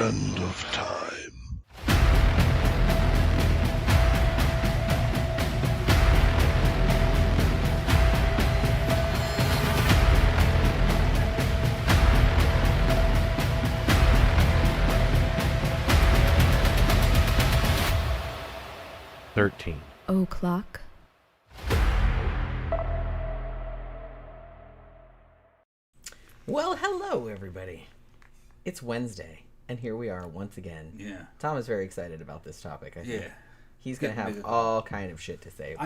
end of time. O'clock. Well, hello, everybody. It's Wednesday, and here we are once again. Yeah. Tom is very excited about this topic, I think. Yeah. He's going to have all kind of shit to say about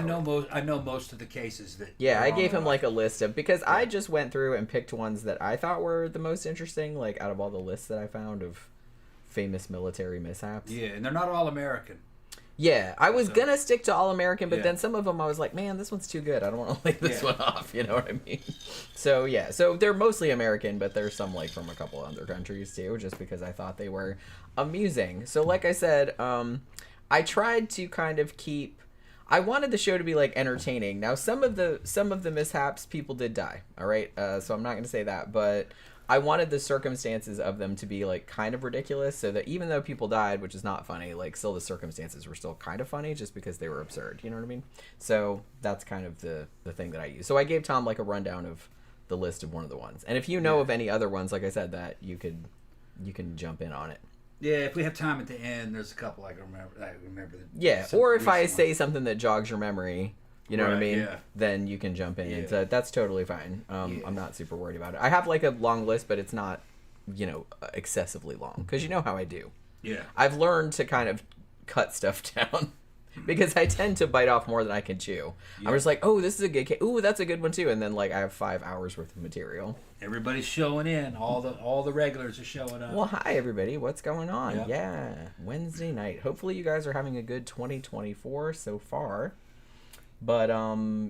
I know most of the cases that... Yeah, I gave him, like, a list of... Because I just went through and picked ones that I thought were the most interesting, like, out of all the lists that I found of famous military mishaps. Yeah, and they're not all American. Yeah, I was going to stick to All-American, but Yeah. then some of them I was like, man, this one's too good. I don't want to leave this one off, you know what I mean? So, yeah. So, they're mostly American, but there's some, like, from a couple other countries, too, just because I thought they were amusing. So, like I said, I tried to kind of keep... I wanted the show to be, like, entertaining. Now, some of the mishaps, people did die, all right? So, I'm not going to say that, but... I wanted the circumstances of them to be, like, kind of ridiculous, so that even though people died, which is not funny, like, still the circumstances were still kind of funny just because they were absurd, you know what I mean? So that's kind of the thing that I use. So I gave Tom, like, a rundown of the list of one of the ones. And if you know of any other ones, like I said, that you can jump in on it. Yeah, if we have time at the end, there's a couple I can remember. Yeah, or if I say something that jogs your memory... You know what I mean? Yeah. Then you can jump in. Yeah. So that's totally fine. I'm not super worried about it. I have like a long list, but it's not, you know, excessively long. Because you know how I do. Yeah. I've learned to kind of cut stuff down. Because I tend to bite off more than I can chew. Yeah. I'm just like, oh, this is a good case. Ooh, that's a good one too. And then like I have 5 hours worth of material. Everybody's showing in. All the regulars are showing up. Well, hi everybody. What's going on? Yep. Yeah. Wednesday night. Hopefully you guys are having a good 2024 so far. But,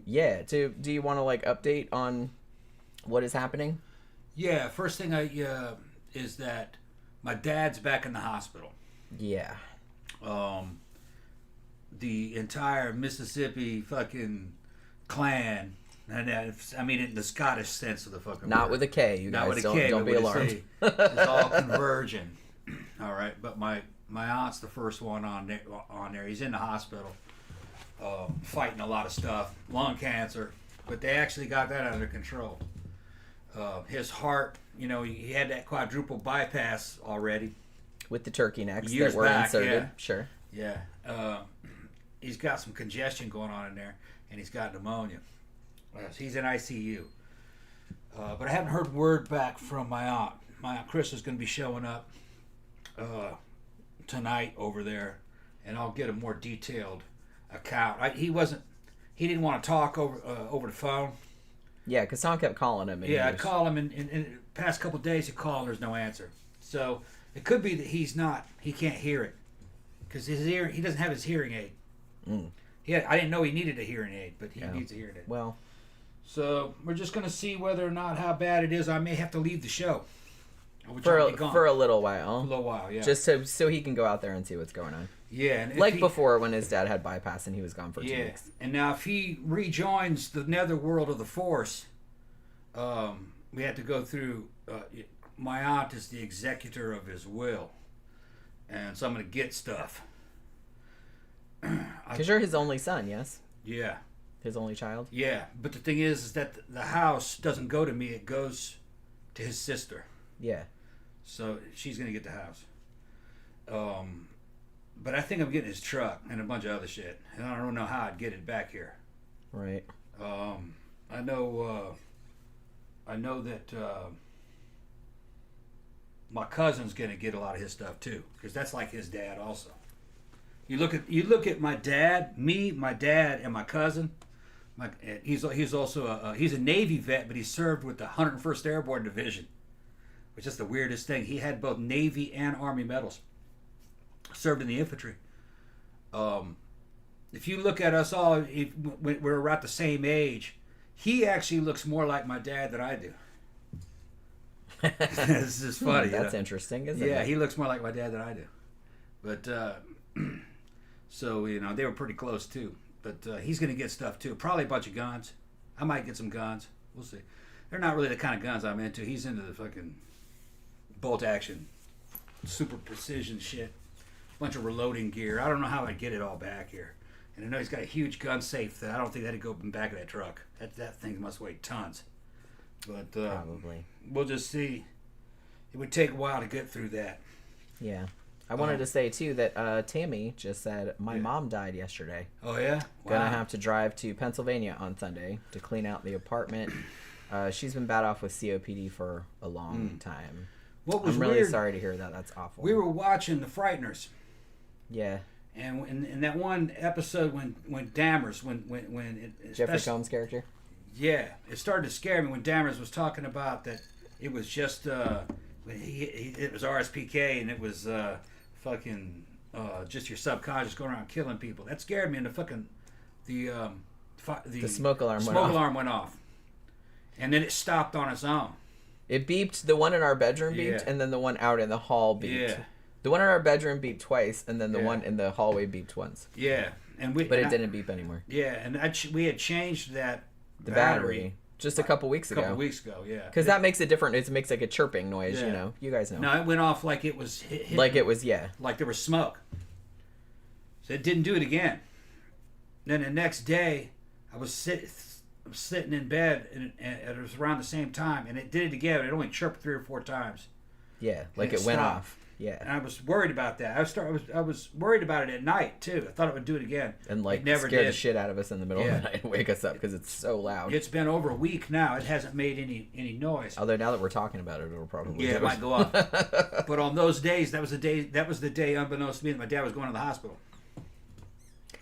yeah, do you want to, like, update on what is happening? Yeah, first thing is that my dad's back in the hospital. Yeah. The entire Mississippi fucking clan, and I mean in the Scottish sense of the fucking Not word. with a K, you Not guys. with a K, don't be alarmed. It's all converging. All right, but my aunt's the first one on there. He's in the hospital. Fighting a lot of stuff, lung cancer, but they actually got that under control. His heart, you know, he had that quadruple bypass already. With the turkey necks Years that were back, inserted. yeah. Sure. Yeah. He's got some congestion going on in there, and he's got pneumonia. He's in ICU. But I haven't heard word back from my aunt. My aunt Chris is going to be showing up tonight over there, and I'll get a more detailed account. He didn't want to talk over the phone. Yeah, because Tom kept calling him. Yeah, I call him, and the past couple of days he called and there's no answer. So it could be that he can't hear it because he doesn't have his hearing aid. I didn't know he needed a hearing aid, but he needs a hearing aid. Well, so we're just going to see whether or not how bad it is. I may have to leave the show. For a little while. A little while, yeah. Just so he can go out there and see what's going on. Yeah. And like before when his dad had bypass and he was gone for 2 weeks. And now if he rejoins the netherworld of the Force, we have to go through... my aunt is the executor of his will. And so I'm going to get stuff. Because you're his only son, yes? Yeah. His only child? Yeah. But the thing is that the house doesn't go to me. It goes to his sister. Yeah. So she's going to get the house. But I think I'm getting his truck and a bunch of other shit. And I don't know how I'd get it back here. Right. I know that my cousin's going to get a lot of his stuff too. Because that's like his dad also. You look at my dad, my dad, and my cousin. He's also he's a Navy vet, but he served with the 101st Airborne Division. Which is the weirdest thing. He had both Navy and Army medals. Served in the infantry. If you look at us all, we're around the same age. He actually looks more like my dad than I do. This is funny. That's interesting, isn't it? Yeah, he looks more like my dad than I do. But, so, you know, they were pretty close too. But he's going to get stuff too. Probably a bunch of guns. I might get some guns. We'll see. They're not really the kind of guns I'm into. He's into the fucking bolt action super precision shit. Bunch of reloading gear. I don't know how I'd get it all back here. And I know he's got a huge gun safe that I don't think that'd go in the back of that truck. That thing must weigh tons. But Probably. We'll just see. It would take a while to get through that. Yeah. I wanted to say, too, that Tammy just said, my mom died yesterday. Oh, yeah? Wow. Gonna have to drive to Pennsylvania on Sunday to clean out the apartment. She's been bad off with COPD for a long time. What was I'm really weird, sorry to hear that. That's awful. we were watching The Frighteners. Yeah. And in that one episode when Dammers, when Jeffrey Combs' character? Yeah, it started to scare me when Dammers was talking about that it was just when it was RSPK and it was fucking just your subconscious going around killing people. That scared me, and the smoke alarm went off, and then it stopped on its own. It beeped. The one in our bedroom beeped, Yeah. and then the one out in the hall beeped. Yeah. The one in our bedroom beeped twice, and then the Yeah. one in the hallway beeped once. Yeah, But it didn't beep anymore. Yeah, and we had changed that The battery just a couple weeks ago. Yeah. Because that makes it different. It makes like a chirping noise. Yeah. You know, you guys know. No, it went off like it was hit, Like it was, yeah. like there was smoke. So it didn't do it again. Then the next day, I was sitting in bed, and it was around the same time, and it did it again. It only chirped 3 or 4 times. Yeah, like it it went stopped. off. Yeah. And I was worried about that. I was worried about it at night too. I thought it would do it again. And like it never scare did. the shit out of us in the middle Yeah. of the night and wake us up because it's so loud. It's been over a week now. It hasn't made any noise. Although now that we're talking about it, it'll probably Yeah, it do might go off. But on those days, that was the day, unbeknownst to me, that my dad was going to the hospital.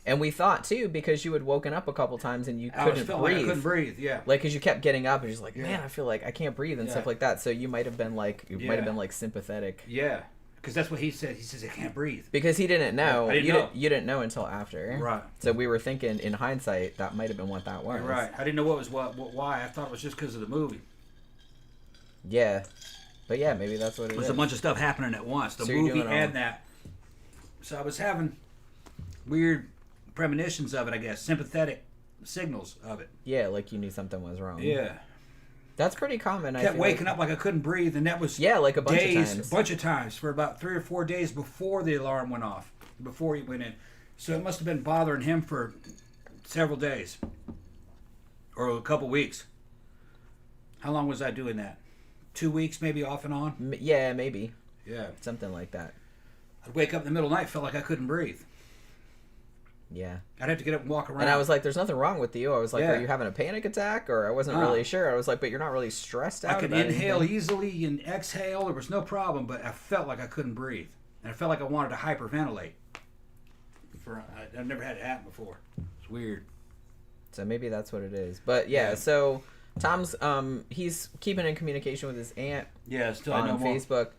And we thought too, because you had woken up a couple times and you I was couldn't feeling breathe. like I couldn't breathe. Yeah. Like, because you kept getting up and you're just like, Yeah. man, I feel like I can't breathe and Yeah. stuff like that. So you might have been like, Yeah. sympathetic. Yeah. Because that's what he said. He says I can't breathe. Because he didn't know. I didn't know. You didn't know until after. Right. So we were thinking, in hindsight, that might have been what that was. You're right. I didn't know why. I thought it was just because of the movie. Yeah. But yeah, maybe that's what it It was is. a bunch of stuff happening at once. The So you're movie doing all- and that. So I was having weird premonitions of it, I guess. Sympathetic signals of it. Yeah, like you knew something was wrong. Yeah. That's pretty common. I Kept feel waking up like I couldn't breathe, and that was like a bunch days, of times. a bunch of times for about 3 or 4 days before the alarm went off, before he went in. So it must have been bothering him for several days or a couple weeks. How long was I doing that? 2 weeks, maybe off and on. Yeah, maybe Yeah. something like that. I'd wake up in the middle of the night, felt like I couldn't breathe. Yeah. I'd have to get up and walk around. And I was like, there's nothing wrong with you. I was like, Yeah. are you having a panic attack? Or I wasn't really sure. I was like, but you're not really stressed out I could about inhale anything? easily and exhale. There was no problem, but I felt like I couldn't breathe. And I felt like I wanted to hyperventilate. I've never had it happen before. It's weird. So maybe that's what it is. But yeah, so Tom's he's keeping in communication with his aunt Yeah, still I know on more. Facebook.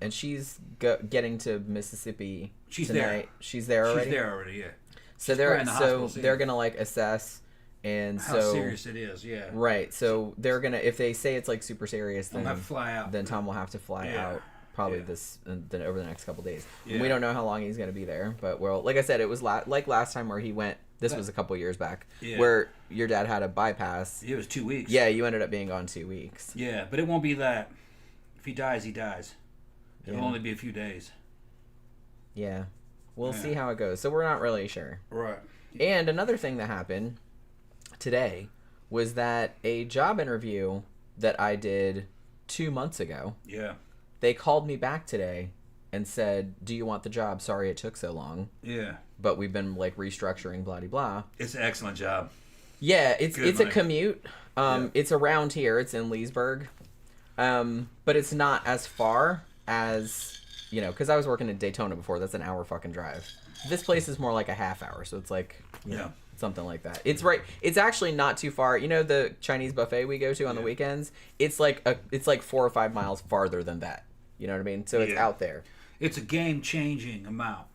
And she's getting to Mississippi She's tonight. there. She's there already. She's there already, yeah. So She's they're probably in the hospital soon. they're gonna like assess, and How so serious it is, yeah. right. So they're gonna, if they say it's like super serious, I'm then gonna have to fly out. then Tom will have to fly Yeah. out probably Yeah. then over the next couple days. Yeah. And we don't know how long he's gonna be there, but well, like I said, it was like last time where he went. This was a couple years back, Yeah. where your dad had a bypass. It was 2 weeks. Yeah, you ended up being gone 2 weeks. Yeah, but it won't be that. If he dies, he dies. It'll Yeah. only be a few days. Yeah, we'll Yeah. see how it goes. So we're not really sure. Right. And another thing that happened today was that a job interview that I did 2 months ago, Yeah. they called me back today and said, do you want the job? Sorry it took so long, Yeah. but we've been like restructuring, blah, blah, blah. It's an excellent job. Yeah, it's Good it's a money. commute. Yeah. It's around here. It's in Leesburg. But it's not as far as, because I was working in Daytona before. That's an hour fucking drive. This place is more like a half hour, so it's like, something like that. It's right. It's actually not too far. You know the Chinese buffet we go to on the weekends? It's like 4 or 5 miles farther than that. You know what I mean? So it's Yeah. out there. It's a game-changing amount.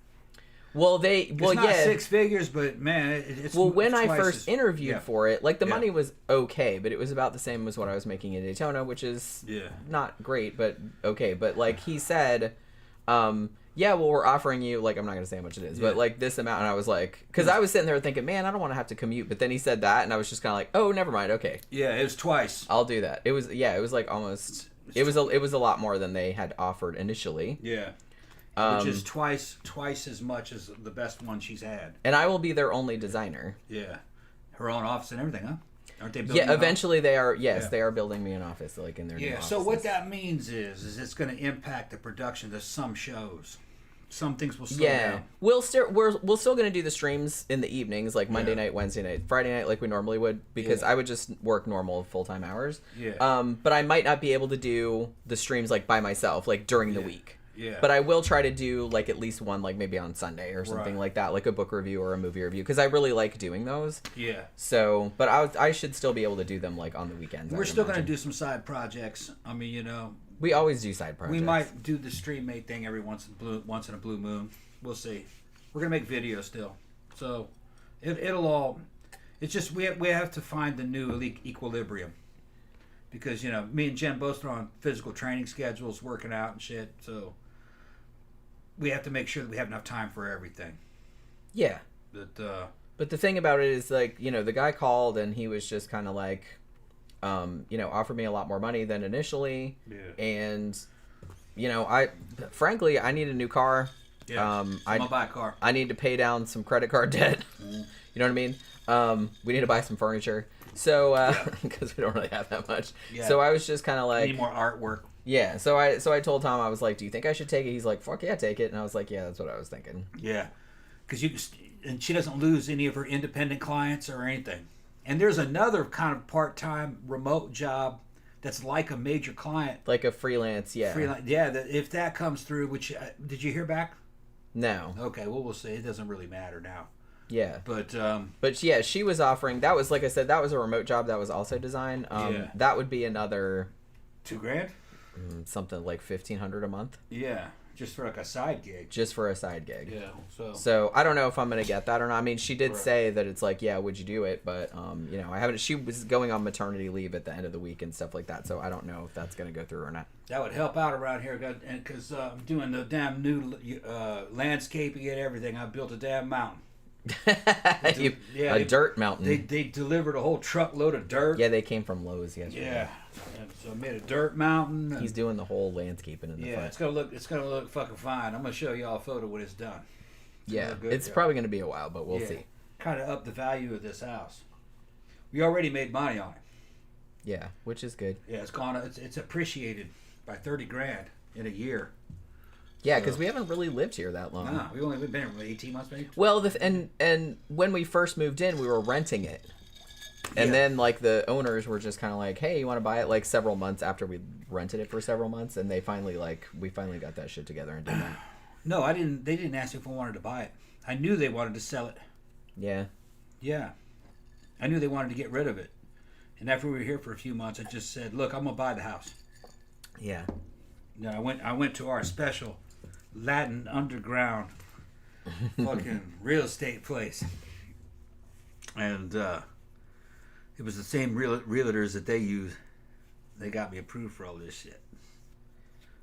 Well, It's not 6 figures, but man, it's Well, when it's I twice first as- interviewed yeah. for it, like the Yeah. money was okay, but it was about the same as what I was making in Daytona, which is Yeah. not great, but okay. But like he said, yeah, well, we're offering you, like, I'm not gonna say how much it is, but Yeah. like this amount, and I was like, because I was sitting there thinking, man, I don't want to have to commute, but then he said that, and I was just kind of like, oh, never mind, okay, Yeah, it was twice. I'll do that. It was like almost It was a lot more than they had offered initially. Yeah. Which is twice as much as the best one she's had. And I will be their only designer. Yeah. Her own office and everything, huh? Aren't they building? Yeah, eventually they are. Yes, they are building me an office, like in their new offices. So what that means is it's going to impact the production of some shows. Some things will slow down. We're still going to do the streams in the evenings, like Monday night, Wednesday night, Friday night, like we normally would, because I would just work normal full-time hours. Yeah. But I might not be able to do the streams like by myself, like during the week. Yeah. But I will try to do like at least one, like maybe on Sunday or something like that, like a book review or a movie review, because I really like doing those. Yeah. So, but I should still be able to do them like on the weekends. We're still going to do some side projects. I mean, we always do side projects. We might do the stream mate thing every once in a blue moon. We'll see. We're gonna make videos still, so it'll all. It's just we have to find the new equilibrium, because me and Jen both are on physical training schedules, working out and shit. So we have to make sure that we have enough time for everything. Yeah. But the thing about it is, like, the guy called and he was just kind of like, offered me a lot more money than initially. Yeah. And, frankly, I need a new car. Yeah. I'm gonna buy a car. I need to pay down some credit card debt. You know what I mean? We need to buy some furniture. So, because we don't really have that much. Yeah. So I was just kind of like, need more artwork. Yeah. So I told Tom, I was like, do you think I should take it? He's like, fuck yeah, take it. And I was like, yeah, that's what I was thinking. Yeah. Because and she doesn't lose any of her independent clients or anything. And there's another kind of part-time remote job that's like a major client. Like a freelance, yeah. If that comes through, which, did you hear back? No. Okay, well, we'll see. It doesn't really matter now. Yeah. But yeah, she was offering, that was, like I said, that was a remote job that was also design. That would be another... $2,000? Something like $1,500 a month. Yeah. Just for like a side gig. Just for a side gig. Yeah. So I don't know if I'm gonna get that or not. I mean, she did say that it's like, yeah, would you do it? But I haven't. She was going on maternity leave at the end of the week and stuff like that. So I don't know if that's gonna go through or not. That would help out around here, because I'm doing the damn new landscaping and everything. I built a damn mountain. A dirt mountain. They delivered a whole truckload of dirt. Yeah, they came from Lowe's yesterday. Yeah, and so I made a dirt mountain. He's doing the whole landscaping in the front. It's gonna look fucking fine. I'm gonna show y'all a photo when it's done. It's probably gonna be a while, but we'll see. Kind of up the value of this house. We already made money on it. Yeah, which is good. Yeah, it's appreciated by $30,000 in a year. Yeah, because we haven't really lived here that long. No, we've only been here 18 months, maybe. Well, and when we first moved in, we were renting it, and then like the owners were just kind of like, "Hey, you want to buy it?" Like several months after we rented it for several months, and we finally got that shit together and did that. No, I didn't. They didn't ask if we wanted to buy it. I knew they wanted to sell it. Yeah. Yeah, I knew they wanted to get rid of it, and after we were here for a few months, I just said, "Look, I'm gonna buy the house." Yeah. No, I went to our special Latin underground fucking real estate place, and it was the same realtors that they use. They got me approved for all this shit.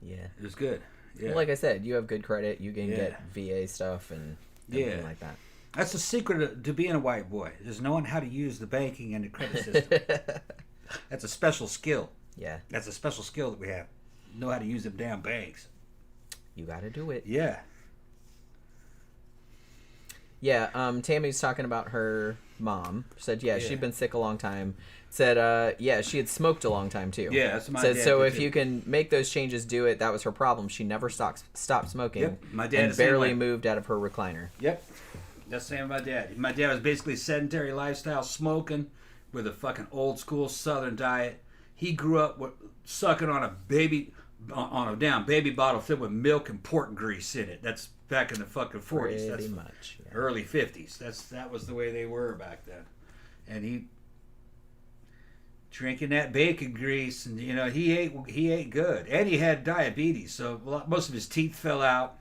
Yeah, it was good. Yeah. Well, like I said, you have good credit. You can get VA stuff and everything like that. That's the secret to being a white boy, is knowing how to use the banking and the credit system. That's a special skill. Yeah, that's a special skill that we have. Know how to use them damn banks. You got to do it. Yeah. Yeah, Tammy's talking about her mom. Said, she'd been sick a long time. Said, she had smoked a long time, too. Yeah, that's my dad. Said, so if you can make those changes, do it. That was her problem. She never stopped smoking. Yep, my dad and barely moved out of her recliner. Yep. That's the same with my dad. My dad was basically sedentary lifestyle, smoking with a fucking old school Southern diet. He grew up sucking on a damn baby bottle filled with milk and pork grease in it. That's back in the fucking 40s. That's much. Yeah. Early 50s. That was the way they were back then. And he drinking that bacon grease, and he ate good, and he had diabetes, so most of his teeth fell out.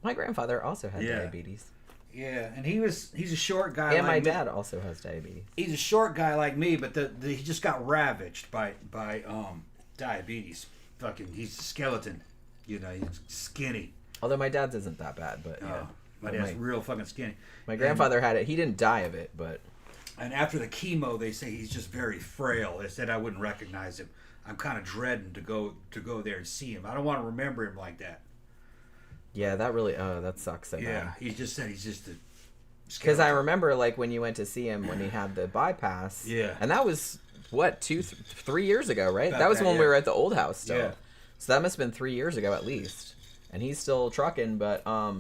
My grandfather also had diabetes. Yeah, and he's a short guy. And my dad also has diabetes. He's a short guy like me, but he just got ravaged by diabetes. Fucking, he's a skeleton. He's skinny. Although my dad's isn't that bad, but my dad's real fucking skinny. My grandfather had it. He didn't die of it, but. And after the chemo, they say he's just very frail. They said I wouldn't recognize him. I'm kind of dreading to go there and see him. I don't want to remember him like that. Yeah, that really. Oh, that sucks so Yeah, bad. he just said he's just a. Because I remember like when you went to see him when he had the bypass. Yeah. And that was what 3 years ago, right? About That was that, when we yeah. were at the old house still. Yeah. So that must have been 3 years ago at least. And he's still trucking, but I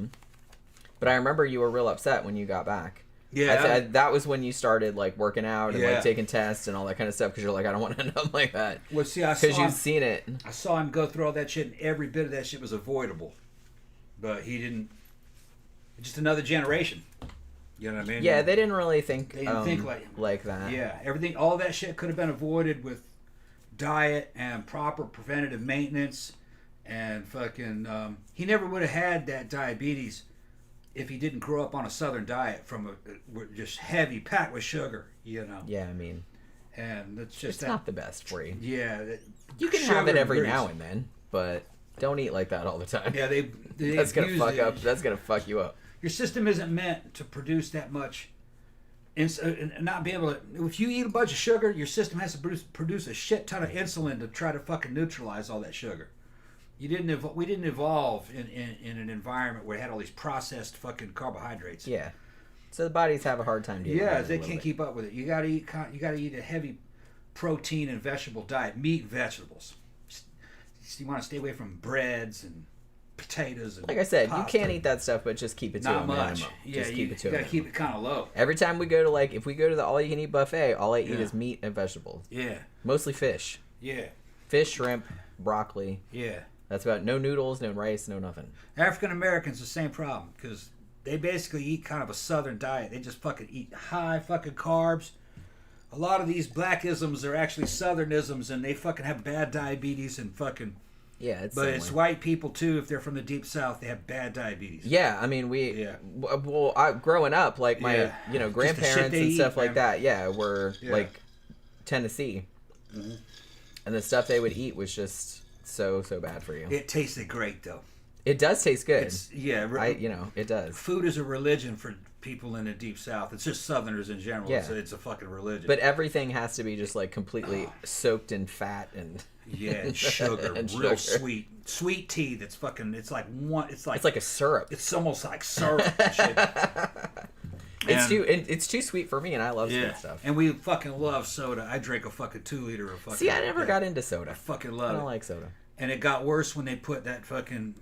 remember you were real upset when you got back. Yeah. That was when you started like working out and Yeah. like taking tests and all that kind of stuff because you're like, I don't want to end up like that. Well, see, I Because saw you've him, seen it. I saw him go through all that shit, and every bit of that shit was avoidable. But he didn't. Just another generation. You know what I mean? Yeah, they didn't really think. They didn't think like that. Yeah, everything, all that shit could have been avoided with diet and proper preventative maintenance, and fucking. He never would have had that diabetes if he didn't grow up on a southern diet from just heavy, packed with sugar. You know. Yeah, I mean, And it's just it's that. not the best for you. Yeah. You can sugar have it every and now grease. and then, but don't eat like that all the time. Yeah, they That's gonna abuse fuck it. up. That's gonna fuck you up. Your system isn't meant to produce that much. And not be able to. If you eat a bunch of sugar, your system has to produce a shit ton of insulin to try to fucking neutralize all that sugar. We didn't evolve in an environment where it had all these processed fucking carbohydrates. Yeah. So the bodies have a hard time dealing Yeah, with it they a little can't bit. keep up with it. You gotta eat a heavy protein and vegetable diet, meat and vegetables. You want to stay away from breads and potatoes and Like I said, you pasta. can't eat that stuff, but just keep it to Not a much. minimum. Yeah, Just keep you it to a gotta minimum. keep it kind of low. Every time we go to if we go to the all-you-can-eat buffet, all I eat Yeah. is meat and vegetables. Yeah, Mostly fish. yeah, Fish, shrimp, broccoli. yeah. That's about no noodles, no rice, no nothing. African Americans the same problem because they basically eat kind of a southern diet. They just fucking eat high fucking carbs. A lot of these blackisms are actually southernisms, and they fucking have bad diabetes and fucking. Yeah, it's But similar. it's white people too. If they're from the deep south, they have bad diabetes. Yeah, I mean Yeah. Well, growing up, like my Yeah. you know Just the shit grandparents they and eat, stuff like man. that. Yeah, were Yeah. like Tennessee, and the stuff they would eat was just so bad for you. It tasted great though. It does taste good. It does. Food is a religion for people in the deep south. It's just Southerners in general. Yeah. It's a fucking religion. But everything has to be just like completely soaked in fat and yeah, and sugar, and real sugar. sweet tea. That's fucking. It's like one. It's like a syrup. It's almost like syrup. And shit. It's too sweet for me, and I love Yeah, sweet stuff. and we fucking love soda. I drank a fucking 2 liter of fucking. See, I never got into soda. I fucking I love don't it. like soda. And it got worse when they put that fucking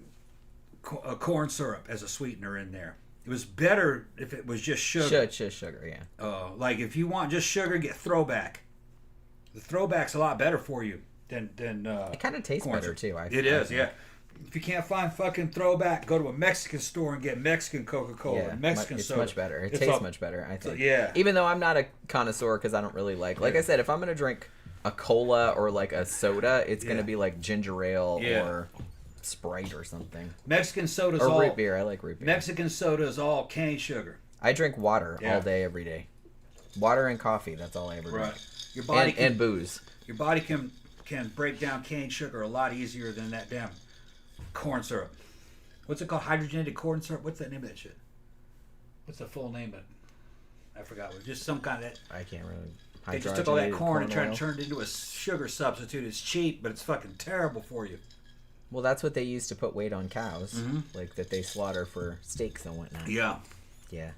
corn syrup as a sweetener in there. It was better if it was just sugar. Just sugar, yeah. Like if you want just sugar, get Throwback. The Throwback's a lot better for you than It kind of tastes corn better syrup. too. It is, yeah. If you can't find fucking Throwback, go to a Mexican store and get Mexican Coca-Cola, Yeah, Mexican it's soda. much better. It It's tastes all- much better, I think. yeah. Even though I'm not a connoisseur because I don't really like I said, if I'm gonna drink a cola or like a soda, it's Yeah. gonna be like ginger ale Yeah. or Sprite or something. Mexican soda's Or all root beer. I like root beer. Mexican soda is all cane sugar. I drink water Yeah. all day, every day. Water and coffee. That's all I ever drink. Your body And booze. Your body can break down cane sugar a lot easier than that damn corn syrup. What's it called? Hydrogenated corn syrup? What's the name of that shit? What's the full name of it? I forgot. It was just some kind of that. I can't really. They just took all that Hydrogenated corn and tried oil. to turn it into a sugar substitute. It's cheap, but it's fucking terrible for you. Well, that's what they use to put weight on cows, Mhm. like that they slaughter for steaks and whatnot. Yeah. Yeah.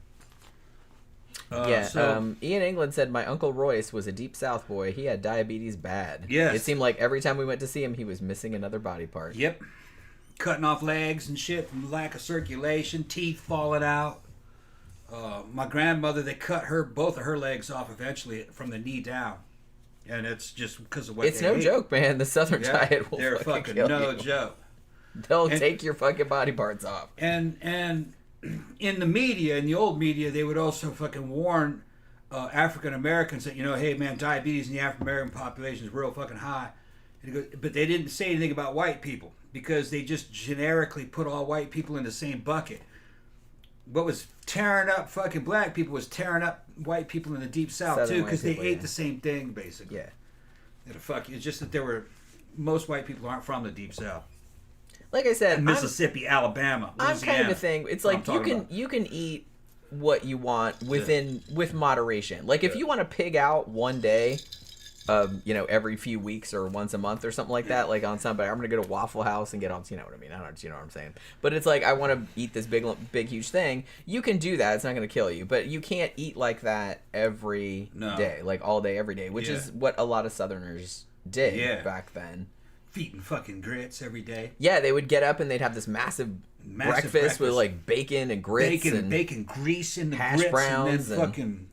So, Ian England said my Uncle Royce was a deep South boy. He had diabetes bad. Yes. It seemed like every time we went to see him, he was missing another body part. yep. Cutting off legs and shit from lack of circulation, teeth falling out. My grandmother, they cut both of her legs off eventually from the knee down. And it's just because of what It's they no ate. joke, man. The Southern Yeah, diet will they're fucking fucking kill no you. joke. They'll And- take your fucking body parts off. And in the media, in the old media, they would also fucking warn African Americans that, hey man, diabetes in the African American population is real fucking high. And it goes, but they didn't say anything about white people because they just generically put all white people in the same bucket. What was tearing up fucking black people was tearing up white people in the deep South Southern too, white because they people, ate yeah. the same thing basically. Yeah. It's just that most white people aren't from the deep South. Like I said, Mississippi, Alabama, I'm Louisiana. kind of a thing. It's What I'm like you talking can about. you can eat what you want with moderation. Like if Yeah. you want to pig out one day, every few weeks or once a month or something like that, like on something. I'm gonna go to Waffle House and get on, you know what I mean? I don't, you know what I'm saying? But it's like I want to eat this big huge thing. You can do that; it's not gonna kill you, but you can't eat like that every day, like all day, every day, which is what a lot of Southerners did back then. Eating fucking grits every day. Yeah, they would get up and they'd have this massive breakfast with like bacon and grits and bacon grease in the hash grits browns and then fucking.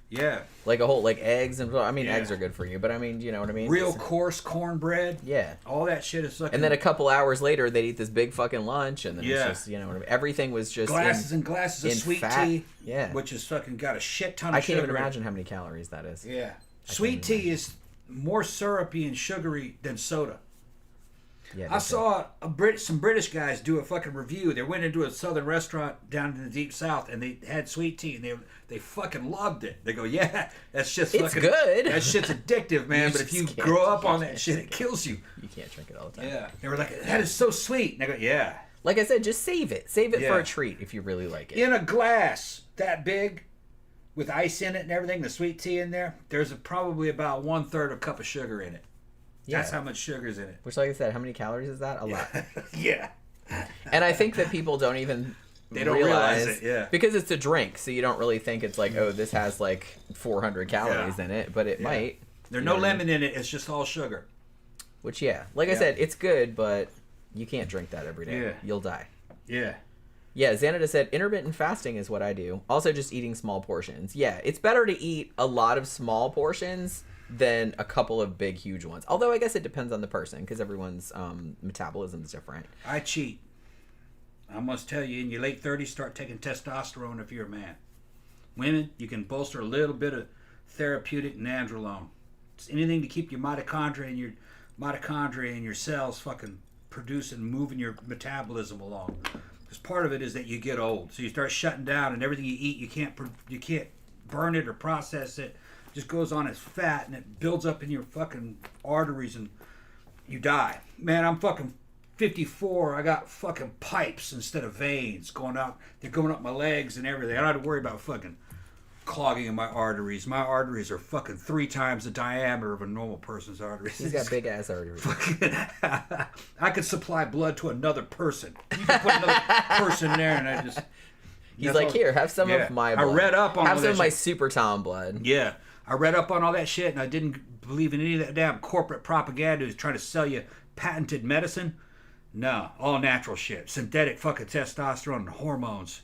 Yeah. Like a whole, like eggs and, I mean, eggs are good for you, but I mean, you know what I mean? Real coarse cornbread. Yeah. All that shit is fucking. And then a couple hours later, they'd eat this big fucking lunch, and then it's just, you know what I mean? Everything was just glasses and glasses of sweet tea. Yeah. Which is fucking got a shit ton of sugar. I can't even imagine how many calories that is. Yeah. Sweet tea is more syrupy and sugary than soda. Yeah, I saw some British guys do a fucking review. They went into a southern restaurant down in the deep south, and they had sweet tea, and they fucking loved it. They go, yeah, that's just it's fucking good. That shit's addictive, man. But if you grow up on that shit, it kills you. You can't drink it all the time. Yeah, they were like, that is so sweet. And I go, yeah. Like I said, just save it. Save it for a treat if you really like it. In a glass that big, with ice in it and everything, the sweet tea in there, there's probably about 1/3 a cup of sugar in it. Yeah. That's how much sugar's in it. Which, like I said, how many calories is that? A lot. Yeah. And I think that people don't even realize it, yeah. Because it's a drink, so you don't really think it's like, oh, this has like 400 calories in it, but it might. There's no lemon in it. It's just all sugar. Which, like I said, it's good, but you can't drink that every day. Yeah. You'll die. Yeah. Yeah, Xanada said, intermittent fasting is what I do. Also, just eating small portions. Yeah, it's better to eat a lot of small portions than a couple of big, huge ones. Although, I guess it depends on the person, because everyone's metabolism is different. I cheat. I must tell you, in your late 30s, start taking testosterone if you're a man. Women, you can bolster a little bit of therapeutic nandrolone. It's anything to keep your mitochondria and your cells fucking producing, moving your metabolism along. Because part of it is that you get old, so you start shutting down, and everything you eat, you can't burn it or process it. It just goes on as fat, and it builds up in your fucking arteries, and you die. Man, I'm fucking 54. I got fucking pipes instead of veins going out. They're going up my legs and everything. I don't have to worry about fucking clogging in my arteries. My arteries are fucking 3 times the diameter of a normal person's arteries. He's got big ass arteries. I could supply blood to another person. You can put another person there, and I just. He's like, here, have some of my blood. I read up on have some of my Super Tom blood. Yeah, I read up on all that shit, and I didn't believe in any of that damn corporate propaganda who's trying to sell you patented medicine. No, all natural shit. Synthetic fucking testosterone and hormones.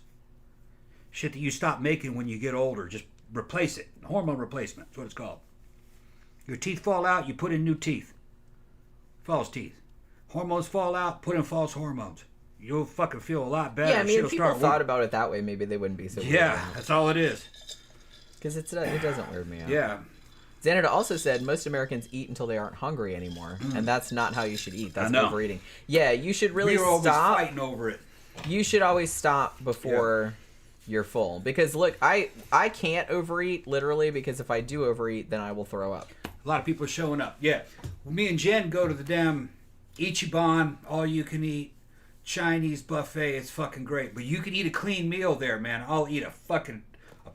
Shit that you stop making when you get older. Just replace it. Hormone replacement. That's what it's called. Your teeth fall out, you put in new teeth. False teeth. Hormones fall out, put in false hormones. You'll fucking feel a lot better. Yeah, I mean, if people thought about it that way, maybe they wouldn't be so weird. Yeah, that's all it is. Because it doesn't weird me out. Yeah. Xanada also said most Americans eat until they aren't hungry anymore, and that's not how you should eat. That's overeating. Yeah, you should really stop. We're always fighting over it. You should always stop before you're full. Because, look, I can't overeat, literally, because if I do overeat, then I will throw up. A lot of people are showing up. Yeah. Well, me and Jen go to the damn Ichiban, all-you-can-eat Chinese buffet. It's fucking great. But you can eat a clean meal there, man. I'll eat a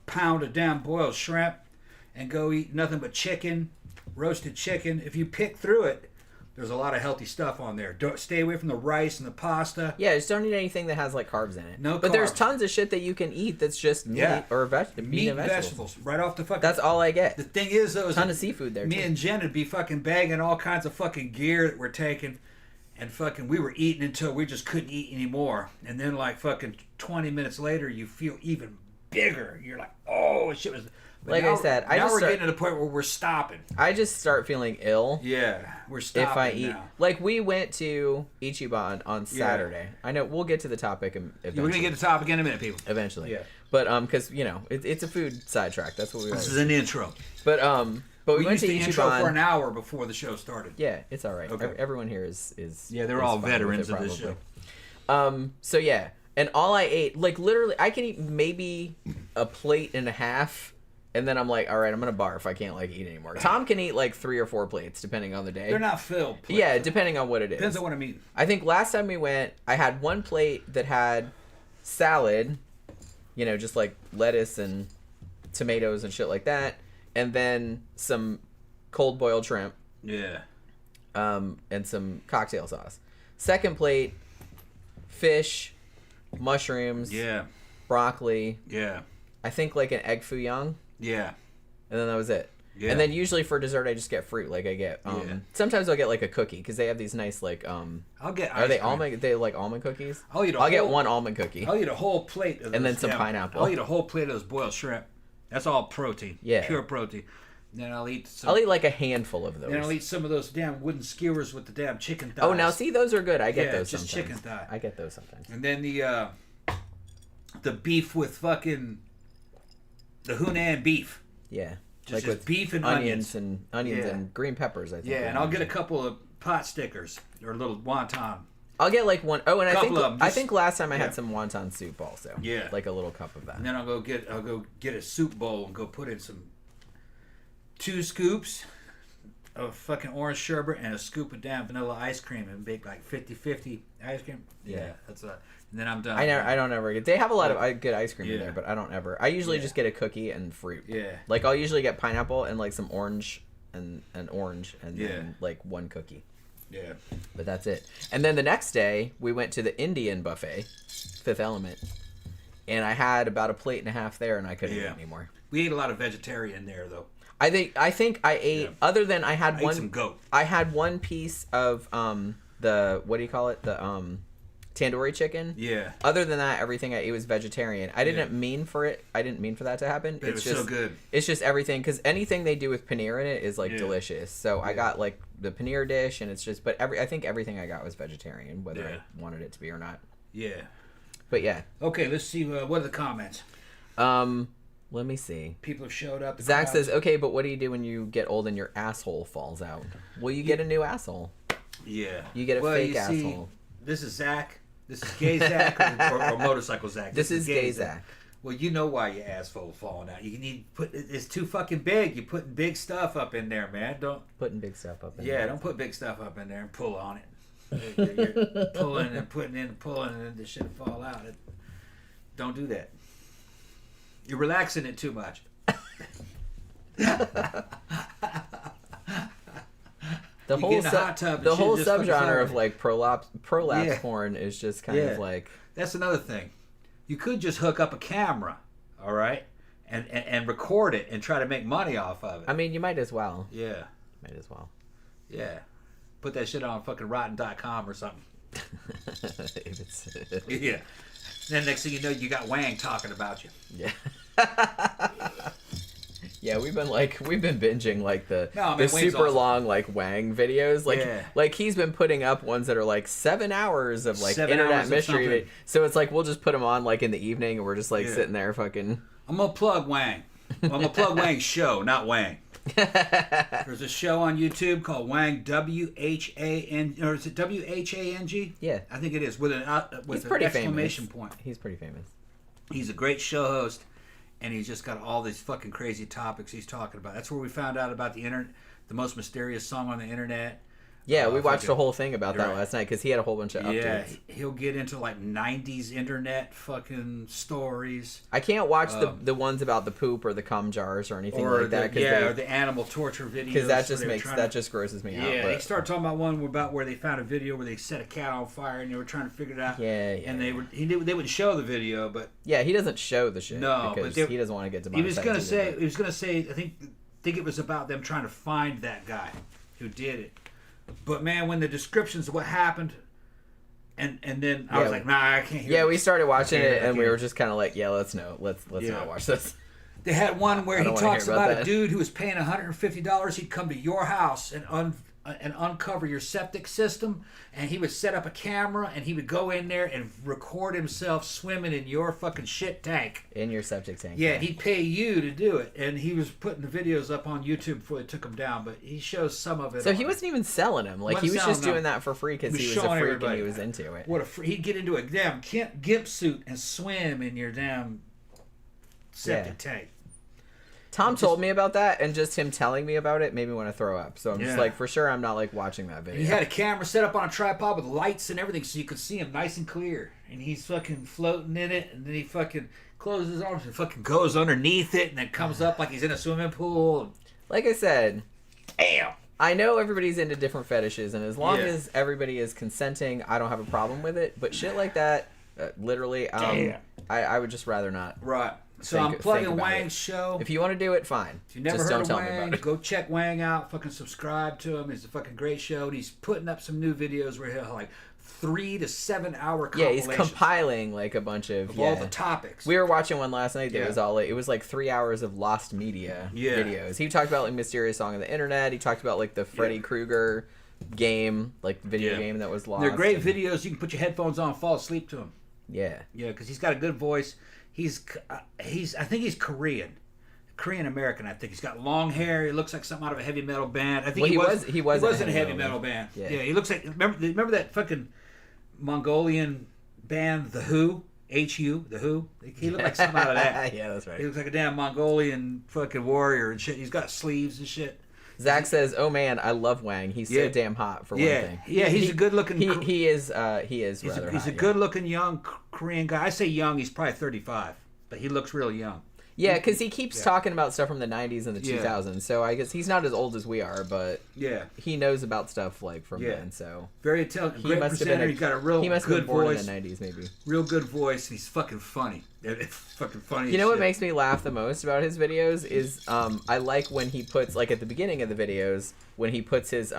pound of damn boiled shrimp and go eat nothing but chicken, roasted chicken. If you pick through it, there's a lot of healthy stuff on there. Don't stay away from the rice and the pasta. Yeah, just don't eat anything that has like carbs in it. No carbs. But there's tons of shit that you can eat that's just meat or meat and vegetables. Right off the fucking. That's all I get. The thing is, though, ton of seafood there. Me and Jen would be fucking bagging all kinds of fucking gear that we're taking, and fucking we were eating until we just couldn't eat anymore. And then like fucking 20 minutes later, you feel even bigger. You're like, oh shit was. But like now, I said, we're getting to the point where we're stopping. I just start feeling ill. Yeah, we're stopping if I eat. now. Like we went to Ichiban on Saturday. I know we'll get to the topic eventually. We're gonna get to the topic in a minute, people. Eventually. Yeah. But because it's a food sidetrack. That's what we. This is an intro. But we went used to the Ichiban intro for an hour before the show started. Yeah, it's all right. Okay. Everyone here is they're all veterans of this show. So yeah, and all I ate, like literally, I can eat maybe a plate and a half. And then I'm like, all right, I'm going to barf. I can't, like, eat anymore. Tom can eat, like, 3 or 4 plates, depending on the day. They're not filled plates. Yeah, depending on what it is. Depends on what I'm eating. I think last time we went, I had one plate that had salad, just, like, lettuce and tomatoes and shit like that. And then some cold boiled shrimp, Yeah. and some cocktail sauce. Second plate, fish, mushrooms, Yeah. broccoli. Yeah. I think like an egg foo young, Yeah. and then that was it. Yeah. And then usually for dessert I just get fruit. Like I get sometimes I'll get like a cookie because they have these nice like I'll get. are they ice cream. almond? They like almond cookies. I'll get one almond cookie. I'll eat a whole plate of And those then some pineapple. I'll eat a whole plate of those boiled shrimp. That's all protein. Yeah. Pure protein. Then I'll eat like a handful of those. Then I'll eat some of those damn wooden skewers with the damn chicken thighs. Oh, now see, those are good. I get those just sometimes. chicken thigh. I get those sometimes. And then the beef with fucking the Hunan beef. Yeah. Just with beef and onions onions. and green peppers, I think. Yeah, and I'll get a couple of pot stickers or little wonton. I'll get like one. Oh, and Couple of 'em, I just- think last time I yeah. had some wonton soup also. Yeah. Like a little cup of that. And then I'll go get a soup bowl and go put in some 2 scoops of fucking orange sherbet and a scoop of damn vanilla ice cream and bake like 50-50 ice cream. Yeah, that's a. And then I'm done. I don't ever get. They have a lot of good ice cream in Yeah. there, but I don't ever. I usually Yeah. just get a cookie and fruit. Yeah. Like I'll usually get pineapple and like some orange and orange and Yeah. then like one cookie. Yeah. But that's it. And then the next day we went to the Indian buffet, Fifth Element, and I had about a plate and a half there, and I couldn't eat anymore. We ate a lot of vegetarian there though. I think I ate other than I had I one ate some goat. I had one piece of the what do you call it, the tandoori chicken. Yeah. Other than that, everything I ate was vegetarian. I didn't mean for that to happen. But it was so good. It's just everything, because anything they do with paneer in it is like delicious. So I got like the paneer dish, and it's just. But I think everything I got was vegetarian, whether I wanted it to be or not. Yeah. But yeah. Okay, let's see. What are the comments? Let me see. People have showed up. Zach says, "Okay, but what do you do when you get old and your asshole falls out?" Well, you get a new asshole. Yeah. You get a fake you see, asshole. This is Zach. This is gay Zach or motorcycle Zach. This is gay Zach. Well, you know why your asshole falling out. You need it's too fucking big. You're putting big stuff up in there, man. Don't Putting big stuff up in Yeah, there. don't put big stuff up in there and pull on it. You're pulling and putting in and pulling and the shit fall out. Don't do that. You're relaxing it too much. The You whole get in a hot tub and the shit whole just fucking subgenre fall of in. like prolapse Yeah. porn is just kind of like That's another thing. You could just hook up a camera, all right, and record it and try to make money off of it. I mean, you might as well. Yeah, Might as well. yeah. Put that shit on fucking rotten.com or something. If it's Yeah. Then next thing you know, you got Wang talking about you. yeah. Yeah, we've been binging like the Wang's super awesome. long like Wang videos. Like Yeah. like he's been putting up ones that are like 7 hours of like 7 hours internet of mystery. something. So it's like we'll just put them on like in the evening, and we're just like Yeah. sitting there fucking. I'm gonna plug Wang. I'm gonna plug Wang's show, not Wang. There's a show on YouTube called Wang WHAN, or is it WHANG? Yeah. I think it is with He's an pretty exclamation famous. point. He's pretty famous. He's a great show host, and he's just got all these fucking crazy topics he's talking about. That's where we found out about the internet, the most mysterious song on the internet. Yeah, we watched fucking- the whole thing about that Right. last night because he had a whole bunch of Yeah, updates. he'll get into like 90s internet fucking stories. I can't watch the ones about the poop or the cum jars or anything Or like that or the animal torture videos. because that just where they were makes trying that to- just grosses me out. Yeah, But they started talking about one about where they found a video where they set a cat on fire and they were trying to figure it out. Yeah, And they wouldn't show the video, but yeah, he doesn't show the shit No, because but he doesn't want to get he demonetized. was gonna say I think it was about them trying to find that guy who did it. But man, when the descriptions of what happened, and then I was like, nah, I can't hear. Yeah, this. we started watching I can't- it I and we can't. were just kind of like, yeah, let's Yeah. not watch this. They had one where I he don't wanna talks hear about about a that. dude who was paying $150. He'd come to your house and uncover your septic system, and he would set up a camera and he would go in there and record himself swimming in your fucking shit tank. In your septic tank. Yeah, and he'd pay you to do it, and he was putting the videos up on YouTube before they took them down. But he shows some of it. So on he it. wasn't even selling them. Like he was Wasn't just selling doing them. that for free because He he was was a showing freak everybody and he was that. into it. He'd get into a damn gimp suit and swim in your damn septic tank. Tom told me about that, and just him telling me about it made me want to throw up. So I'm just Yeah. like, for sure, I'm not like watching that video. He had a camera set up on a tripod with lights and everything, so you could see him nice and clear. And he's fucking floating in it, and then he fucking closes his arms and fucking goes underneath it, and then comes up like he's in a swimming pool. Like I said, Damn. I know everybody's into different fetishes, and as long Yeah. as everybody is consenting, I don't have a problem with it. But shit like that, literally, I would just rather not. Right. So Think- I'm plugging think about Wang's it. show. If you want to do it, fine. If you never just heard don't of tell me Wang, about it. go check Wang out. Fucking subscribe to him. He's a fucking great show. And he's putting up some new videos where he'll have like 3 to 7 hour Yeah, compilations he's compiling like a bunch of all the topics. We were watching one last night that Yeah. was all it was like 3 hours of lost media Yeah. videos. He talked about like Mysterious Song of the Internet. He talked about like the Freddy Krueger game, like video Yeah. game that was lost. They're great and- videos. You can put your headphones on and fall asleep to them. Yeah. Yeah, because he's got a good voice. He's I think he's Korean American. I think he's got long hair. He looks like something out of a heavy metal band. I think Well, he was in a heavy metal metal band. Yeah. Yeah, he looks like remember that fucking Mongolian band, The Who, H-U, The Who. He looked like something out of that. Yeah, that's He right. looks like a damn Mongolian fucking warrior and shit. He's got sleeves and shit. Zach says, "Oh man, I love Wang. He's so Yeah. damn hot for Yeah, one thing." yeah, he's a good-looking. He is rather He's hot. a yeah. good-looking young Korean guy. I say young. He's probably 35, but he looks real young. Yeah, because he keeps Yeah. talking about stuff from the 90s and the Yeah. 2000s. So I guess he's not as old as we are, but Yeah, he knows about stuff like from Yeah. then. So very intelligent. he Great must have presenter. been. He's got a real he must have good been born voice. in the 90s, maybe. Real good voice. He's fucking funny. It's fucking funny. You know as what shit. makes me laugh the most about his videos is I like when he puts like at the beginning of the videos when he puts his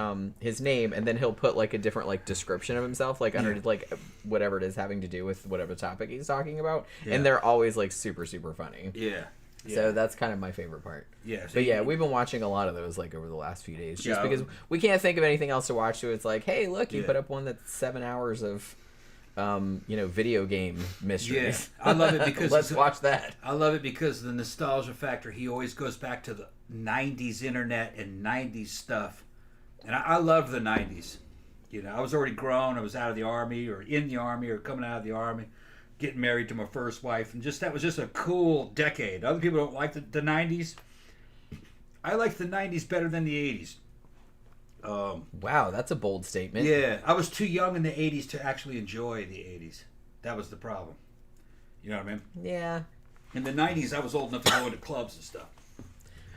name and then he'll put like a different like description of himself like under Yeah. like whatever it is having to do with whatever topic he's talking about Yeah. and they're always like super funny. Yeah. Yeah. So that's kind of my favorite part. Yeah. So But yeah, we've been watching a lot of those like over the last few days, just Yeah. because we can't think of anything else to watch. So it's like, hey, look, you Yeah. put up one that's 7 hours of, video game Yeah, mysteries. I love it because Let's watch that. I love it because of the nostalgia factor. He always goes back to the '90s internet and '90s stuff, and I love the '90s. You know, I was already grown. I was out of the army, or in the army, or coming out of the army, getting married to my first wife, and that was just a cool decade. Other people don't like the '90s. I like the '90s better than the '80s. Wow, that's a bold statement. Yeah, I was too young in the '80s to actually enjoy the '80s. That was the problem. You know what I mean? Yeah. In the '90s, I was old enough to go into clubs and stuff.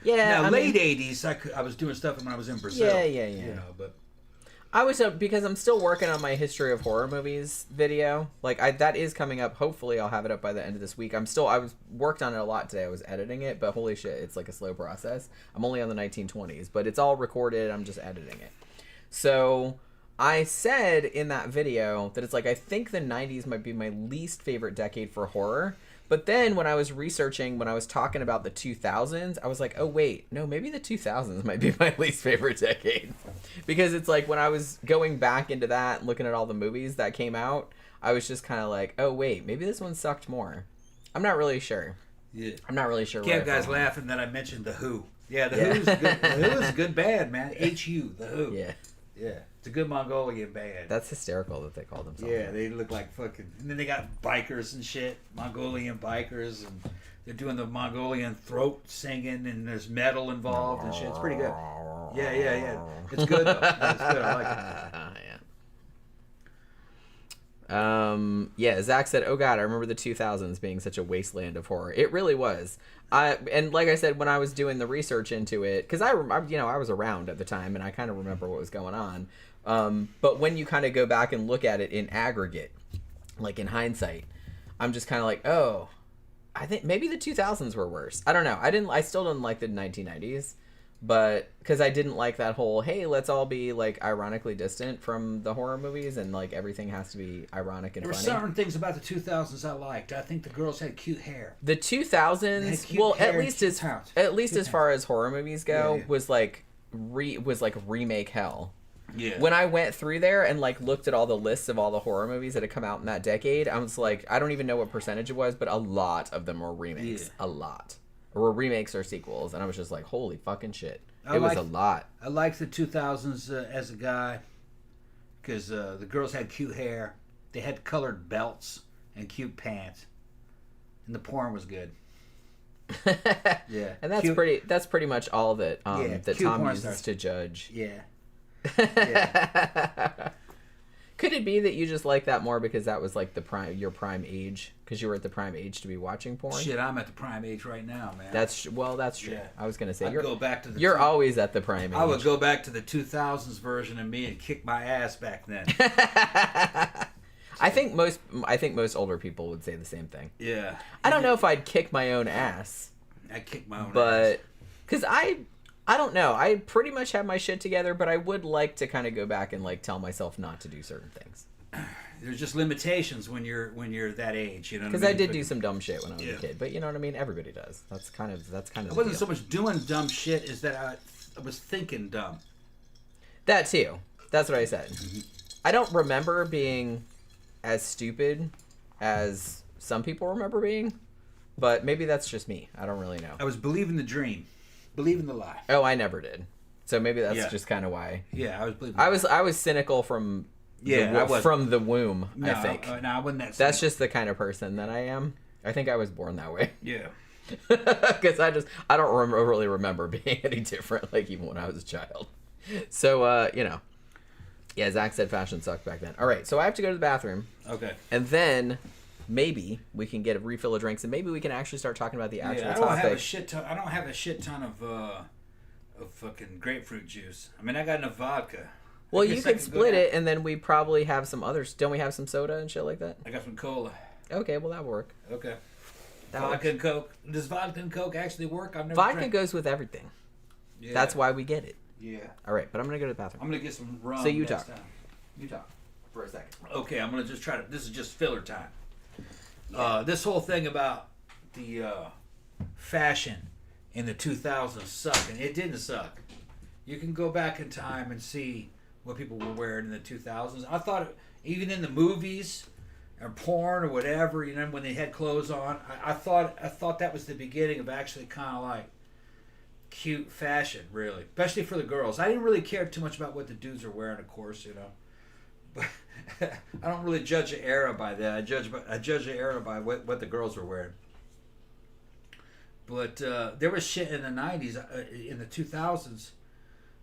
Yeah. Now, I late mean, '80s, I was doing stuff when I was in Brazil. Yeah. You know, but I was because I'm still working on my history of horror movies video. Like that is coming up. Hopefully, I'll have it up by the end of this week. I was worked on it a lot today. I was editing it, but holy shit, it's like a slow process. I'm only on the 1920s, but it's all recorded. I'm just editing it. So I said in that video that it's like I think the 90s might be my least favorite decade for horror. But then when I was researching, when I was talking about the 2000s, I was like, oh, wait, no, maybe the 2000s might be my least favorite decade. Because it's like when I was going back into that and looking at all the movies that came out, I was just kind of like, oh, wait, maybe this one sucked more. I'm not really sure. yeah. I'm not really sure. Can't where I guys fall. laughing that I mentioned the Who. Yeah, the Yeah. Who's good. The Who is a good band, man. H-U, the Who. Yeah. Yeah, it's a good Mongolian band. That's hysterical that they call themselves. Yeah, they look like fucking. And then they got bikers and shit, Mongolian bikers, and they're doing the Mongolian throat singing, and there's metal involved and shit. It's pretty good. Yeah. It's good though. Yeah, it's good. I like it. Yeah, Zach said, oh god, I remember the 2000s being such a wasteland of horror. It really was. And like I said, when I was doing the research into it, because I was around at the time and I kind of remember what was going on. But when you kind of go back and look at it in aggregate, like in hindsight, I'm just kind of like, oh, I think maybe the 2000s were worse. I don't know. I still don't like the 1990s. But because I didn't like that whole, hey, let's all be like ironically distant from the horror movies and like everything has to be ironic and There were funny. certain things about the 2000s I liked. I think the girls had cute hair. The 2000s, cute well, hair at and least cute as pounds. at least Cute as far as horror movies go, Yeah. was like remake hell. Yeah. When I went through there and like looked at all the lists of all the horror movies that had come out in that decade, I was like, I don't even know what percentage it was, but a lot of them were remakes. Yeah. A lot. Or were remakes or sequels, and I was just like, holy fucking shit. I It was like- a lot. I liked the 2000s as a guy because the girls had cute hair. They had colored belts and cute pants. And the porn was good. Yeah. And that's Cute- that's pretty much all that Yeah, that cute Tom porn uses stars. to judge. Yeah. Yeah. Could it be that you just like that more because that was like your prime age? Because you were at the prime age to be watching porn? Shit, I'm at the prime age right now, man. That's true. Yeah. I was gonna say I'd go back to the you're always at the prime age. I would go back to the 2000s version of me and kick my ass back then. I think most older people would say the same thing. Yeah. I don't know if I'd kick my own ass. I'd kick my own ass. But because I don't know. I pretty much have my shit together, but I would like to kind of go back and like tell myself not to do certain things. There's just limitations when you're that age, you know. Because I did do some dumb shit when I was Yeah. a kid, but you know what I mean. Everybody does. That's kind of. I the wasn't deal. so much doing dumb shit as that I was thinking dumb. That too. That's what I said. I don't remember being as stupid as some people remember being, but maybe that's just me. I don't really know. I was believing the dream, believing the lie. Oh, I never did. So maybe that's Yeah. just kind of why. Yeah, I was believing. I was cynical from I was from the womb. No, I think no, I wasn't that. that's just the kind of person that I am. I think I was born that way. Yeah. Because I don't really remember being any different, like even when I was a child. So yeah, Zach said fashion sucked back then. All right, so I have to go to the bathroom, Okay. and then maybe we can get a refill of drinks, and maybe we can actually start talking about the actual I don't topic. have a shit ton. I don't have a shit ton of fucking grapefruit juice. I mean, I got enough vodka. Well, I you guess I could can go split down. it, and then we probably have some others. Don't we have some soda and shit like that? I got some cola. Okay, well that'll work. Okay. That Vodka works. and Coke. Does vodka and Coke actually work? I've never Vodka drank. goes with everything. Yeah. That's why we get it. Yeah. All right, but I'm gonna go to the bathroom. I'm gonna get some rum. So you next talk. time. You talk for a second. Okay, I'm gonna just try to. This is just filler time. This whole thing about the fashion in the 2000s sucked, and it didn't suck. You can go back in time and see what people were wearing in the 2000s. I thought, even in the movies or porn or whatever, you know, when they had clothes on, I thought that was the beginning of actually kind of like cute fashion, really, especially for the girls. I didn't really care too much about what the dudes are wearing, of course, you know. But I don't really judge the era by that. I judge the era by what the girls were wearing. But there was shit in the 90s, in the 2000s,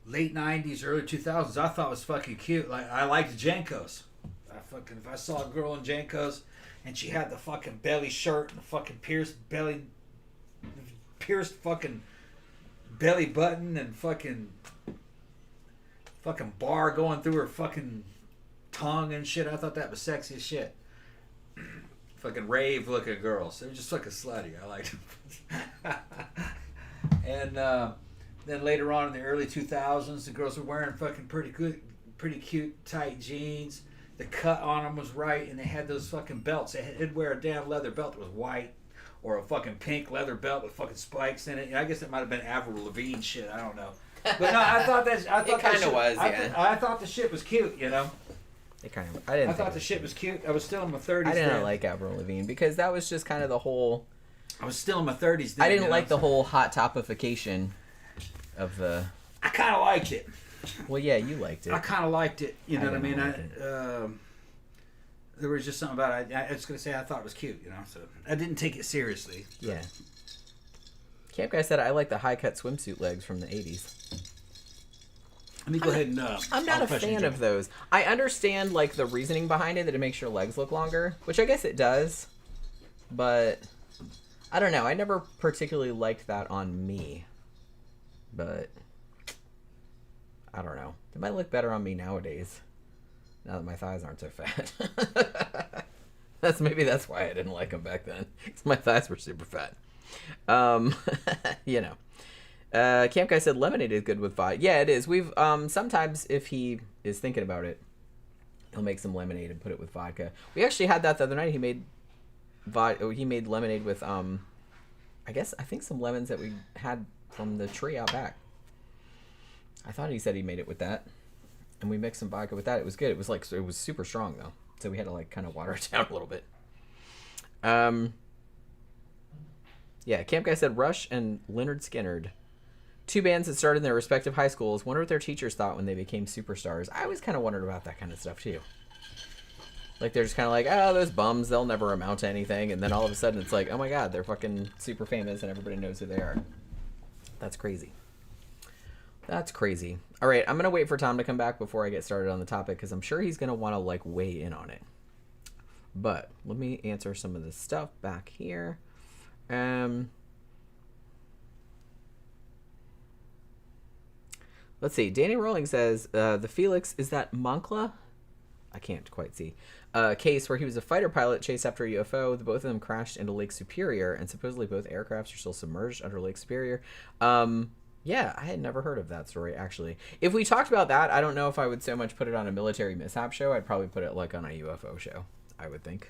late 90s, early 2000s. I thought was fucking cute. Like I liked Jankos. If I saw a girl in Jankos and she had the fucking belly shirt and the fucking pierced fucking belly button and fucking bar going through her fucking tongue and shit. I thought that was sexy as shit. Fucking rave looking girls. They were just fucking slutty. I liked them. And then later on in the early 2000s, the girls were wearing fucking pretty cute tight jeans. The cut on them was right, and they had those fucking belts. They'd wear a damn leather belt that was white, or a fucking pink leather belt with fucking spikes in it. I guess it might have been Avril Lavigne shit. I don't know. But no, I thought kinda was, yeah. I thought the shit was cute, you know. It kind of. I thought the shit was cute. I was still in my 30s. I didn't then. like Avril Lavigne because that was just kind of the whole. I was still in my 30s. Then, I didn't you know? like the whole hot topification of the. I kind of liked it. Well, yeah, you liked it. I kind of liked it. You know what I mean? didn't like There was just something about it. I was gonna say I thought it was cute. You know, so I didn't take it seriously. Yeah. Camp Guy said I like the high cut swimsuit legs from the 80s. Let me go ahead and. I'm not a fan of those. I understand like the reasoning behind it that it makes your legs look longer, which I guess it does. But I don't know. I never particularly liked that on me. But I don't know. It might look better on me nowadays. Now that my thighs aren't so fat. That's why I didn't like them back then. 'Cause my thighs were super fat. You know. Camp Guy said lemonade is good with vodka. Yeah, it is. We've sometimes if he is thinking about it, he'll make some lemonade and put it with vodka. We actually had that the other night. He made lemonade with I think some lemons that we had from the tree out back. I thought he said he made it with that, and we mixed some vodka with that. It was good. It was super strong though, so we had to like kind of water it down a little bit. Yeah, Camp Guy said Rush and Leonard Skinnerd, two bands that started in their respective high schools. Wonder what their teachers thought when they became superstars. I always kind of wondered about that kind of stuff too. Like they're just kind of like, oh, those bums, they'll never amount to anything, and then all of a sudden it's like, oh my god, they're fucking super famous and everybody knows who they are. That's crazy. That's crazy. All right, I'm gonna wait for Tom to come back before I get started on the topic because I'm sure he's gonna want to like weigh in on it. But let me answer some of this stuff back here. Let's see. Danny Rowling says the Felix, is that Moncla? I can't quite see. Case where he was a fighter pilot chased after a UFO. The both of them crashed into Lake Superior, and supposedly both aircrafts are still submerged under Lake Superior. Yeah, I had never heard of that story, actually. If we talked about that, I don't know if I would so much put it on a military mishap show. I'd probably put it like on a UFO show, I would think.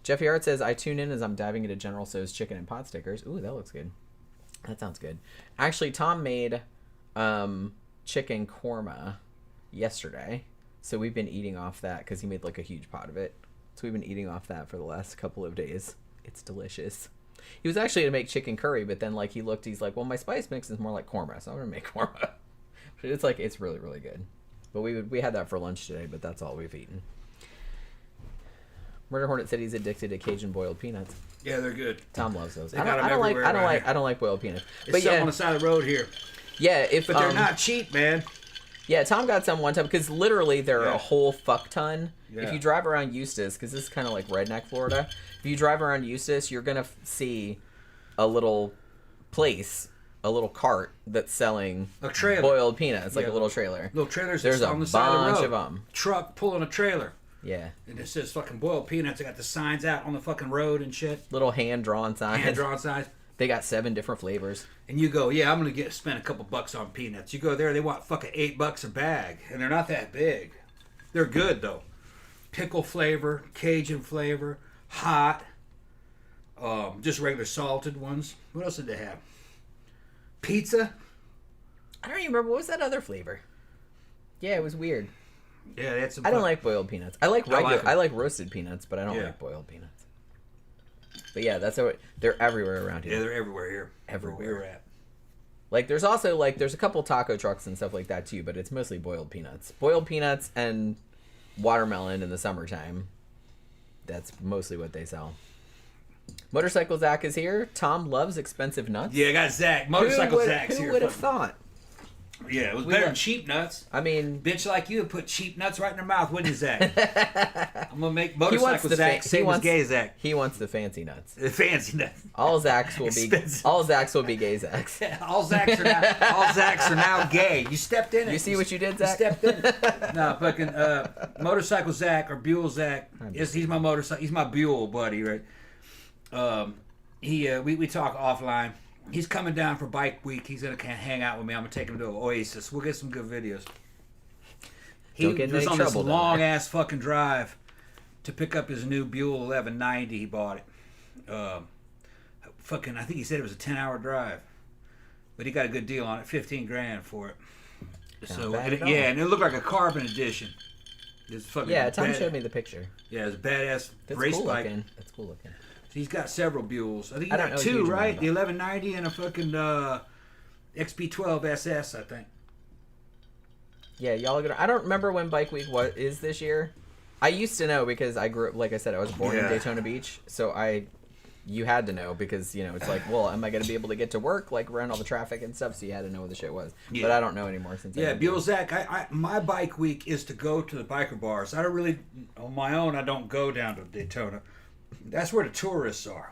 Jeffy Art says, I tune in as I'm diving into General Tso's chicken and pot stickers. Ooh, that looks good. That sounds good. Actually, Tom made chicken korma yesterday. So we've been eating off that because he made like a huge pot of it. So we've been eating off that for the last couple of days. It's delicious. He was actually going to make chicken curry, but then like he's like, well, my spice mix is more like korma, so I'm going to make korma. But it's like, it's really, really good. But we had that for lunch today, but that's all we've eaten. Murder Hornet said he's addicted to Cajun boiled peanuts. Yeah, they're good. Tom loves those. They I got them don't everywhere I don't like boiled peanuts. It's But something yeah, on the side of the road here. yeah, But they're not cheap, man. Yeah, Tom got some one time because literally they're a whole fuck ton. Yeah. If you drive around Eustis, because this is kind of like redneck Florida, if you drive around Eustis, you're going to see a little place, a little cart that's selling A trailer. boiled peanuts, like a little trailer. Little trailers There's that's a on the side of the bunch road. of them. Truck pulling a trailer. Yeah. And it says fucking boiled peanuts. They got the signs out on the fucking road and shit. Little hand-drawn signs. Hand-drawn signs. They got 7 different flavors. And you go, yeah, I'm going to spend a couple bucks on peanuts. You go there, they want fucking $8 a bag. And they're not that big. They're good, though. Pickle flavor, Cajun flavor, hot. Just regular salted ones. What else did they have? Pizza. I don't even remember. What was that other flavor? Yeah, it was weird. Yeah, they had some. I don't like boiled peanuts. I like regular. like 'em. I like roasted peanuts, but I don't Yeah. like boiled peanuts. But yeah, that's how they're everywhere around here. Yeah, they're everywhere here. Everywhere. Where we're at. Like there's also like there's a couple taco trucks and stuff like that too, but it's mostly boiled peanuts. Boiled peanuts and watermelon in the summertime. That's mostly what they sell. Motorcycle Zach is here. Tom loves expensive nuts. Yeah, I got Zach. Motorcycle Zach's here. Who would have thought? Yeah, it was better than cheap nuts. I mean, Bitch like you would put cheap nuts right in her mouth, wouldn't you, Zach? I'm gonna make motorcycle Zach same as gay Zach. He wants the fancy nuts. The fancy nuts. All Zachs will be Expensive. all Zachs will be gay Zachs. all Zachs are now gay. You stepped in it. You see what you did, Zach? You stepped in it. No, fucking motorcycle Zach or Buell Zach. He's my motorcycle. He's my Buell buddy, right? We talk offline. He's coming down for bike week. He's gonna hang out with me. I'm gonna take him to Oasis. We'll get some good videos. He Don't get in was any on this trouble down long there. ass fucking drive to pick up his new Buell 1190. He bought it. Fucking, I think he said it was a 10-hour drive, but he got a good deal on it. $15,000 for it. So bad at all. yeah, and it looked like a carbon edition. It's fucking Yeah, Tom bad- showed me the picture. Yeah, it's a badass That's race cool bike. looking. That's cool looking. He's got several Buells. I think he I don't got know a 2, huge amount right? about The 1190 and a fucking XP12 SS, I think. Yeah, y'all are gonna. I don't remember when Bike Week is this year. I used to know because I grew up. Like I said, I was born in Yeah. Daytona Beach, so you had to know because it's like, well, am I gonna be able to get to work like around all the traffic and stuff? So you had to know what the shit was. Yeah. But I don't know anymore since. Yeah, Buell Zach, my bike week is to go to the biker bars. I don't really, on my own, I don't go down to Daytona. That's where the tourists are.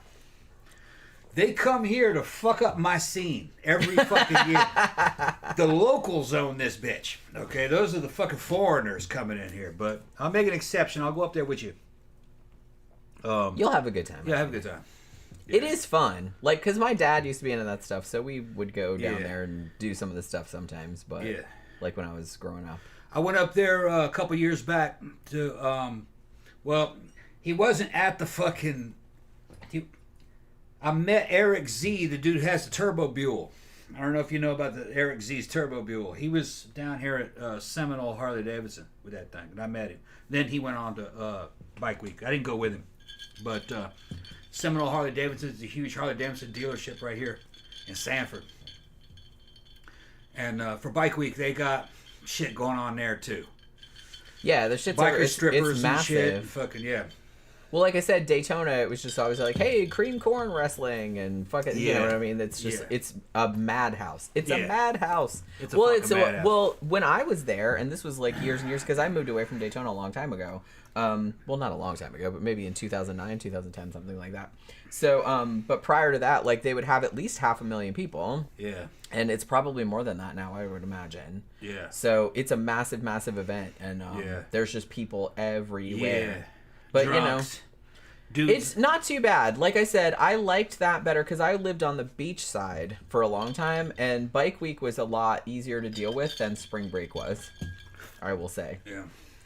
They come here to fuck up my scene every fucking year. The locals own this bitch. Okay, those are the fucking foreigners coming in here. But I'll make an exception. I'll go up there with you. You'll have a good time. Yeah, have a good time. It is fun. Like, because my dad used to be into that stuff, so we would go down Yeah. there and do some of the stuff sometimes. But Yeah. like when I was growing up. I went up there a couple years back to, well, he wasn't at the fucking, I met Eric Z, the dude who has the Turbo Buell. I don't know if you know about the Eric Z's Turbo Buell. He was down here at Seminole Harley Davidson with that thing, and I met him. Then he went on to Bike Week. I didn't go with him, but Seminole Harley Davidson is a huge Harley Davidson dealership right here in Sanford. And for Bike Week, they got shit going on there too. Yeah, the shit's Biker it's strippers and massive. shit. Fucking yeah. Well, like I said, Daytona, it was just always like, hey, cream corn wrestling and fucking, you know what I mean? It's just, it's a madhouse. It's a madhouse. It's a madhouse. Well, when I was there, and this was like years and years, because I moved away from Daytona a long time ago. Well, not a long time ago, but maybe in 2009, 2010, something like that. So, but prior to that, like, they would have at least 500,000 people. Yeah. And it's probably more than that now, I would imagine. Yeah. So it's a massive, massive event, and there's just people everywhere. Yeah. But, Drunks. you know, it's not too bad. Like I said, I liked that better because I lived on the beach side for a long time, and Bike Week was a lot easier to deal with than Spring Break was, I will say. Yeah.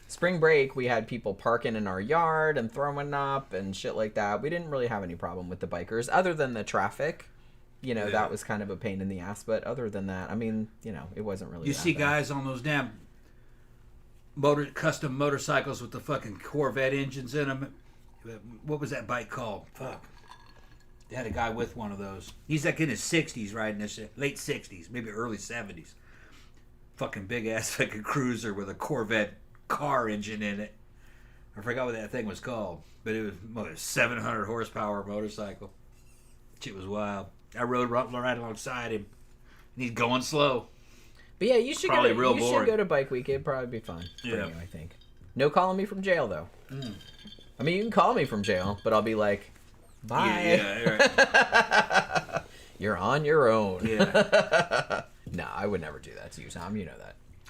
Spring Break, we had people parking in our yard and throwing up and shit like that. We didn't really have any problem with the bikers, other than the traffic. You know, that was kind of a pain in the ass, but other than that, I mean, you know, it wasn't really You that see bad. guys on those damn custom motorcycles with the fucking Corvette engines in them. What was that bike called? Fuck. They had a guy with one of those. He's like in his 60s riding this shit. Late 60s, maybe early 70s. Fucking big ass fucking cruiser with a Corvette car engine in it. I forgot what that thing was called, but it was a 700 horsepower motorcycle. Shit was wild. I rode right alongside him, and he's going slow. But yeah, you should Probably go. real You boring. should go to Bike Week. It'd probably be fun for you, I think. No calling me from jail though. I mean, you can call me from jail, but I'll be like, bye. Yeah, right. You're on your own. Yeah. No, I would never do that to you, Tom. You know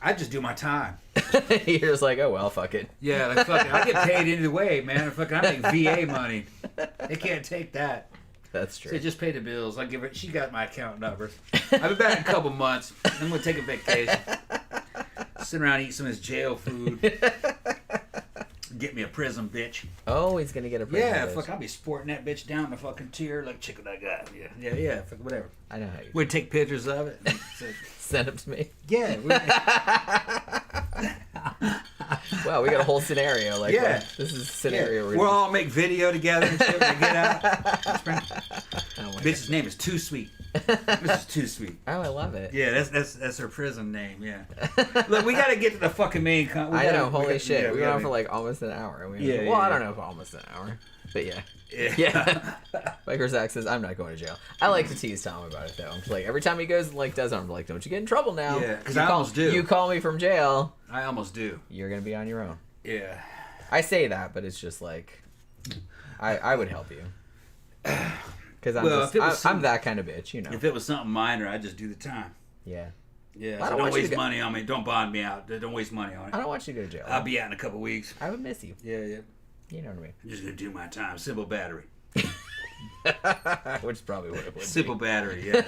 I just do my time. that. You're just like, oh well, fuck it. Yeah, like fucking, I get paid either way, man. Fucking, I make VA money. They can't take that. That's true. Say, just pay the bills. I give her. She got my account number. I'll be back in a couple months. I'm gonna take a vacation. Sit around, eat some of this jail food. Get me a prison bitch. Oh, he's gonna get a prison Yeah, bitch. fuck. I'll be sporting that bitch down the fucking tier like check what I got. Yeah. Fuck whatever. I know how you. We'd take pictures of it. Send him to me. Yeah. Wow, we got a whole scenario. Like, Yeah. this is a scenario. We'll all make video together and shit when we get out. Oh my Bitch's name is Too Sweet. This is Too Sweet. Oh, I love it. Yeah, that's her prison name. Yeah. Look, we got to get to the fucking main. I know. Holy shit. We went on for like almost an hour. I don't know if almost an hour, but yeah. Yeah. Biker Zach says, I'm not going to jail. I like to tease Tom about it though. I'm like, every time he goes and like does it, I'm like, don't you get in trouble now. Yeah, because I almost do. You call me from jail. I almost do. You're going to be on your own. Yeah. I say that, but it's just like, I would help you. Because I'm that kind of bitch, you know. If it was something minor, I'd just do the time. Yeah. Yeah. I So don't don't want you waste to go- money on me. Don't bond me out. Don't waste money on I it. don't want you to go to jail. I'll be out in a couple weeks. I would miss you. Yeah. You know what I mean. I'm just gonna do my time. Simple battery. Which is probably what it would Simple be. battery. Yeah.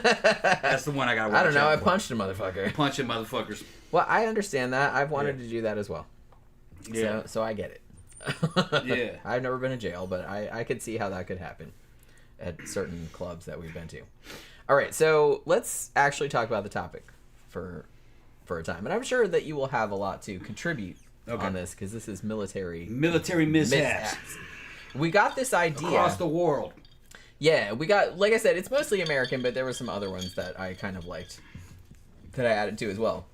That's the one I gotta watch I don't know. out I for. punched a motherfucker. Punching motherfuckers. Well, I understand that. I've wanted to do that as well. Yeah. So I get it. Yeah. I've never been to jail, but I could see how that could happen at certain clubs that we've been to. All right, so let's actually talk about the topic for a time. And I'm sure that you will have a lot to contribute on this because this is military mishaps. We got this idea. Across the world. Yeah, we got, like I said, it's mostly American, but there were some other ones that I kind of liked that I added to as well.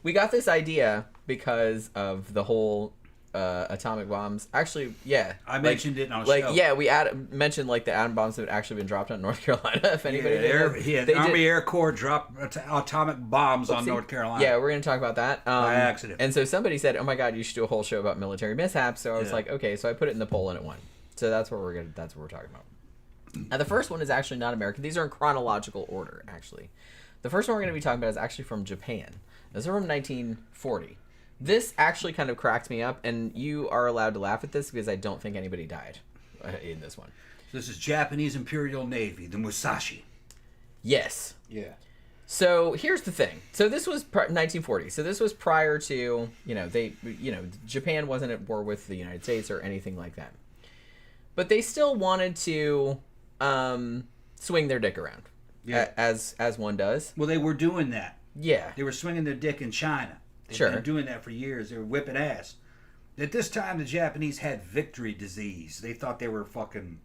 We got this idea because of the whole atomic bombs. Actually, yeah. I mentioned it on a show. Yeah, we mentioned like the atom bombs that had actually been dropped on North Carolina, if anybody did. The Army Air Corps dropped atomic bombs on North Carolina. Yeah, we're going to talk about that. By accident. And so somebody said, oh my God, you should do a whole show about military mishaps. So I was like, okay, so I put it in the poll and it won. So that's what we're talking about. Now the first one is actually not American. These are in chronological order, actually. The first one we're going to be talking about is actually from Japan. This is from 1940. This actually kind of cracked me up, and you are allowed to laugh at this because I don't think anybody died in this one. So this is Japanese Imperial Navy, the Musashi. Yes. Yeah. So here's the thing. So this was 1940. So this was prior to, Japan wasn't at war with the United States or anything like that. But they still wanted to swing their dick around, as one does. Well, they were doing that. Yeah. They were swinging their dick in China. They've been doing that for years. They were whipping ass. At this time, the Japanese had victory disease. They thought they were fucking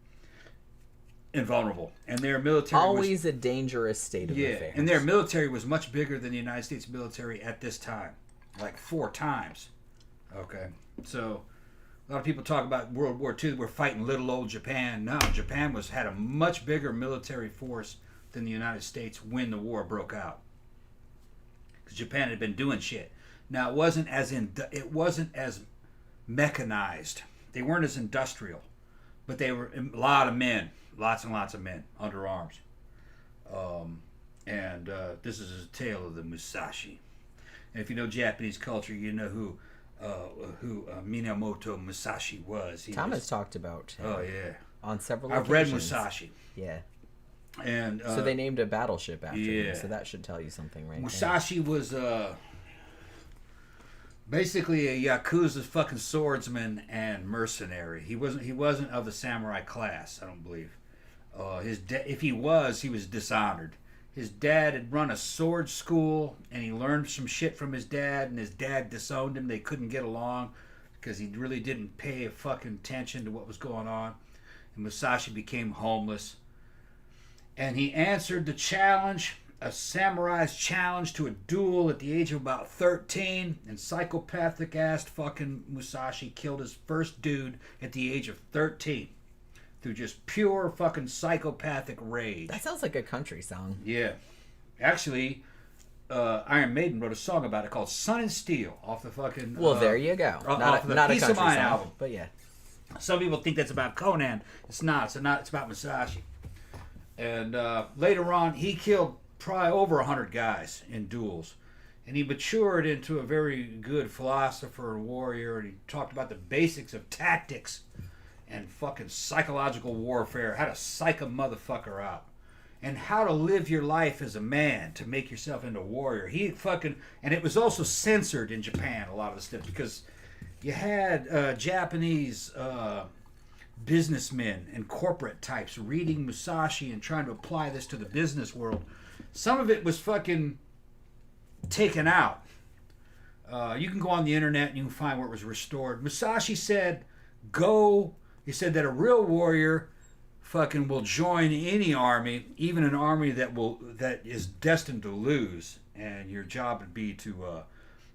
invulnerable. And their military always a dangerous state of affairs. And their military was much bigger than the United States military at this time. Like 4 times. Okay. So A lot of people talk about World War II. We're fighting little old Japan. No, Japan had a much bigger military force than the United States when the war broke out. Because Japan had been doing shit. Now it wasn't as mechanized. They weren't as industrial, but they were a lot of men, lots and lots of men under arms. This is a tale of the Musashi. And if you know Japanese culture, you know who Minamoto Musashi was. Thomas talked about him. Oh yeah, on several I've occasions. read Musashi. Yeah. And so they named a battleship after yeah. him, so that should tell you something, right? Musashi was basically a Yakuza fucking swordsman and mercenary. He wasn't of the samurai class, I don't believe. If he was dishonored. His dad had run a sword school, and he learned some shit from his dad, and his dad disowned him. They couldn't get along because he really didn't pay a fucking attention to what was going on. And Musashi became homeless. And he answered the challenge, a samurai's challenge to a duel at the age of about 13. And psychopathic-ass fucking Musashi killed his first dude at the age of 13. Through just pure fucking psychopathic rage. That sounds like a country song. Yeah. Actually, Iron Maiden wrote a song about it called Sun and Steel off the fucking... Well, there you go. Off the not a Peace country of Mind song, album. but yeah. Some people think that's about Conan. It's not. It's about Musashi. And later on, he killed probably over 100 guys in duels. And he matured into a very good philosopher and warrior. And he talked about the basics of tactics and fucking psychological warfare, how to psych a motherfucker out, and how to live your life as a man to make yourself into a warrior. And it was also censored in Japan, a lot of the stuff, because you had Japanese businessmen and corporate types reading Musashi and trying to apply this to the business world. Some of it was fucking taken out. You can go on the internet and you can find where it was restored. Musashi said, he said that a real warrior fucking will join any army, even an army that is destined to lose, and your job would be to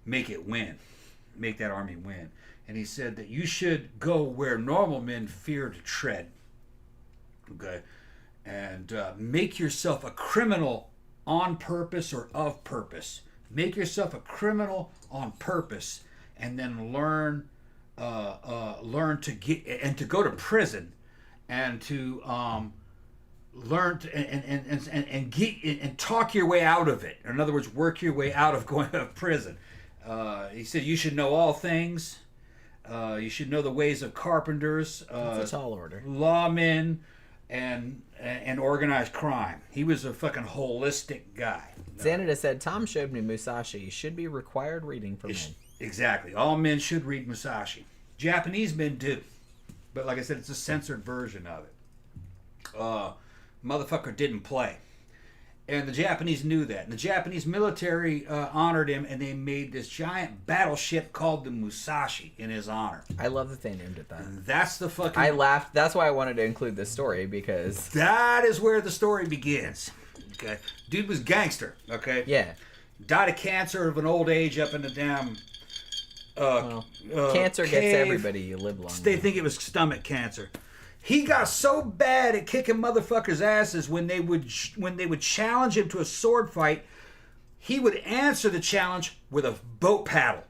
make that army win. And he said that you should go where normal men fear to tread. Okay, and make yourself a criminal on purpose or of purpose. Make yourself a criminal on purpose, and then learn to go to prison, and to learn to, and talk your way out of it. In other words, work your way out of going to prison. He said you should know all things. You should know the ways of carpenters, That's a tall order. lawmen, and organized crime. He was a fucking holistic guy. Xanada said Tom showed me Musashi should be required reading for men. Exactly. All men should read Musashi. Japanese men do. But like I said, it's a censored version of it. Motherfucker didn't play. And the Japanese knew that. And the Japanese military honored him, and they made this giant battleship called the Musashi in his honor. I love that they named it that. And that's the fucking... I laughed. That's why I wanted to include this story, because... That is where the story begins. Okay? Dude was gangster. Okay? Yeah. Died of cancer of an old age up in the damn... cancer cave. gets everybody. You live long. They think it was stomach cancer. He got so bad at kicking motherfuckers' asses when they would challenge him to a sword fight, he would answer the challenge with a boat paddle,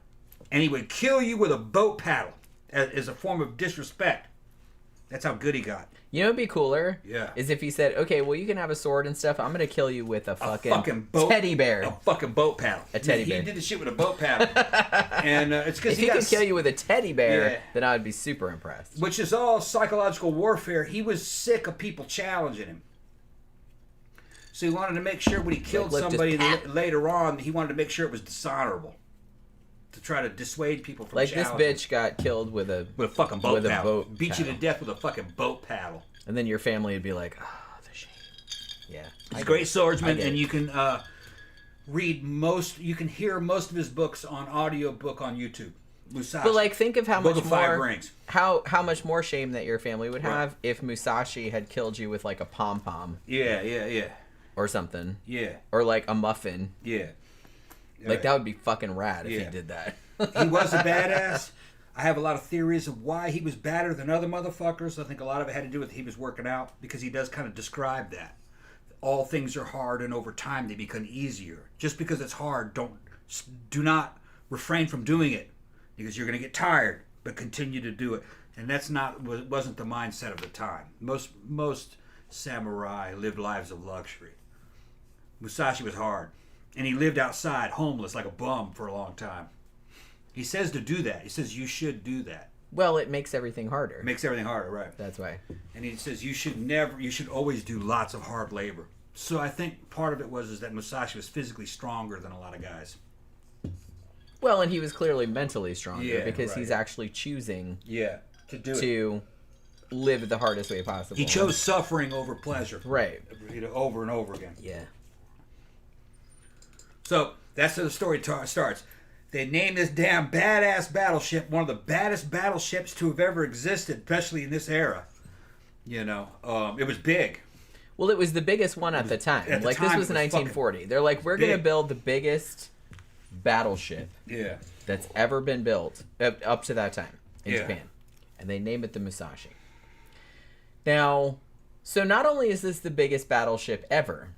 and he would kill you with a boat paddle as a form of disrespect. That's how good he got. You know what'd be cooler? Yeah. Is if he said, okay, well, you can have a sword and stuff. I'm going to kill you with a fucking boat, teddy bear. A fucking boat paddle. A teddy bear. He did the shit with a boat paddle. And it's because If he could kill you with a teddy bear, then I would be super impressed. Which is all psychological warfare. He was sick of people challenging him. So he wanted to make sure when he killed somebody later on, he wanted to make sure it was dishonorable. To try to dissuade people from challenging. Like this bitch got killed with a fucking boat paddle. Beat paddle. you to death with a fucking boat paddle. And then your family would be like, oh, the shame. Yeah. He's a great swordsman, and you can you can hear most of his books on audiobook on YouTube. Musashi. But like, think of how Book much of Five more Rings. how much more shame that your family would have if Musashi had killed you with like a pom pom. Yeah. Or something. Yeah. Or like a muffin. Yeah. Like that would be fucking rad if he did that. He was a badass. I have a lot of theories of why he was badder than other motherfuckers. I think a lot of it had to do with he was working out, because he does kind of describe that. All things are hard, and over time they become easier. Just because it's hard, do not refrain from doing it, because you're going to get tired, but continue to do it. And wasn't the mindset of the time. Most samurai lived lives of luxury. Musashi was hard, and he lived outside, homeless, like a bum for a long time. He says to do that. He says you should do that. Well, it makes everything harder. It makes everything harder, right? That's why. And he says you should always do lots of hard labor. So I think part of it was that Musashi was physically stronger than a lot of guys. Well, and he was clearly mentally stronger, because right. he's actually choosing to live the hardest way possible. He chose suffering over pleasure. Right. Over and over again. Yeah. So that's how the story starts. They named this damn badass battleship one of the baddest battleships to have ever existed, especially in this era. It was big. Well, it was the biggest one at the time. At the Like, time, this was 1940. They're like, we're going to build the biggest battleship that's ever been built up to that time in Japan. And they name it the Musashi. Now, so not only is this the biggest battleship ever,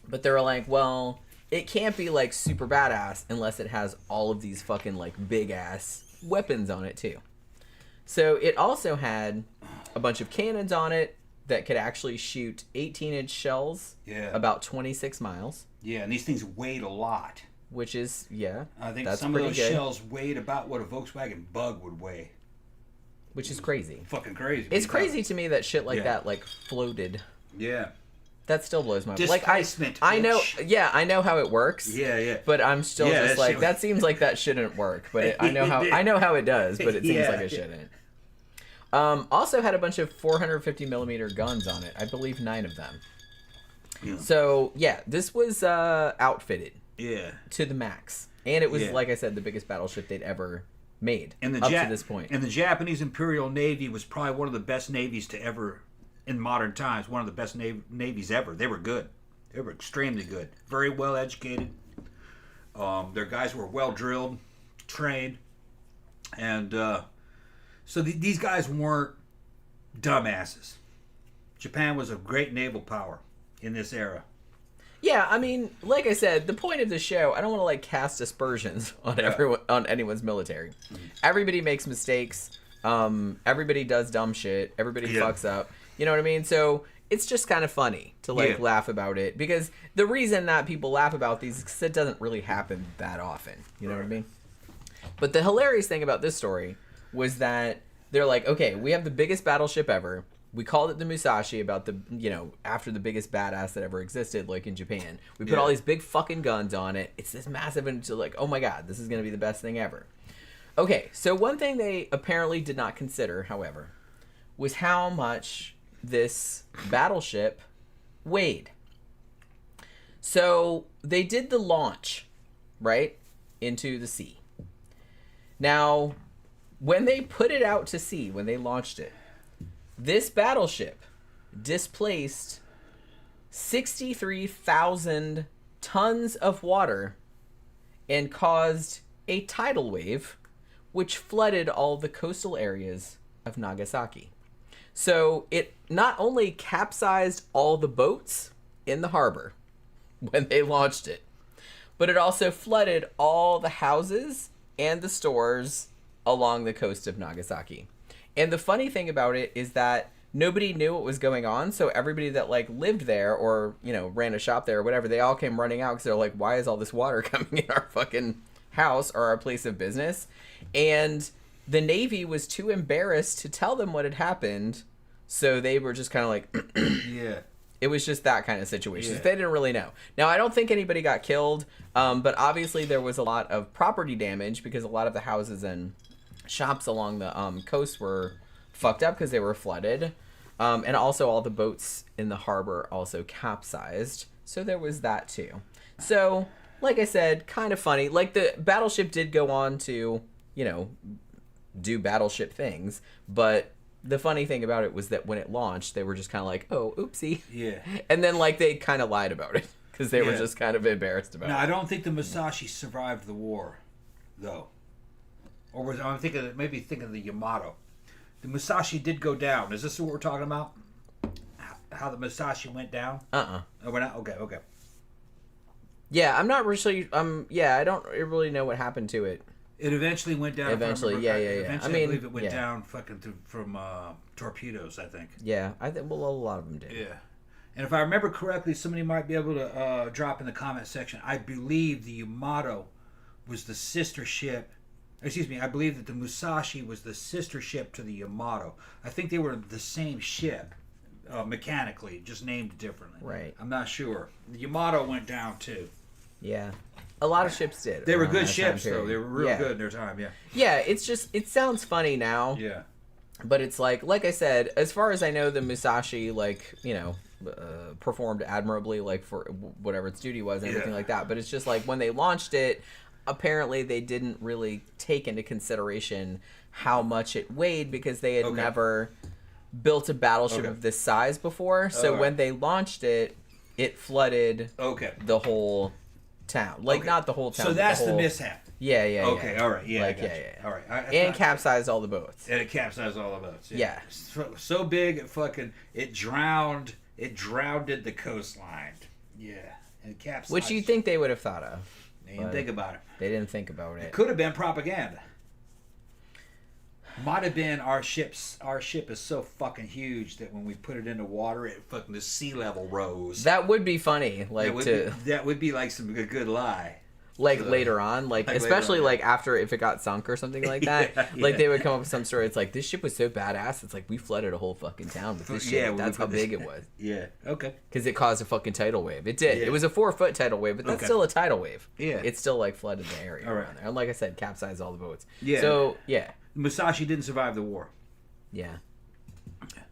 but they're like, well, it can't be like super badass unless it has all of these fucking like big ass weapons on it too. So it also had a bunch of cannons on it that could actually shoot 18-inch shells about 26 miles. Yeah, and these things weighed a lot. Which is, I think that's some of those good. shells weighed about what a Volkswagen Bug would weigh. Which is crazy. Fucking crazy. It's crazy to me that shit like that like floated. Yeah. That still blows my mind. Displacement. I know. Yeah, I know how it works. Yeah. But I'm still just like, that seems like that shouldn't work. But I know how it does. But it seems like it shouldn't. Also had a bunch of 450 millimeter guns on it. I believe 9 of them. Yeah. So yeah, this was outfitted. Yeah. To the max, and it was like I said, the biggest battleship they'd ever made up to this point. And the Japanese Imperial Navy was probably one of the best navies to ever. In modern times, one of the best navies ever. They were good. They were extremely good. Very well educated. Their guys were well drilled, trained. And so these guys weren't dumbasses. Japan was a great naval power in this era. Yeah, I mean, like I said, the point of the show, I don't want to like cast aspersions on on anyone's military. Mm-hmm. Everybody makes mistakes. Everybody does dumb shit. Everybody fucks up. You know what I mean? So it's just kind of funny to like laugh about it, because the reason that people laugh about these is because it doesn't really happen that often. You know what I mean? But the hilarious thing about this story was that they're like, okay, we have the biggest battleship ever. We called it the Musashi about the, after the biggest badass that ever existed, like in Japan. We put all these big fucking guns on it. It's this massive, and so like, oh my God, this is going to be the best thing ever. Okay, so one thing they apparently did not consider, however, was how much this battleship weighed. So they did the launch, right, into the sea. Now, when they put it out to sea, when they launched it, this battleship displaced 63,000 tons of water and caused a tidal wave, which flooded all the coastal areas of Nagasaki. So it not only capsized all the boats in the harbor when they launched it, but it also flooded all the houses and the stores along the coast of Nagasaki. And the funny thing about it is that nobody knew what was going on, so everybody that like lived there or, ran a shop there or whatever, they all came running out because they're like, why is all this water coming in our fucking house or our place of business? And the Navy was too embarrassed to tell them what had happened, so they were just kind of like, It was just that kind of situation. They didn't really know. Now, I don't think anybody got killed, but obviously there was a lot of property damage because a lot of the houses and shops along the coast were fucked up because they were flooded. And also all the boats in the harbor also capsized. So there was that too. So, like I said, kind of funny. Like, the battleship did go on to, do battleship things, but the funny thing about it was that when it launched, they were just kind of like, oh, oopsie. Yeah. And then, like, they kind of lied about it because they were just kind of embarrassed about it. No, I don't think the Musashi survived the war, though. or was I'm thinking of the Yamato. The Musashi did go down. Is this what we're talking about? How the Musashi went down? Oh, we're not. Okay. Yeah, I'm not really. Yeah, I don't really know what happened to it. It eventually went down. Eventually, yeah. Eventually, I believe it went down fucking from torpedoes, I think. Yeah, I think a lot of them did. Yeah. And if I remember correctly, somebody might be able to drop in the comment section. I believe the Yamato was the sister ship. Excuse me, I believe that the Musashi was the sister ship to the Yamato. I think they were the same ship, mechanically, just named differently. Right. I'm not sure. The Yamato went down too. Yeah. A lot of ships did. They were good ships, though. They were real good in their time, yeah. Yeah, it's just, it sounds funny now. Yeah. But it's like I said, as far as I know, the Musashi, performed admirably, for whatever its duty was and everything like that. But it's just like when they launched it, apparently they didn't really take into consideration how much it weighed because they had never built a battleship of this size before. So when they launched it, it flooded the whole town. Not the whole town. So that's the mishap. Yeah. Okay, all right. Yeah, all right. And capsized all the boats. And it capsized all the boats. Yeah. So big, it drowned the coastline. Yeah. And capsized. Which you'd think they would have thought of. They didn't think about it. They didn't think about it. It could have been propaganda. Might have been our ship is so fucking huge that when we put it into water, the sea level rose. That would be funny. That would be like some good lie. Later on, especially later on, after if it got sunk or something like that. They would come up with some story. It's like, this ship was so badass. It's like, we flooded a whole fucking town with this ship. Yeah, that's how big it was. Yeah. Okay. Because it caused a fucking tidal wave. It did. Yeah. It was a 4-foot tidal wave, but that's still a tidal wave. Yeah. It still flooded the area around there. And like I said, capsized all the boats. Yeah. So yeah. Musashi didn't survive the war. Yeah.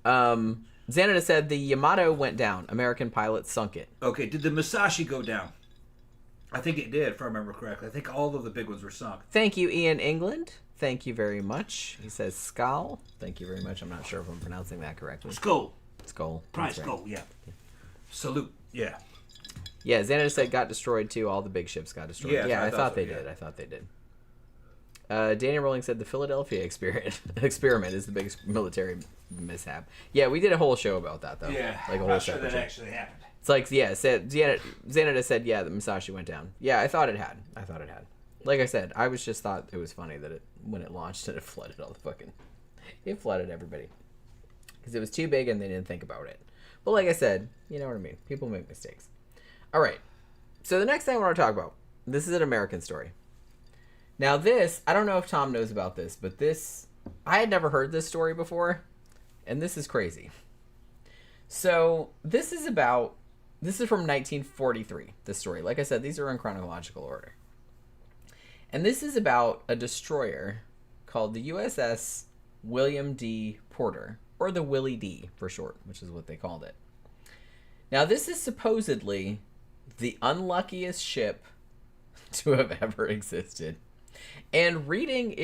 Xanada said the Yamato went down. American pilots sunk it. Okay. Did the Musashi go down? I think it did, if I remember correctly. I think all of the big ones were sunk. Thank you, Ian England. Thank you very much. He says Skull. Thank you very much. I'm not sure if I'm pronouncing that correctly. Skull. Probably Skull, yeah. Salute, yeah. Yeah, Xanadu said got destroyed too. All the big ships got destroyed. Yeah, I thought they did. I thought they did. Daniel Rowling said the Philadelphia experiment is the biggest military mishap. Yeah, we did a whole show about that, though. Yeah, a whole I'm not sure that actually happened. It's like, Xanadu said, the Musashi went down. Yeah, I thought it had. Like I said, I just thought it was funny that when it launched, it flooded all the fucking... It flooded everybody. Because it was too big and they didn't think about it. But like I said, you know what I mean. People make mistakes. All right. So the next thing I want to talk about, this is an American story. Now this, I don't know if Tom knows about this, but I had never heard this story before. And this is crazy. So this is from 1943, this story. Like I said, these are in chronological order. And this is about a destroyer called the USS William D. Porter, or the Willie D for short, which is what they called it. Now, this is supposedly the unluckiest ship to have ever existed. And reading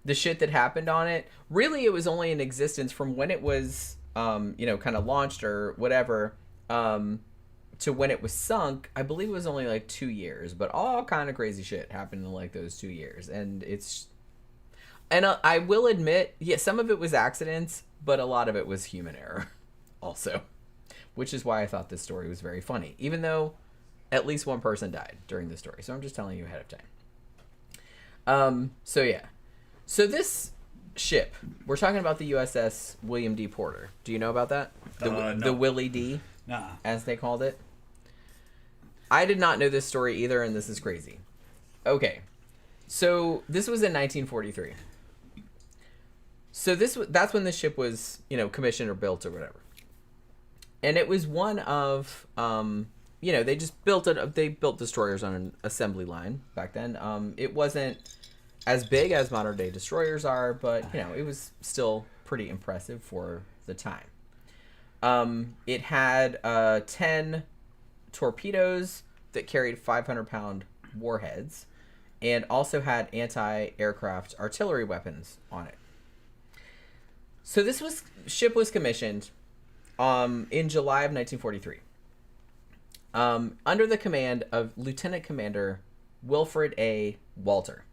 the shit that happened on it, really it was only in existence from when it was, kind of launched or whatever, to when it was sunk. I believe it was only 2 years, but all kind of crazy shit happened in those 2 years. And I will admit, some of it was accidents, but a lot of it was human error also, which is why I thought this story was very funny, even though at least one person died during the story. So I'm just telling you ahead of time. So this ship, we're talking about the USS William D. Porter. Do you know about that? No. The Willie D, as they called it. I did not know this story either, and this is crazy. Okay, so this was in 1943. So that's when the ship was, commissioned or built or whatever. And it was one of, they just built it. They built destroyers on an assembly line back then. It wasn't as big as modern day destroyers are, but it was still pretty impressive for the time. It had 10 torpedoes that carried 500-pound warheads, and also had anti-aircraft artillery weapons on it. So this ship was commissioned in July of 1943 under the command of Lieutenant Commander Wilfred A. Walter.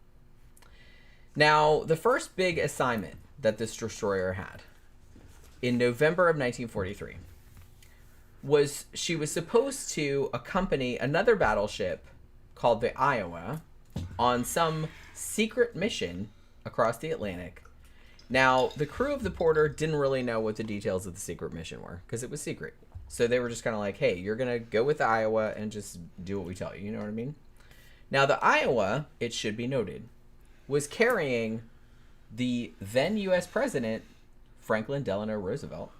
Now, the first big assignment that this destroyer had in November of 1943 was she was supposed to accompany another battleship called the Iowa on some secret mission across the Atlantic. Now, the crew of the Porter didn't really know what the details of the secret mission were because it was secret. So they were just kind of like, hey, you're going to go with the Iowa and just do what we tell you. You know what I mean? Now, the Iowa, it should be noted, was carrying the then U.S. President, Franklin Delano Roosevelt,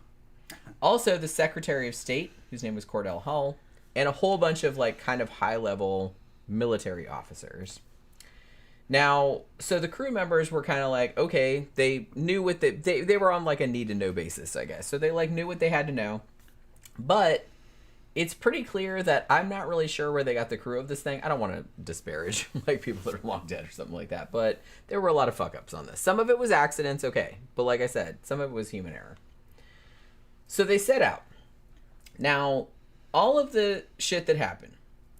also the Secretary of State, whose name was Cordell Hull, and a whole bunch of like kind of high-level military officers. Now, so the crew members were kind of like, okay, they knew what they were on like a need-to-know basis, I guess. So they like knew what they had to know. But it's pretty clear that I'm not really sure where they got the crew of this thing. I don't want to disparage like people that are long dead or something like that, but there were a lot of fuck-ups on this. Some of it was accidents, okay. But like I said, some of it was human error. So they set out. Now, all of the shit that happened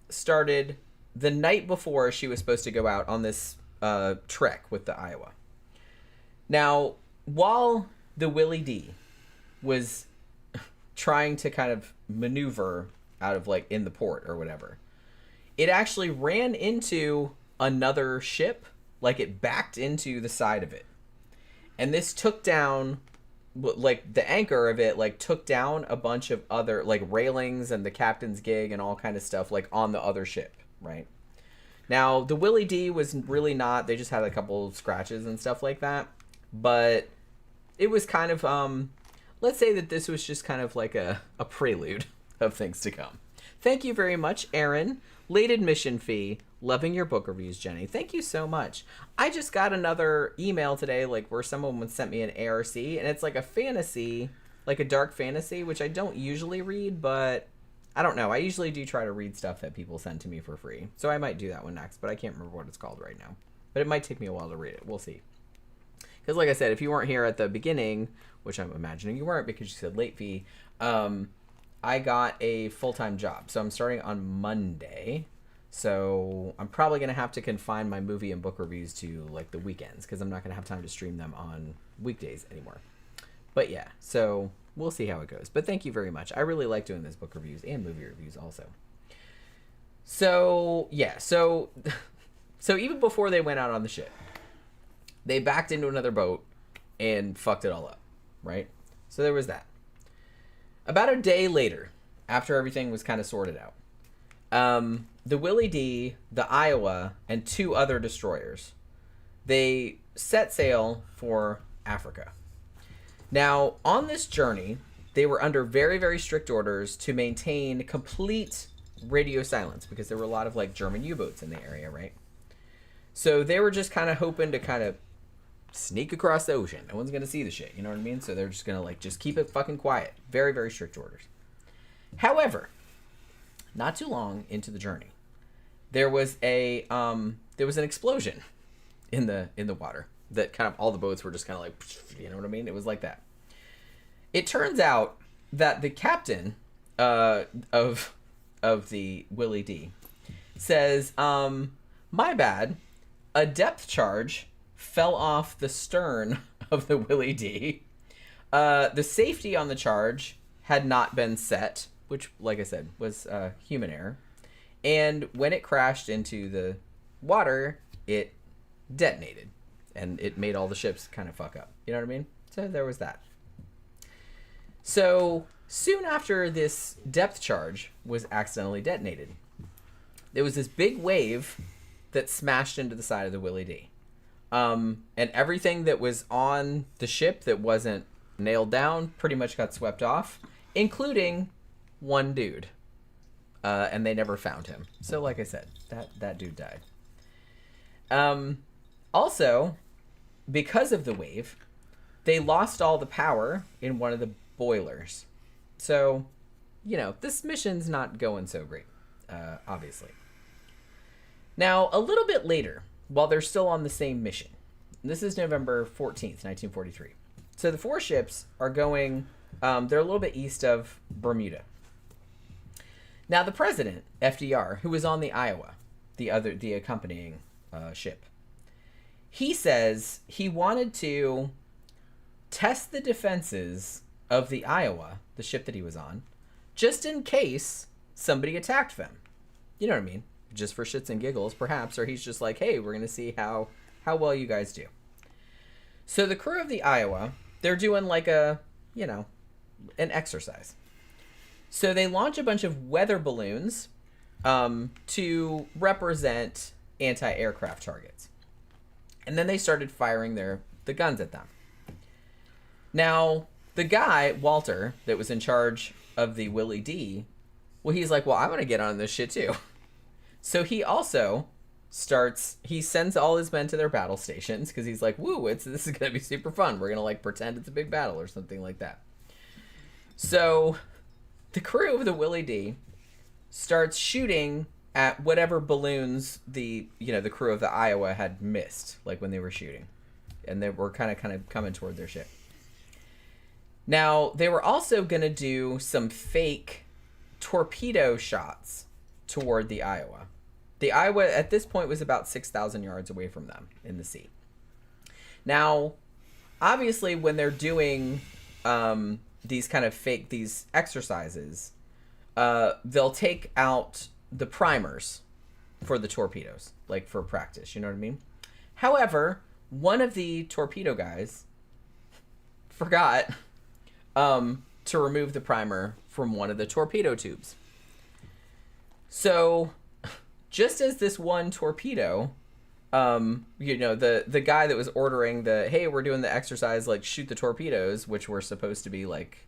started the night before she was supposed to go out on this trek with the Iowa. Now, while the Willie D was trying to kind of maneuver out of like in the port or whatever, it actually ran into another ship, like it backed into the side of it. And this took down, like the anchor of it, like took down a bunch of other like railings and the captain's gig and all kind of stuff like on the other ship, right? Now, the Willie D was really not, they just had a couple of scratches and stuff like that. But it was kind of, let's say that this was just kind of like a prelude of things to come. Thank you very much, Aaron. Late admission fee. Loving your book reviews, Jenny. Thank you so much. I just got another email today, like where someone sent me an ARC, and it's like a fantasy, like a dark fantasy, which I don't usually read, but I don't know. I usually do try to read stuff that people send to me for free. So I might do that one next, but I can't remember what it's called right now. But it might take me a while to read it. We'll see. Because like I said, if you weren't here at the beginning, which I'm imagining you weren't because you said late fee, I got a full-time job. So I'm starting on Monday. So I'm probably going to have to confine my movie and book reviews to like the weekends because I'm not going to have time to stream them on weekdays anymore. But yeah, so we'll see how it goes. But thank you very much. I really like doing those book reviews and movie reviews also. So yeah, so even before they went out on the ship, they backed into another boat and fucked it all up, right? So there was that. About a day later, after everything was kind of sorted out, the Willie D, the Iowa, and two other destroyers, they set sail for Africa. Now, on this journey, they were under very, very strict orders to maintain complete radio silence because there were a lot of like German U-boats in the area, right? So they were just kind of hoping to kind of sneak across the ocean. No one's going to see the shit, you know what I mean? So they're just going to like just keep it fucking quiet. Very, very strict orders. However, not too long into the journey, there was an explosion in the water that kind of all the boats were just kind of like, you know what I mean? It was like that. It turns out that the captain of the Willie D says, my bad, a depth charge fell off the stern of the Willie D. The safety on the charge had not been set, which, like I said, was human error. And when it crashed into the water, it detonated. And it made all the ships kind of fuck up. You know what I mean? So there was that. So soon after this depth charge was accidentally detonated, there was this big wave that smashed into the side of the Willie D. And everything that was on the ship that wasn't nailed down pretty much got swept off, including one dude. And they never found him. So like I said, that dude died. Also, because of the wave, they lost all the power in one of the boilers. So, you know, this mission's not going so great, obviously. Now, a little bit later, while they're still on the same mission, this is November 14th, 1943. So the four ships are going, they're a little bit east of Bermuda. Now, the president, FDR, who was on the Iowa, the accompanying ship, he says he wanted to test the defenses of the Iowa, the ship that he was on, just in case somebody attacked them. You know what I mean? Just for shits and giggles, perhaps. Or he's just like, hey, we're going to see how well you guys do. So the crew of the Iowa, they're doing like an exercise. So they launch a bunch of weather balloons to represent anti-aircraft targets. And then they started firing the guns at them. Now, the guy, Walter, that was in charge of the Willie D, well, he's like, well, I'm going to get on this shit too. So he also he sends all his men to their battle stations because he's like, woo, this is going to be super fun. We're going to like pretend it's a big battle or something like that. So the crew of the Willie D starts shooting at whatever balloons the crew of the Iowa had missed, like when they were shooting. And they were kind of coming toward their ship. Now, they were also going to do some fake torpedo shots toward the Iowa. The Iowa, at this point, was about 6,000 yards away from them in the sea. Now, obviously, when they're doing these kind of these exercises, they'll take out the primers for the torpedoes, like for practice, you know what I mean? However, one of the torpedo guys forgot to remove the primer from one of the torpedo tubes. So, just as this one torpedo, the guy that was ordering hey, we're doing the exercise, like, shoot the torpedoes, which were supposed to be, like,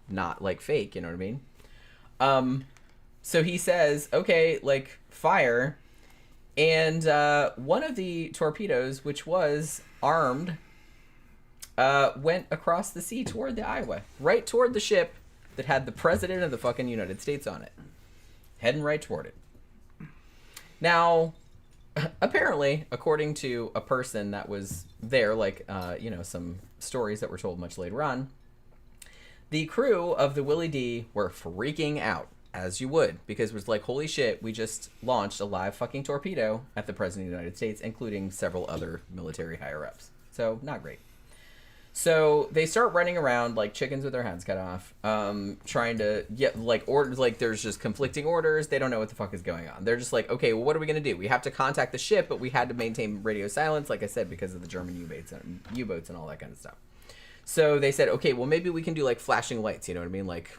not, like, fake, you know what I mean? So he says, okay, like, fire. And one of the torpedoes, which was armed, went across the sea toward the Iowa, right toward the ship that had the president of the fucking United States on it, heading right toward it. Now, apparently, according to a person that was there, like, some stories that were told much later on, the crew of the Willie D were freaking out, as you would, because it was like, holy shit, we just launched a live fucking torpedo at the president of the United States, including several other military higher-ups. So, not great. So they start running around like chickens with their heads cut off, trying to get like orders. Like there's just conflicting orders. They don't know what the fuck is going on. They're just like, okay, well, what are we gonna do? We have to contact the ship, but we had to maintain radio silence, like I said, because of the German U-boats and all that kind of stuff. So they said, okay, well, maybe we can do like flashing lights. You know what I mean? Like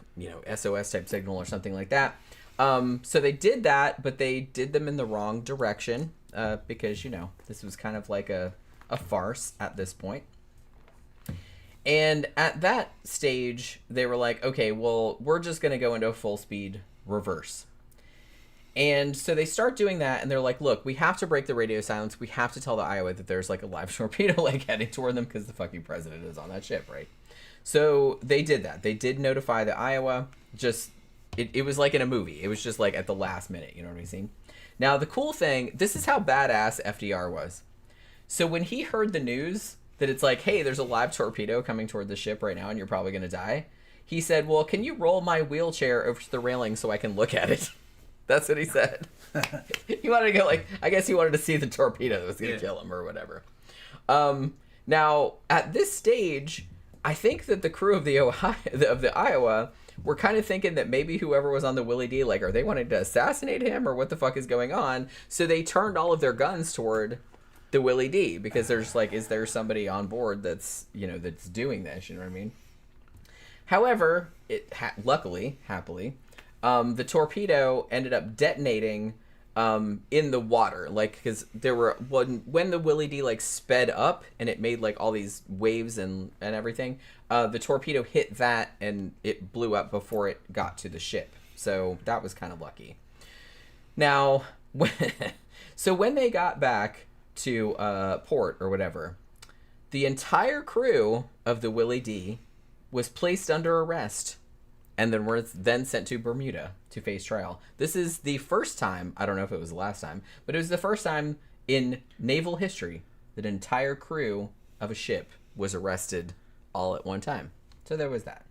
SOS type signal or something like that. So they did that, but they did them in the wrong direction because this was kind of like a farce at this point. And at that stage, they were like, okay, well, we're just going to go into a full speed reverse. And so they start doing that, and they're like, look, we have to break the radio silence. We have to tell the Iowa that there's like a live torpedo like heading toward them because the fucking president is on that ship, right? So they did that. They did notify the Iowa. Just, it was like in a movie. It was just like at the last minute, you know what I mean? Now, the cool thing, this is how badass FDR was. So when he heard the news that it's like, hey, there's a live torpedo coming toward the ship right now and you're probably going to die, he said, well, can you roll my wheelchair over to the railing so I can look at it? That's what he said. He wanted to go like, I guess he wanted to see the torpedo that was going to kill him or whatever. Now, at this stage, I think that the crew of the Iowa were kind of thinking that maybe whoever was on the Willie D, like, are they wanting to assassinate him or what the fuck is going on? So they turned all of their guns toward the Willie D because there's like, is there somebody on board that's, that's doing this? You know what I mean? However, happily, the torpedo ended up detonating in the water, like, because there were when the Willie D like sped up and it made like all these waves and everything, the torpedo hit that and it blew up before it got to the ship. So that was kind of lucky. Now, when they got back to port or whatever, the entire crew of the Willie D was placed under arrest and then were then sent to Bermuda to face trial. This is the first time, I don't know if it was the last time, but it was the first time in naval history that an entire crew of a ship was arrested all at one time. So there was that.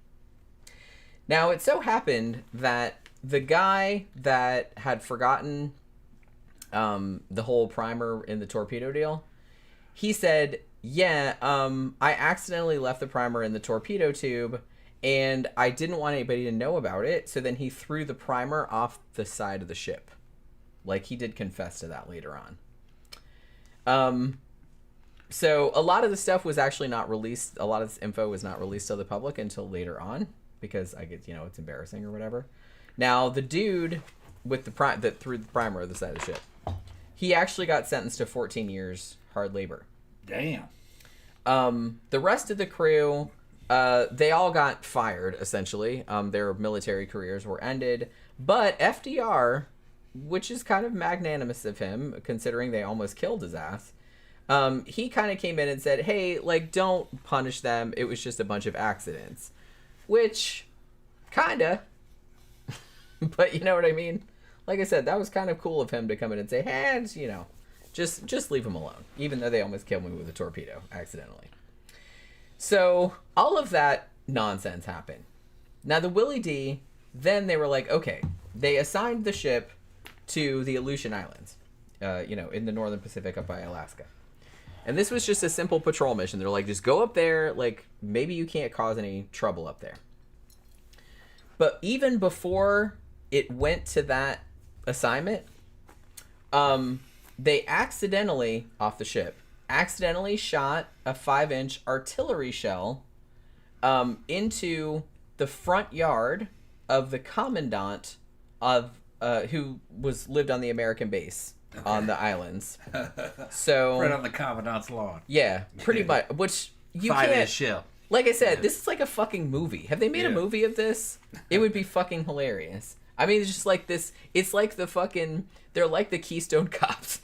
Now, it so happened that the guy that had forgotten the whole primer in the torpedo deal, he said, yeah, I accidentally left the primer in the torpedo tube, and I didn't want anybody to know about it, so then he threw the primer off the side of the ship. Like, he did confess to that later on. So a lot of the stuff was actually not released. A lot of this info was not released to the public until later on, because I get, it's embarrassing or whatever. Now, the dude with that threw the primer on the side of the ship, he actually got sentenced to 14 years hard labor. Damn. The rest of the crew, they all got fired, essentially. Their military careers were ended. But FDR, which is kind of magnanimous of him, considering they almost killed his ass, he kind of came in and said, hey, like, don't punish them. It was just a bunch of accidents. Which, kinda. But you know what I mean? Like I said, that was kind of cool of him to come in and say, hey, just leave them alone. Even though they almost killed me with a torpedo, accidentally. So, all of that nonsense happened. Now, the Willie D, then they were like, okay, they assigned the ship to the Aleutian Islands, in the northern Pacific up by Alaska. And this was just a simple patrol mission. They're like, just go up there, like, maybe you can't cause any trouble up there. But even before it went to that assignment, they accidentally, off the ship, shot a 5-inch artillery shell into the front yard of the commandant of who lived on the American base on the islands. So Right on the commandant's lawn. Yeah, pretty much. Which you 5-inch can't. shell. Like I said, this is like a fucking movie. Have they made a Yeah. movie of this? It would be fucking hilarious. I mean, it's just like this. It's like the fucking. They're like the Keystone Cops.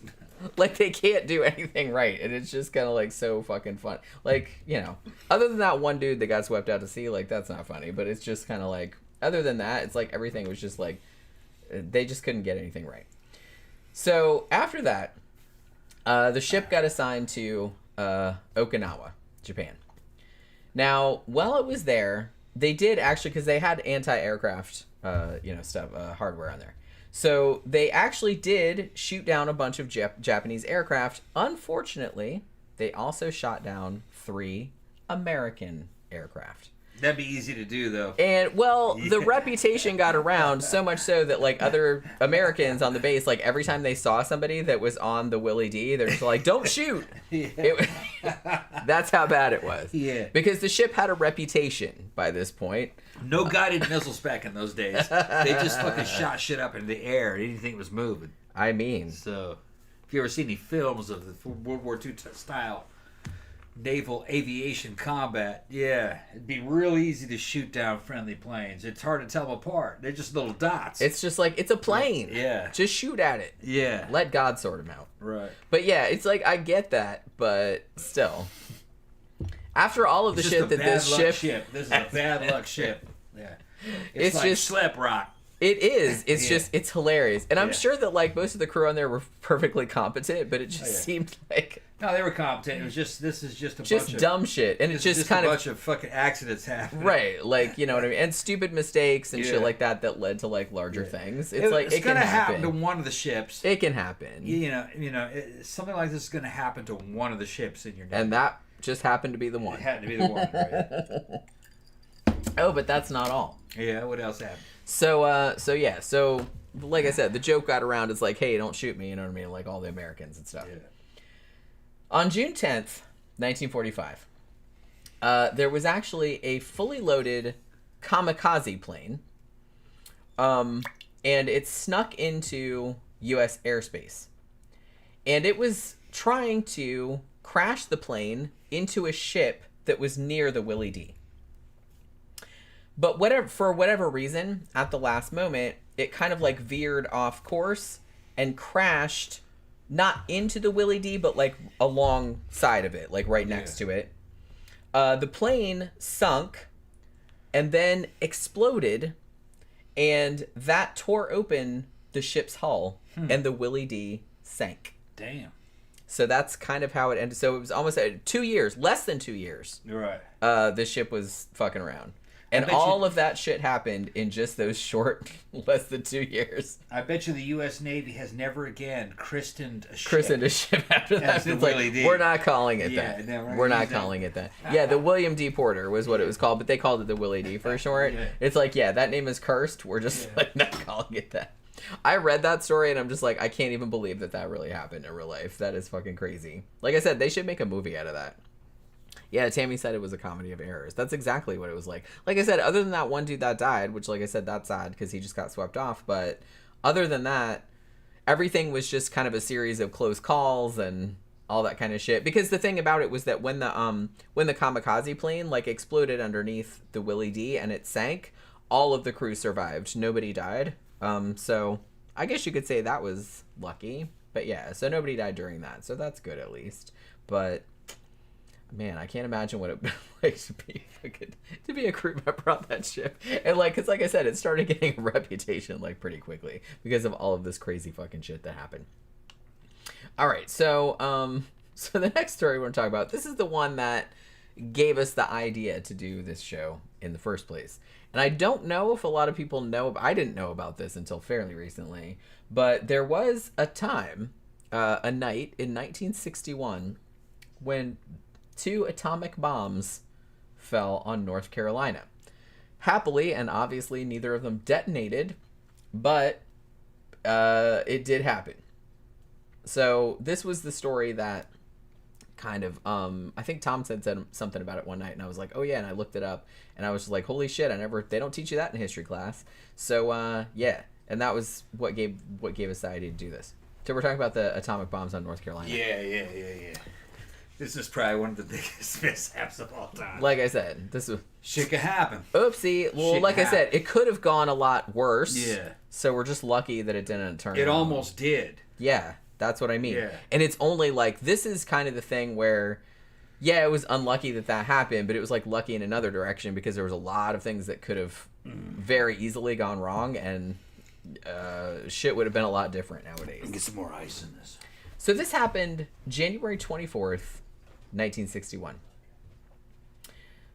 Like, they can't do anything right, and it's just kind of like so fucking fun. Like, other than that one dude that got swept out to sea, like, that's not funny. But it's just kind of like, other than that, it's like everything was just like, they just couldn't get anything right. So after that, the ship got assigned to Okinawa, Japan. Now, while it was there, they did actually, because they had anti-aircraft, stuff, hardware on there. So they actually did shoot down a bunch of Japanese aircraft. Unfortunately, they also shot down 3 American aircraft. That'd be easy to do, though. And, well, the reputation got around so much so that, like, other Americans on the base, like, every time they saw somebody that was on the Willie D, they're just like, don't shoot. Yeah. That's how bad it was. Yeah. Because the ship had a reputation by this point. No guided missiles back in those days. They just fucking shot shit up in the air. Anything was moving. I mean. So, if you ever see any films of the World War II style naval aviation combat, yeah, it'd be real easy to shoot down friendly planes. It's hard to tell them apart. They're just little dots. It's just like, it's a plane. Yeah. Just shoot at it. Yeah. Let God sort them out. Right. But yeah, it's like, I get that, but still. After all of the shit that this ship... This is a bad luck ship. Yeah. It's like just slap rock. It is. It's Yeah. just, it's hilarious. And I'm Yeah. sure that, like, most of the crew on there were perfectly competent, but it just seemed like... No, they were competent. It was just, this is just a just bunch dumb of, shit. And it's just just kind a of... bunch of fucking accidents happening. Right. Like, you know what I mean? And stupid mistakes and shit Yeah. like that led to, like, larger things. It's like, it can gonna happen. to one of the ships. It can happen. Something like this is gonna happen to one of the ships in your navy. And that just happened to be the one. It had to be the one, right? Oh, but that's not all. Yeah, what else happened? So, like I said, the joke got around. It's like, hey, don't shoot me, you know what I mean? Like all the Americans and stuff. Yeah. On June 10th, 1945, there was actually a fully loaded kamikaze plane, and it snuck into U.S. airspace. And it was trying to crash the plane into a ship that was near the Willie D. But for whatever reason, at the last moment, it kind of like veered off course and crashed not into the Willie D, but like alongside of it, like right next to it. The plane sunk and then exploded, and that tore open the ship's hull, and the Willie D sank. Damn. So that's kind of how it ended. So it was almost 2 years, less than 2 years. You're right. The ship was fucking around. And all of that shit happened in just those short, less than 2 years. I bet you the U.S. Navy has never again christened a ship. Christened a ship after that. It's like, we're not calling it that. No, we're not calling it that. Yeah, the William D. Porter was what it was called, but they called it the Willie D for short. Yeah. It's like, yeah, that name is cursed. We're just like not calling it that. I read that story and I'm just like, I can't even believe that really happened in real life. That is fucking crazy. Like I said, they should make a movie out of that. Yeah, Tammy said it was a comedy of errors. That's exactly what it was like. Like I said, other than that one dude that died, which, like I said, that's sad because he just got swept off. But other than that, everything was just kind of a series of close calls and all that kind of shit. Because the thing about it was that when the kamikaze plane like exploded underneath the Willie D and it sank, all of the crew survived. Nobody died. So I guess you could say that was lucky. But yeah, so nobody died during that. So that's good at least. But man, I can't imagine what it would like to be a crew member on that ship. And like, cause like I said, it started getting a reputation like pretty quickly because of all of this crazy fucking shit that happened. All right, so so the next story we're gonna talk about, this is the one that gave us the idea to do this show in the first place. And I don't know if a lot of people know, I didn't know about this until fairly recently, but there was a time, a night in 1961 when 2 atomic bombs fell on North Carolina. Happily, and obviously neither of them detonated, but it did happen. So this was the story that kind of, I think Tom said something about it one night, and I was like, oh yeah, and I looked it up, and I was just like, holy shit, they don't teach you that in history class. So yeah, and that was what gave us the idea to do this. So we're talking about the atomic bombs on North Carolina. Yeah. This is probably one of the biggest mishaps of all time. Like I said, this was... Shit could happen. Oopsie. Well, like I said, it could have gone a lot worse. Yeah. So we're just lucky that it didn't turn out. It almost did. Yeah, that's what I mean. Yeah. And it's only like, this is kind of the thing where, yeah, it was unlucky that happened, but it was like lucky in another direction because there was a lot of things that could have very easily gone wrong, and shit would have been a lot different nowadays. Get some more ice in this. So this happened January 24th, 1961.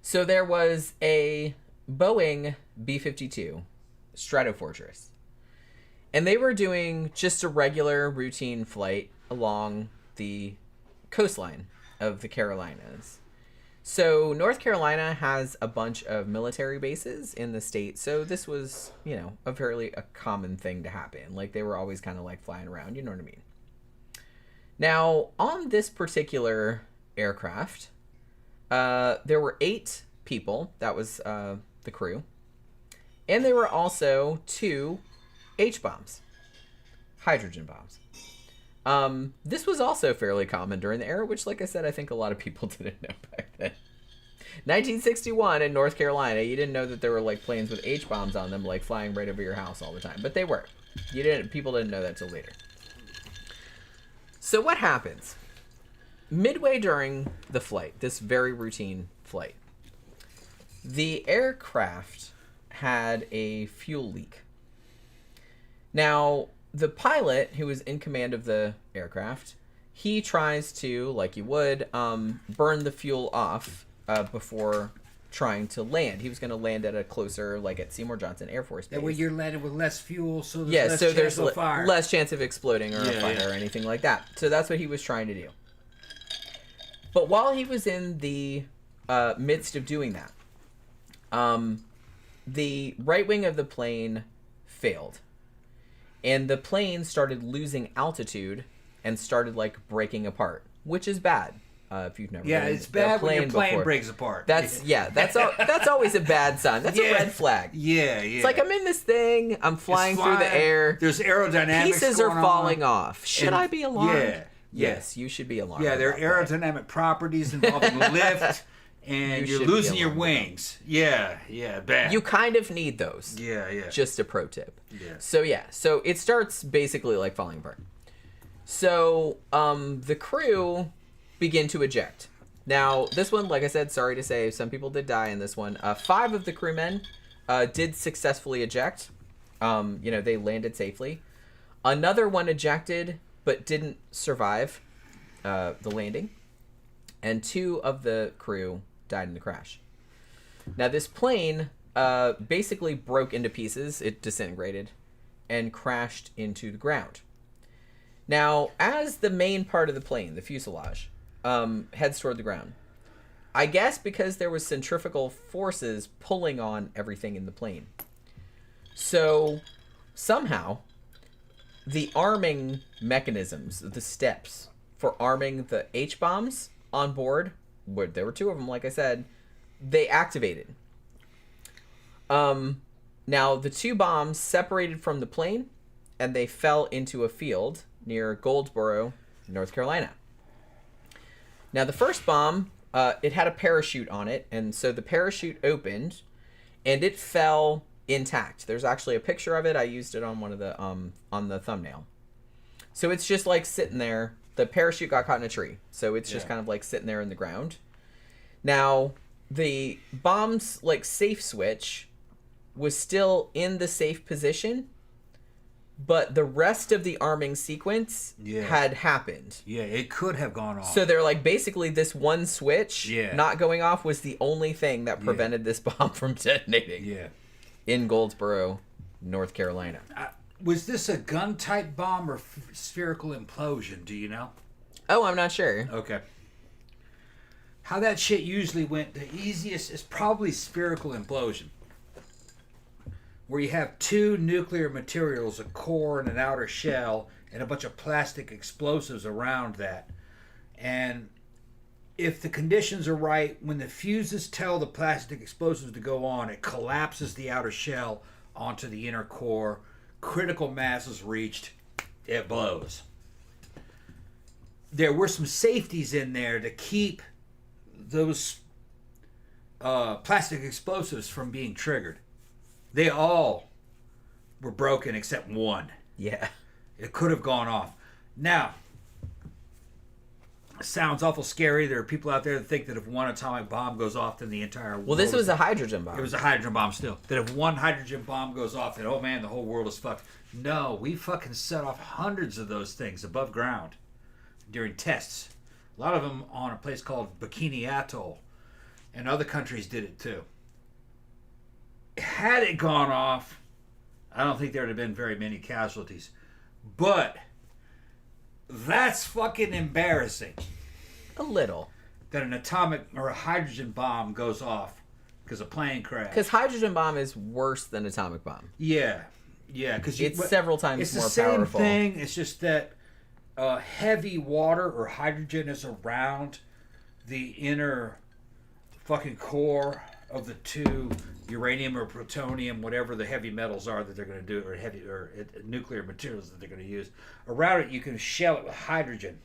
So there was a Boeing B-52 Stratofortress, and they were doing just a regular routine flight along the coastline of the Carolinas. So North Carolina has a bunch of military bases in the state, so this was, a common thing to happen. Like, they were always kind of like flying around, you know what I mean? Now, on this particular aircraft, there were 8 people. That was the crew. And there were also 2 H-bombs. Hydrogen bombs. This was also fairly common during the era, which, like I said, I think a lot of people didn't know back then. 1961 in North Carolina, you didn't know that there were like planes with H-bombs on them, like flying right over your house all the time. But they were. People didn't know that till later. So what happens? Midway during the flight, this very routine flight, the aircraft had a fuel leak. Now, the pilot who was in command of the aircraft, he tries to, like you would, burn the fuel off before trying to land. He was going to land at a closer, like at Seymour Johnson Air Force Base. That way you're landing with less fuel, so there's less chance of fire. Less chance of exploding or a fire or anything like that. So that's what he was trying to do. But while he was in the midst of doing that, the right wing of the plane failed. And the plane started losing altitude and started like breaking apart, which is bad. If you've never been it's bad when your plane before. Breaks apart. That's always a bad sign. That's a red flag. Yeah. It's like I'm in this thing, I'm flying through the air. There's aerodynamics. Pieces are falling off. Should I be alarmed? Yeah. Yes, you should be alarmed. Yeah, there are aerodynamic properties involving lift, and you're losing your wings. Yeah, bad. You kind of need those. Yeah. Just a pro tip. Yeah. So it starts basically like falling apart. So the crew begin to eject. Now, this one, like I said, sorry to say, some people did die in this one. 5 of the crewmen did successfully eject. They landed safely. Another one ejected, but didn't survive the landing. And 2 of the crew died in the crash. Now, this plane basically broke into pieces. It disintegrated and crashed into the ground. Now, as the main part of the plane, the fuselage, heads toward the ground, I guess because there was centrifugal forces pulling on everything in the plane. So, somehow, the arming mechanisms, the steps for arming the H-bombs on board, there were 2 of them, like I said, they activated. Now, the 2 bombs separated from the plane, and they fell into a field near Goldsboro, North Carolina. Now, the first bomb, it had a parachute on it, and so the parachute opened, and it fell intact. There's actually a picture of it. I used it on one of the on the thumbnail. So it's just like sitting there. The parachute got caught in a tree, so it's just kind of like sitting there in the ground. Now, the bomb's like safe switch was still in the safe position, but the rest of the arming sequence had happened. Yeah, it could have gone off. So they're like, basically this one switch not going off was the only thing that prevented this bomb from detonating. Yeah. In Goldsboro, North Carolina. Was this a gun-type bomb or spherical implosion? Do you know? Oh, I'm not sure. Okay. How that shit usually went, the easiest is probably spherical implosion, where you have 2 nuclear materials, a core and an outer shell, and a bunch of plastic explosives around that. And if the conditions are right, when the fuses tell the plastic explosives to go on, it collapses the outer shell onto the inner core. Critical mass is reached. It blows. There were some safeties in there to keep those plastic explosives from being triggered. They all were broken except one. Yeah. It could have gone off. Now, sounds awful scary. There are people out there that think that if one atomic bomb goes off, then the entire world... Well, this was a hydrogen bomb. It was a hydrogen bomb still. That if one hydrogen bomb goes off, then, oh man, the whole world is fucked. No, we fucking set off hundreds of those things above ground during tests. A lot of them on a place called Bikini Atoll. And other countries did it too. Had it gone off, I don't think there would have been very many casualties. But that's fucking embarrassing. A little. That an atomic or a hydrogen bomb goes off because a plane crash. Because hydrogen bomb is worse than atomic bomb. Yeah. Yeah. Because it's several times more powerful. powerful. It's the same thing. It's just that heavy water or hydrogen is around the inner fucking core of the 2 uranium or plutonium, whatever the heavy metals are that they're going to do, or heavy or nuclear materials that they're going to use. Around it, you can shell it with hydrogen,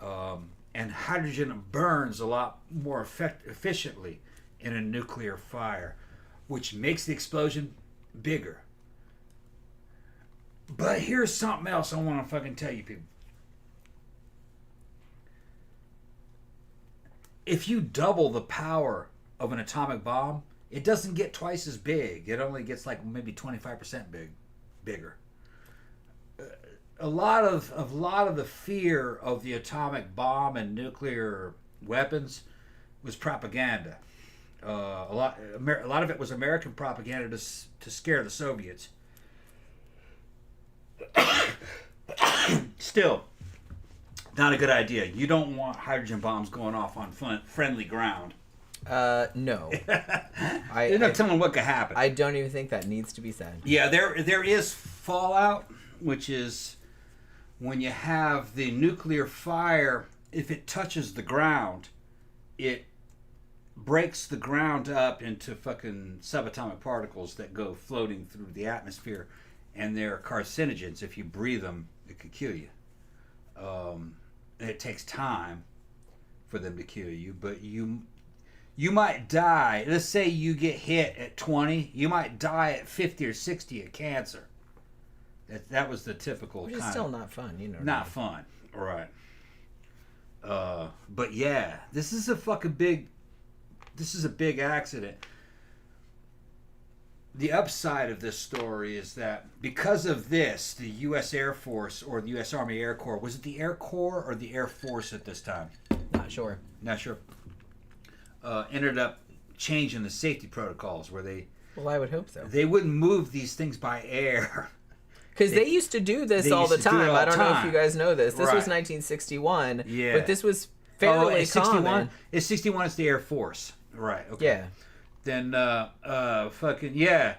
and hydrogen burns a lot more efficiently in a nuclear fire, which makes the explosion bigger. But here's something else I want to fucking tell you people. If you double the power of an atomic bomb, it doesn't get twice as big. It only gets like maybe 25% bigger. A lot of the fear of the atomic bomb and nuclear weapons was propaganda. A lot of it was American propaganda to scare the Soviets. Still, not a good idea. You don't want hydrogen bombs going off on friendly ground. No. They're not telling what could happen. I don't even think that needs to be said. Yeah, there is fallout, which is when you have the nuclear fire, if it touches the ground, it breaks the ground up into fucking subatomic particles that go floating through the atmosphere, and they're carcinogens. If you breathe them, it could kill you. It takes time for them to kill you, but you might die. Let's say you get hit at 20, you might die at 50 or 60 of cancer. That was the typical Which is still not fun, you know. Not fun, right. But yeah, this is a big accident. The upside of this story is that because of this, the U.S. Air Force or the U.S. Army Air Corps, was it the Air Corps or the Air Force at this time? Not sure. Not sure. Ended up change in the safety protocols where Well, I would hope so. they wouldn't move these things by air. Because they used to do this all the time. I don't know if you guys know this. This was 1961. Yeah. But this was fairly common. It's 61. It's the Air Force. Right. Okay. Yeah. Then fucking yeah.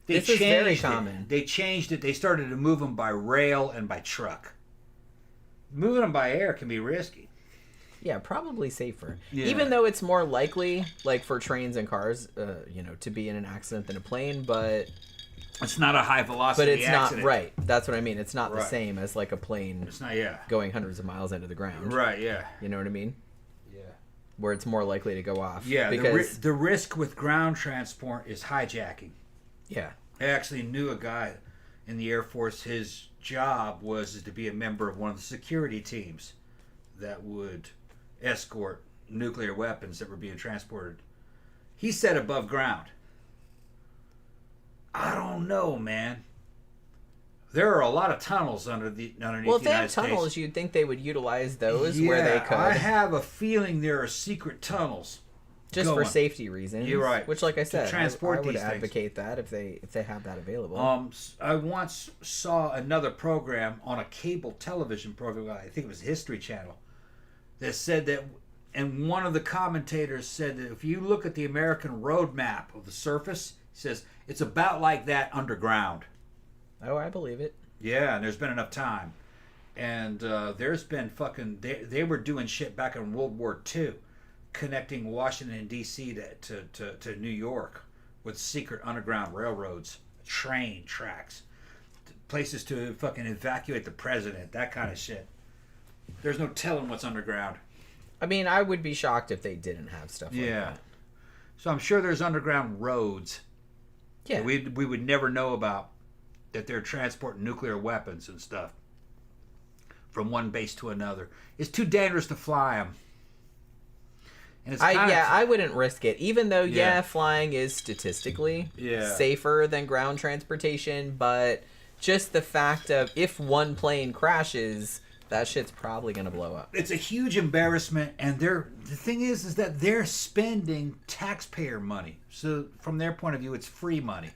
This was very common. They changed it. They started to move them by rail and by truck. Moving them by air can be risky. Yeah, probably safer. Yeah. Even though it's more likely, like for trains and cars, to be in an accident than a plane, but it's not a high velocity. But it's accident. not right. That's what I mean. It's not the Right. same as like a plane. It's not. Yeah. Going hundreds of miles into the ground. Right. Yeah. You know what I mean? Yeah. Where it's more likely to go off. Yeah. Because The risk with ground transport is hijacking. yeah. I actually knew a guy in the Air Force. His job was to be a member of one of the security teams that would escort nuclear weapons that were being transported. He said above ground. I don't know, man. There are a lot of tunnels underneath Well, the if they United have States. tunnels, you'd think they would utilize those where they could. I have a feeling there are secret tunnels. Just for going. safety reasons. You're right. Which, like I To said, transport I would these things. advocate that if they have that available. I once saw another program on a cable television program, I think it was History Channel, that said that, and one of the commentators said that if you look at the American road map of the surface, he says, it's about like that underground. Oh, I believe it. Yeah, and there's been enough time. And there's been fucking, they were doing shit back in World War II, connecting Washington, D.C. to New York with secret underground railroads, train tracks, places to fucking evacuate the president, that kind of shit. There's no telling what's underground. I mean, I would be shocked if they didn't have stuff like that. So I'm sure there's underground roads Yeah. that we would never know about, that they're transporting nuclear weapons and stuff from one base to another. It's too dangerous to fly them. And it's I wouldn't risk it. Even though, Yeah. flying is statistically Yeah. safer than ground transportation, but just the fact of if one plane crashes, that shit's probably going to blow up. It's a huge embarrassment, and the thing is that they're spending taxpayer money. So from their point of view, it's free money.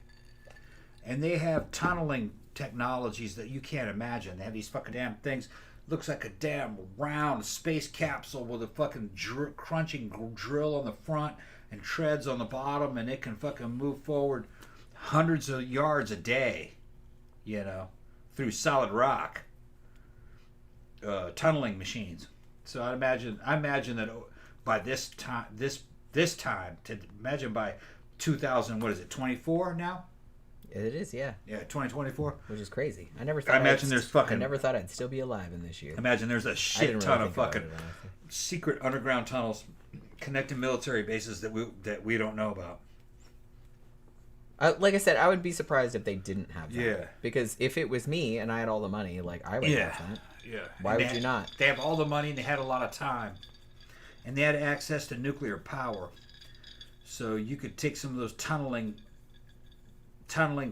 And they have tunneling technologies that you can't imagine. They have these fucking damn things. Looks like a damn round space capsule with a fucking crunching drill on the front and treads on the bottom, and it can fucking move forward hundreds of yards a day, through solid rock. Tunneling machines. So I imagine that by this time, imagine by 2000, what is it, 24 now? It is, yeah. Yeah, 2024. Which is crazy. I never thought. I imagine there's fucking. I never thought I'd still be alive in this year. Imagine there's a I shit didn't ton really of think about fucking it, honestly. secret underground tunnels connecting military bases that we don't know about. Like I said, I would be surprised if they didn't have that. Yeah. Because if it was me and I had all the money, I would have that. Yeah. Why And would you not? They have all the money and they had a lot of time, and they had access to nuclear power, so you could take some of those tunneling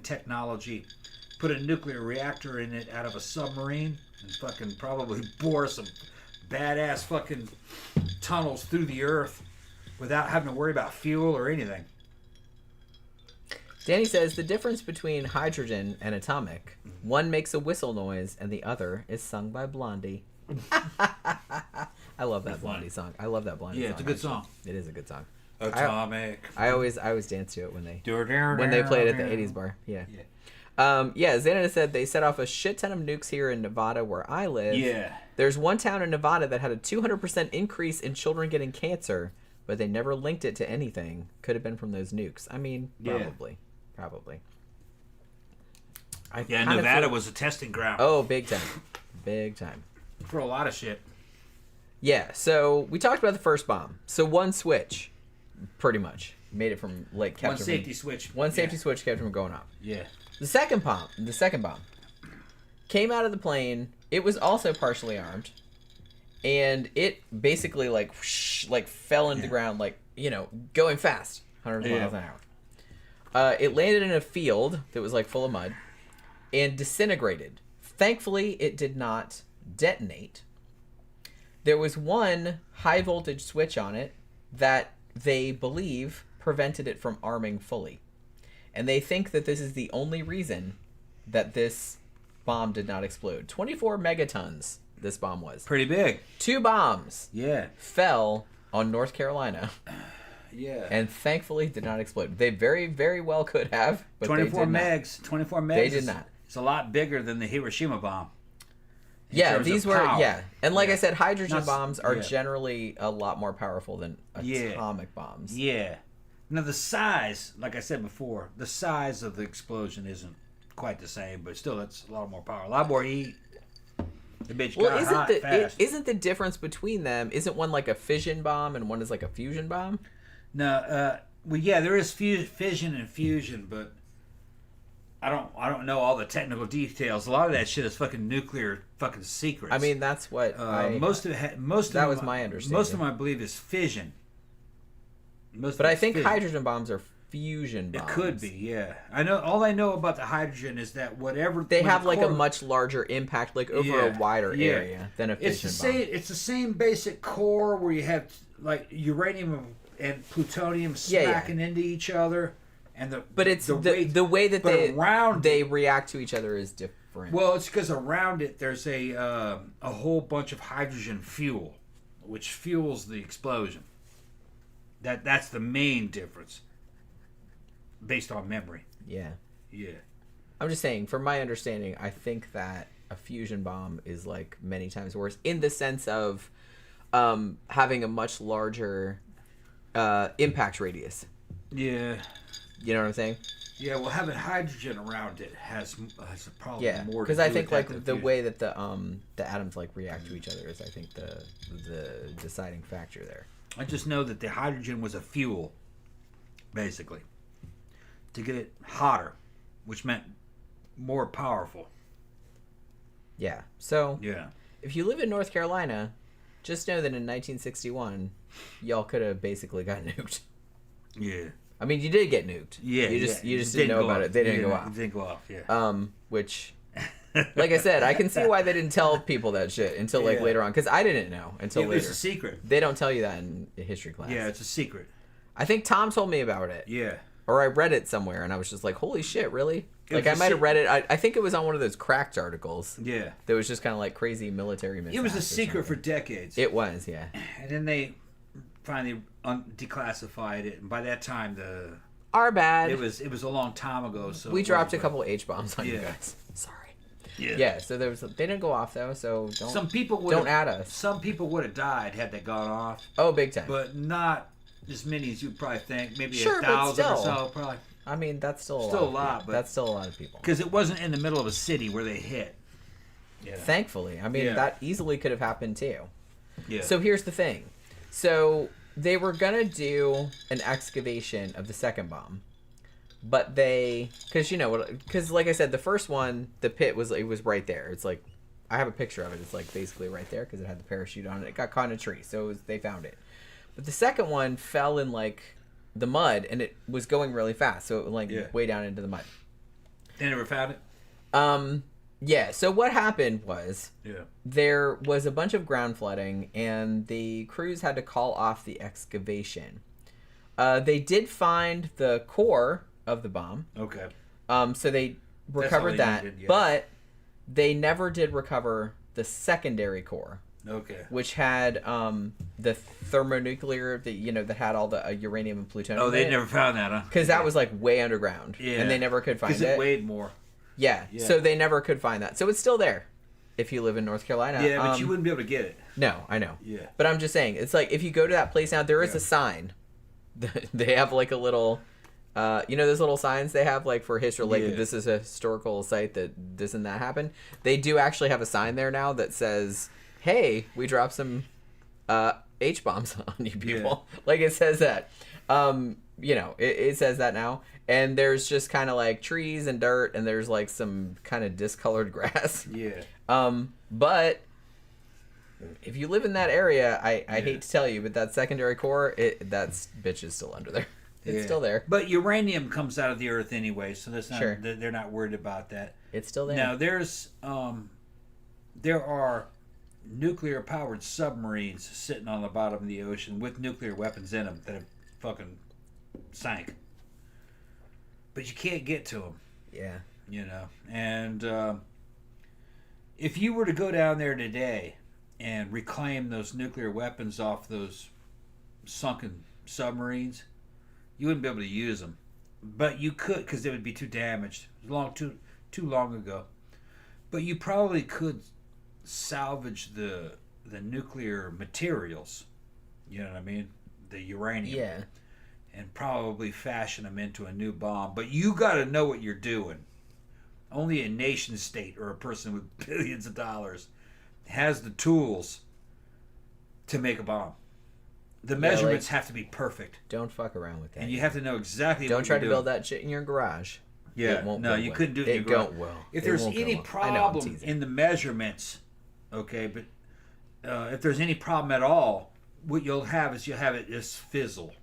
technology, put a nuclear reactor in it out of a submarine, and fucking probably bore some badass fucking tunnels through the earth without having to worry about fuel or anything. Danny says the difference between hydrogen and atomic, one makes a whistle noise and the other is sung by Blondie. I love that Blondie song. I love that Blondie song. Yeah, it's a good song. It is a good song. Atomic. I always dance to it when they play it at the 80s bar. Yeah. Xana said they set off a shit ton of nukes here in Nevada where I live. Yeah. There's one town in Nevada that had a 200% increase in children getting cancer, but they never linked it to anything. Could have been from those nukes. I mean, probably. Probably. Nevada was a testing ground. Oh, big time. Big time. For a lot of shit. Yeah, so we talked about the first bomb. So one switch, pretty much, made it from kept One it from- safety switch. One safety switch kept it from going off. Yeah. The second bomb came out of the plane. It was also partially armed, and it basically fell into the ground, going fast, 100 miles an hour. It landed in a field that was full of mud and disintegrated. Thankfully, it did not detonate. There was one high voltage switch on it that they believe prevented it from arming fully. And they think that this is the only reason that this bomb did not explode. 24 megatons, this bomb was. Pretty big. 2 bombs Yeah. fell on North Carolina. Yeah. And thankfully did not explode. They very, very well could have, but 24 they did megs. 24 megs. They did not. It's a lot bigger than the Hiroshima bomb. Yeah, these were power. And like I said, hydrogen Not- bombs are yeah. generally a lot more powerful than atomic bombs. Yeah. Now the size, like I said before, the size of the explosion isn't quite the same, but still, it's a lot more power, a lot more heat. The bitch got hot fast. Isn't the difference between them? Isn't one like a fission bomb and one is like a fusion bomb? No, well, yeah, there is fission and fusion, but I don't know all the technical details. A lot of that shit is fucking nuclear fucking secrets. I mean, that's what most of it. that was my understanding. Most of them, I believe, is fission. But I think hydrogen bombs are fusion bombs. It could be, yeah. I know. All I know about the hydrogen is that whatever they have like a much larger impact, like over a wider area than a fission bomb. It's the same basic core where you have like uranium and plutonium smacking into each other, and the way that they react to each other is different. Well, it's because around it there's a whole bunch of hydrogen fuel, which fuels the explosion. That's the main difference, based on memory. Yeah. Yeah. I'm just saying, from my understanding, I think that a fusion bomb is like many times worse in the sense of having a much larger impact radius. Yeah. You know what I'm saying? Yeah, well, having hydrogen around it has probably Yeah, more. because to I do think with that like than the way that the atoms like react to each other is I think the deciding factor there. I just know that the hydrogen was a fuel, basically, to get it hotter, which meant more powerful. Yeah. So Yeah. if you live in North Carolina, just know that in 1961, y'all could have basically got nuked. Yeah. I mean, you did get nuked. Yeah. You just didn't know about it. They didn't go off. It didn't go off. Yeah. Which, like I said, I can see why they didn't tell people that shit until like later on, because I didn't know until later. It's a secret. They don't tell you that in history class. Yeah, it's a secret. I think Tom told me about it. Yeah. Or I read it somewhere, and I was just like, holy shit, really? It Like, was I might have read it. I think it was on one of those Cracked articles. Yeah. That was just kind of like crazy military mishaps. It was a or secret for something. decades. It was, yeah. And then they finally declassified it, and by that time Our bad. it was a long time ago. So We dropped a couple H-bombs on you guys. Sorry. Yeah. Yeah, so they didn't go off, though, so don't... Some people don't add us. Some people would have died had they gone off, Oh, big time. but not as many as you'd probably think. Maybe Sure, but 1,000 or still. so, probably. I mean, that's still a Still lot. a lot, but- That's still a lot of people. Because it wasn't in the middle of a city where they hit. Yeah. Thankfully. I mean, Yeah. that easily could have happened, too. Yeah. So here's the thing. So they were going to do an excavation of the second bomb. But they... Because, like I said, the first one, the pit it was right there. It's like... I have a picture of it. It's like basically right there because it had the parachute on it. It got caught in a tree, so they found it. But the second one fell in, like, the mud, and it was going really fast. So it went, like, way down into the mud. They never found it? Yeah, so what happened was... Yeah. There was a bunch of ground flooding, and the crews had to call off the excavation. They did find the core of the bomb. Okay. So they recovered that, needed, yeah. but they never did recover the secondary core, Okay. which had the thermonuclear, that had all the uranium and plutonium. Oh, they never found that, huh? Because that was like way underground, Yeah. and they never could find it. Because it weighed more. Yeah, Yeah. so they never could find that. So it's still there if you live in North Carolina. Yeah, but you wouldn't be able to get it. No, I know. Yeah. But I'm just saying, it's like if you go to that place now, there is Yeah. a sign. They have like a little, those little signs they have like for history, like Yeah. this is a historical site that this and that happened. They do actually have a sign there now that says, "Hey, we dropped some H bombs on you people." Yeah. Like it says that. It says that now. And there's just kind of like trees and dirt, and there's like some kind of discolored grass. Yeah. But if you live in that area, I hate to tell you, but that secondary core, that bitch is still under there. It's still there. But uranium comes out of the earth anyway, so that's not, Sure. they're not worried about that. It's still there. Now, there are nuclear-powered submarines sitting on the bottom of the ocean with nuclear weapons in them that have fucking sank. But you can't get to them. Yeah. You know, and if you were to go down there today and reclaim those nuclear weapons off those sunken submarines, you wouldn't be able to use them. But you could, because they would be too damaged, too long ago. But you probably could salvage the nuclear materials. You know what I mean? The uranium. Yeah. And probably fashion them into a new bomb. But you got to know what you're doing. Only a nation state or a person with billions of dollars has the tools to make a bomb. The measurements have to be perfect. Don't fuck around with that. And you have to know exactly what you're doing. Don't try to build that shit in your garage. Yeah, no, you couldn't do it in your garage. If there's any problem in the measurements, okay, but if there's any problem at all, what you'll have is it just fizzle.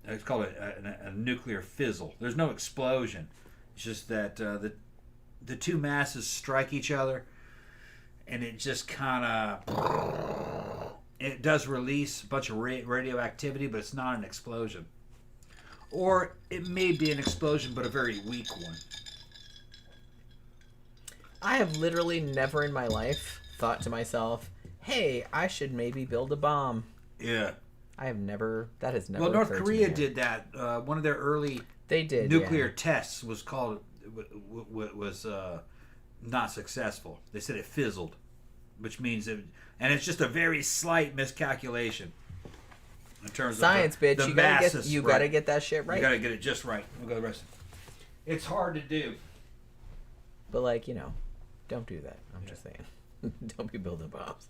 It's called a nuclear fizzle. There's no explosion. It's just that the two masses strike each other, and it just kind of... It does release a bunch of radioactivity, but it's not an explosion. Or it may be an explosion, but a very weak one. I have literally never in my life thought to myself, hey, I should maybe build a bomb. Yeah. I have never... That has never Well, North occurred to Korea me. did that. One of their early nuclear tests was called... was not successful. They said it fizzled, which means it... And it's just a very slight miscalculation in terms science, of bitch. the You masses. You gotta get that shit right. You gotta get it just right. We'll go the rest. It's hard to do. But like, don't do that. I'm just saying. Don't be building bombs.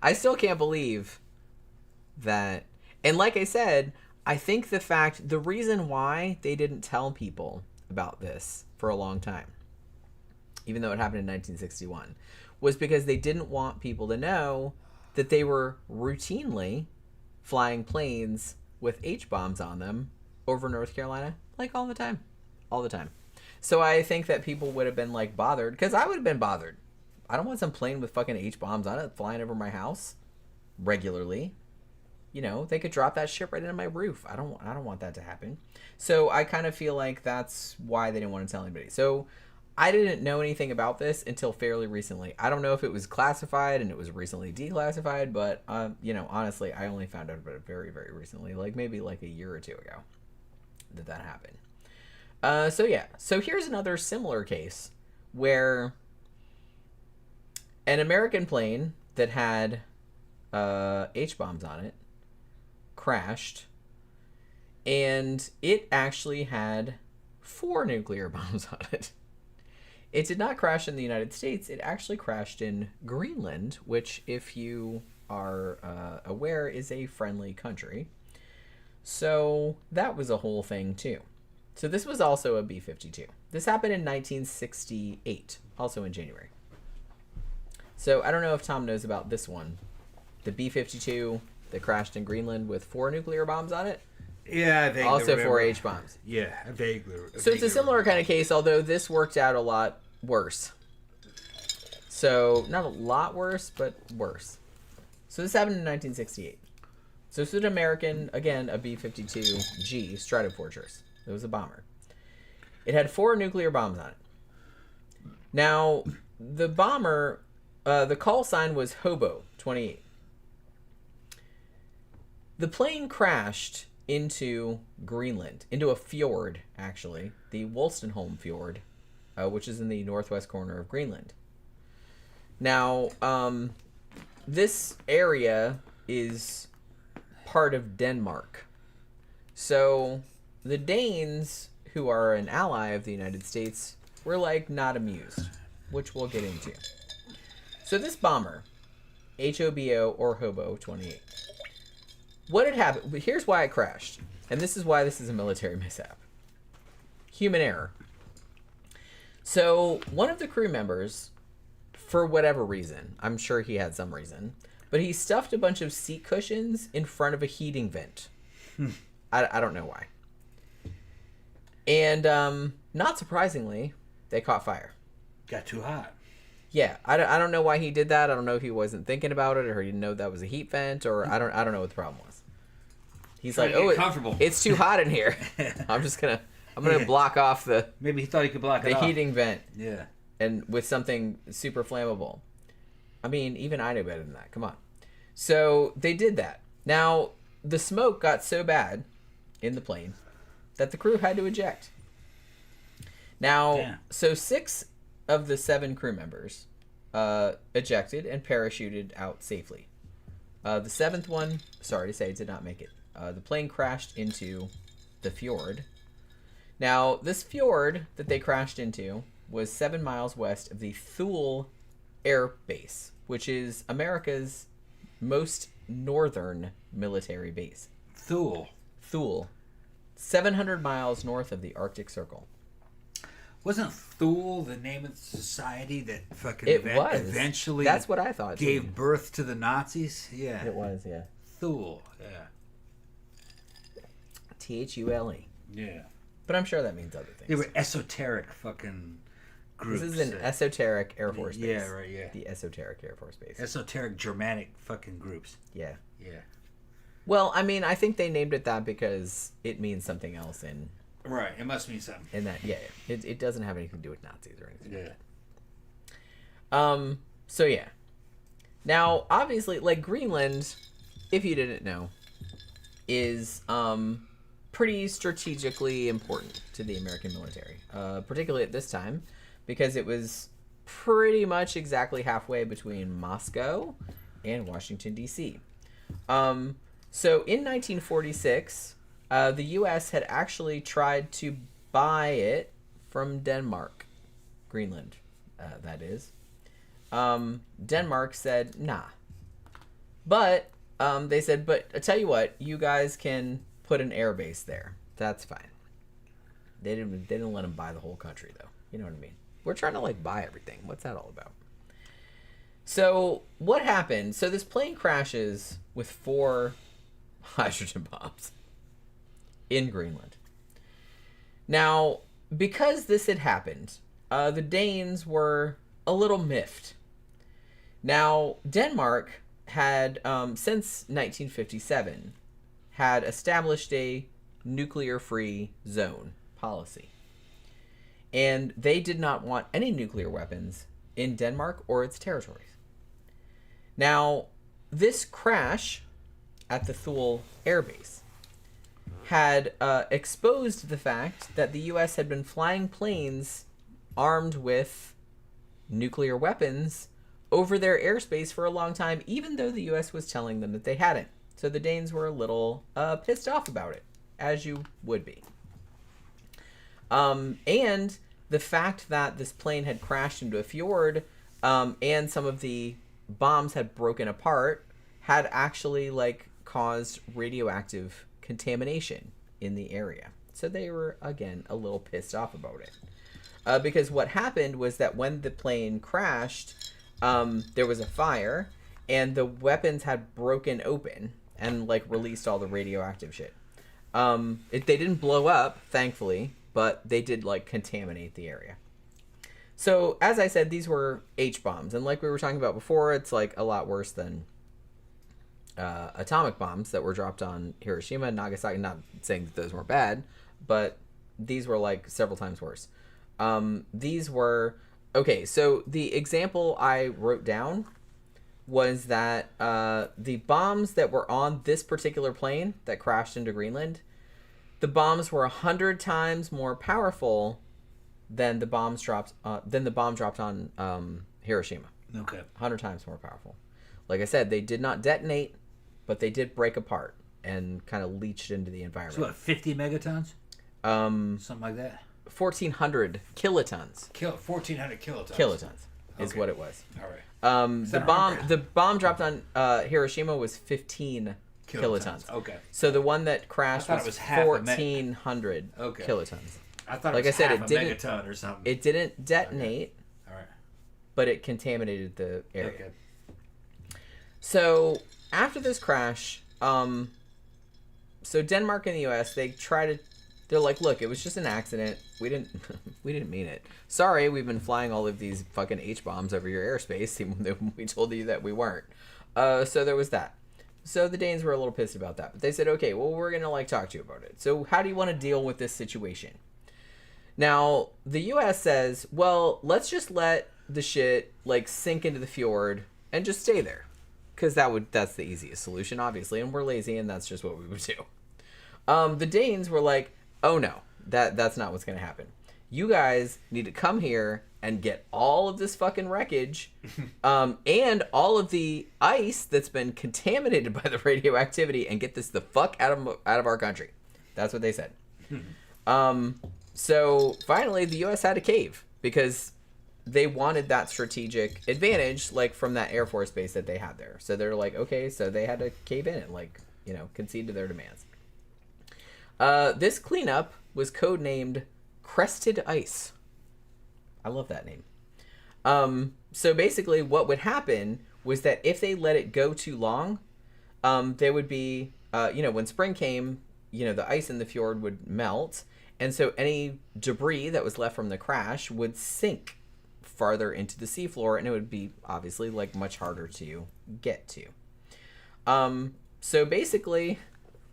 I still can't believe that. And like I said, I think the reason why they didn't tell people about this for a long time, even though it happened in 1961, was because they didn't want people to know that they were routinely flying planes with H-bombs on them over North Carolina, like all the time. All the time. So I think that people would have been like bothered, because I would have been bothered. I don't want some plane with fucking H-bombs on it flying over my house regularly. They could drop that shit right into my roof. I don't want that to happen. So I kind of feel like that's why they didn't want to tell anybody. So I didn't know anything about this until fairly recently. I don't know if it was classified and it was recently declassified, but honestly, I only found out about it very, very recently, like maybe like a year or two ago that happened. So here's another similar case where an American plane that had H-bombs on it crashed, and it actually had 4 nuclear bombs on it. It did not crash in the United States. It actually crashed in Greenland, which, if you are aware, is a friendly country. So that was a whole thing, too. So this was also a B-52. This happened in 1968, also in January. So I don't know if Tom knows about this one. The B-52 that crashed in Greenland with 4 nuclear bombs on it. Yeah, I vaguely also remember. 4 H-bombs. Yeah, I vaguely. So it's a similar kind of case, although this worked out a lot worse. So not a lot worse, but worse. So this happened in 1968. So this was an American, again, a B-52G Stratofortress. It was a bomber. It had 4 nuclear bombs on it. Now, the bomber, the call sign was Hobo 28. The plane crashed into Greenland, into a fjord, actually, the Wolstenholme Fjord, which is in the northwest corner of Greenland. Now, this area is part of Denmark. So the Danes, who are an ally of the United States, were like not amused, which we'll get into. So this bomber, HOBO or Hobo 28, what had happened? Here's why it crashed, and this is why this is a military mishap. Human error. So one of the crew members, for whatever reason, I'm sure he had some reason, but he stuffed a bunch of seat cushions in front of a heating vent. I don't know why. And not surprisingly, they caught fire. Got too hot. Yeah, I don't know why he did that. I don't know if he wasn't thinking about it, or he didn't know that was a heat vent, or I don't know what the problem was. He's Trying like, to get oh, comfortable. it's too hot in here. I'm gonna block off the Maybe he thought he could block it off. heating vent. Yeah. And with something super flammable. I mean, even I know better than that. Come on. So they did that. Now, the smoke got so bad in the plane that the crew had to eject. Now, so 6 of the 7 crew members ejected and parachuted out safely. The 7th one, sorry to say, did not make it. The plane crashed into the fjord. Now, this fjord that they crashed into was 7 miles west of the Thule Air Base, which is America's most northern military base. Thule. 700 miles north of the Arctic Circle. Wasn't Thule the name of the society that fucking eventually That's what I thought gave too. birth to the Nazis? Yeah. It was, yeah. Thule, yeah. Thule. Yeah. But I'm sure that means other things. They were esoteric fucking groups. This is an esoteric Air Force base. Yeah, right, yeah. The esoteric Air Force base. Esoteric Germanic fucking groups. Yeah. Yeah. Well, I mean, I think they named it that because it means something else in Right, it must mean something. that. Yeah, it doesn't have anything to do with Nazis or anything. Yeah. So yeah. Now, obviously, like Greenland, if you didn't know, is pretty strategically important to the American military, particularly at this time, because it was pretty much exactly halfway between Moscow and Washington, D.C. So in 1946, the U.S. had actually tried to buy it from Denmark, Greenland, that is. Denmark said, nah. But they said, but I tell you what, you guys can put an air base there. That's fine. They didn't let them buy the whole country, though. You know what I mean? We're trying to, like, buy everything. What's that all about? So what happened? So this plane crashes with 4 hydrogen bombs in Greenland. Now, because this had happened, the Danes were a little miffed. Now, Denmark had, since 1957, had established a nuclear-free zone policy. And they did not want any nuclear weapons in Denmark or its territories. Now, this crash at the Thule Air Base had exposed the fact that the U.S. had been flying planes armed with nuclear weapons over their airspace for a long time, even though the U.S. was telling them that they hadn't. So the Danes were a little pissed off about it, as you would be. And the fact that this plane had crashed into a fjord and some of the bombs had broken apart had actually like caused radioactive contamination in the area. So they were, again, a little pissed off about it. Because what happened was that when the plane crashed, there was a fire and the weapons had broken open and like released all the radioactive shit. They didn't blow up, thankfully, but they did like contaminate the area. So as I said, these were H-bombs, and like we were talking about before, it's like a lot worse than atomic bombs that were dropped on Hiroshima and Nagasaki. Not saying that those weren't bad, but these were like several times worse. These were okay. So the example I wrote down was that the bombs that were on this particular plane that crashed into Greenland, the bombs were 100 times more powerful than the bomb dropped on Hiroshima. Okay. 100 times more powerful. Like I said, they did not detonate, but they did break apart and kind of leached into the environment. So what, 50 megatons? Something like that? 1,400 kilotons. 1,400 kilotons. Kilotons is what it was. All right. The bomb dropped on Hiroshima was 15 kilotons. Okay. So the one that crashed I thought was it was half a 1,400 kilotons. I thought Like it was I said, half it a didn't- megaton or something. It didn't detonate, All right. but it contaminated the area. Okay. So after this crash, so Denmark and the U.S. they're like, look, it was just an accident. We didn't mean it. Sorry, we've been flying all of these fucking H-bombs over your airspace, even though we told you that we weren't. So there was that. So the Danes were a little pissed about that, but they said, okay, well, we're going to like talk to you about it. So how do you want to deal with this situation? Now, the U.S. says, well, let's just let the shit like sink into the fjord and just stay there. Because that's the easiest solution, obviously, and we're lazy, and that's just what we would do. The Danes were like, oh no, that's not what's going to happen. You guys need to come here and get all of this fucking wreckage and all of the ice that's been contaminated by the radioactivity and get this the fuck out of our country. That's what they said. So finally, the U.S. had to cave because they wanted that strategic advantage, like from that Air Force base that they had there. So they're like, okay, so they had to cave in and like, concede to their demands. This cleanup was codenamed Crested Ice. I love that name. So basically what would happen was that if they let it go too long, they would be, when spring came, the ice in the fjord would melt. And so any debris that was left from the crash would sink farther into the seafloor, and it would be obviously like much harder to get to. So basically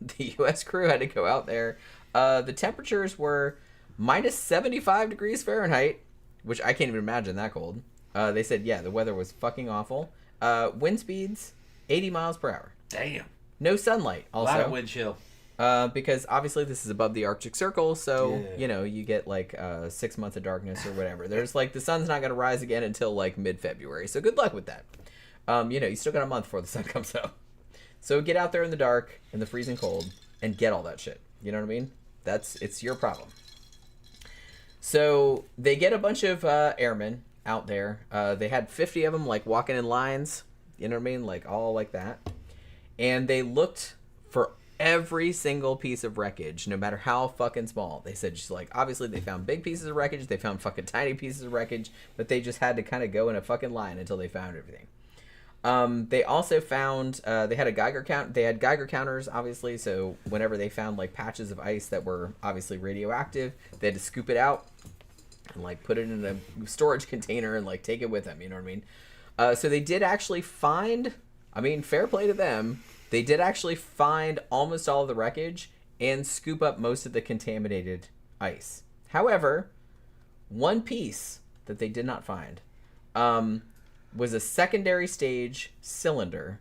the U.S. crew had to go out there. The temperatures were minus 75 degrees Fahrenheit, which I can't even imagine that cold. They said, yeah, the weather was fucking awful. Wind speeds, 80 miles per hour. Damn. No sunlight, also. A lot of wind chill. Because obviously this is above the Arctic Circle, so, you get like 6 months of darkness or whatever. There's like, the sun's not going to rise again until like mid-February, so good luck with that. You still got a month before the sun comes up. So get out there in the dark, in the freezing cold, and get all that shit. You know what I mean? It's your problem. So they get a bunch of airmen out there. They had 50 of them like walking in lines, you know what I mean? Like all like that. And they looked for every single piece of wreckage, no matter how fucking small. They said just like, obviously they found big pieces of wreckage, they found fucking tiny pieces of wreckage, but they just had to kind of go in a fucking line until they found everything. They also found, they had a Geiger count. They had Geiger counters, obviously. So whenever they found like patches of ice that were obviously radioactive, they had to scoop it out and like put it in a storage container and like take it with them. You know what I mean? So they did actually find, fair play to them. They did actually find almost all of the wreckage and scoop up most of the contaminated ice. However, one piece that they did not find, was a secondary stage cylinder,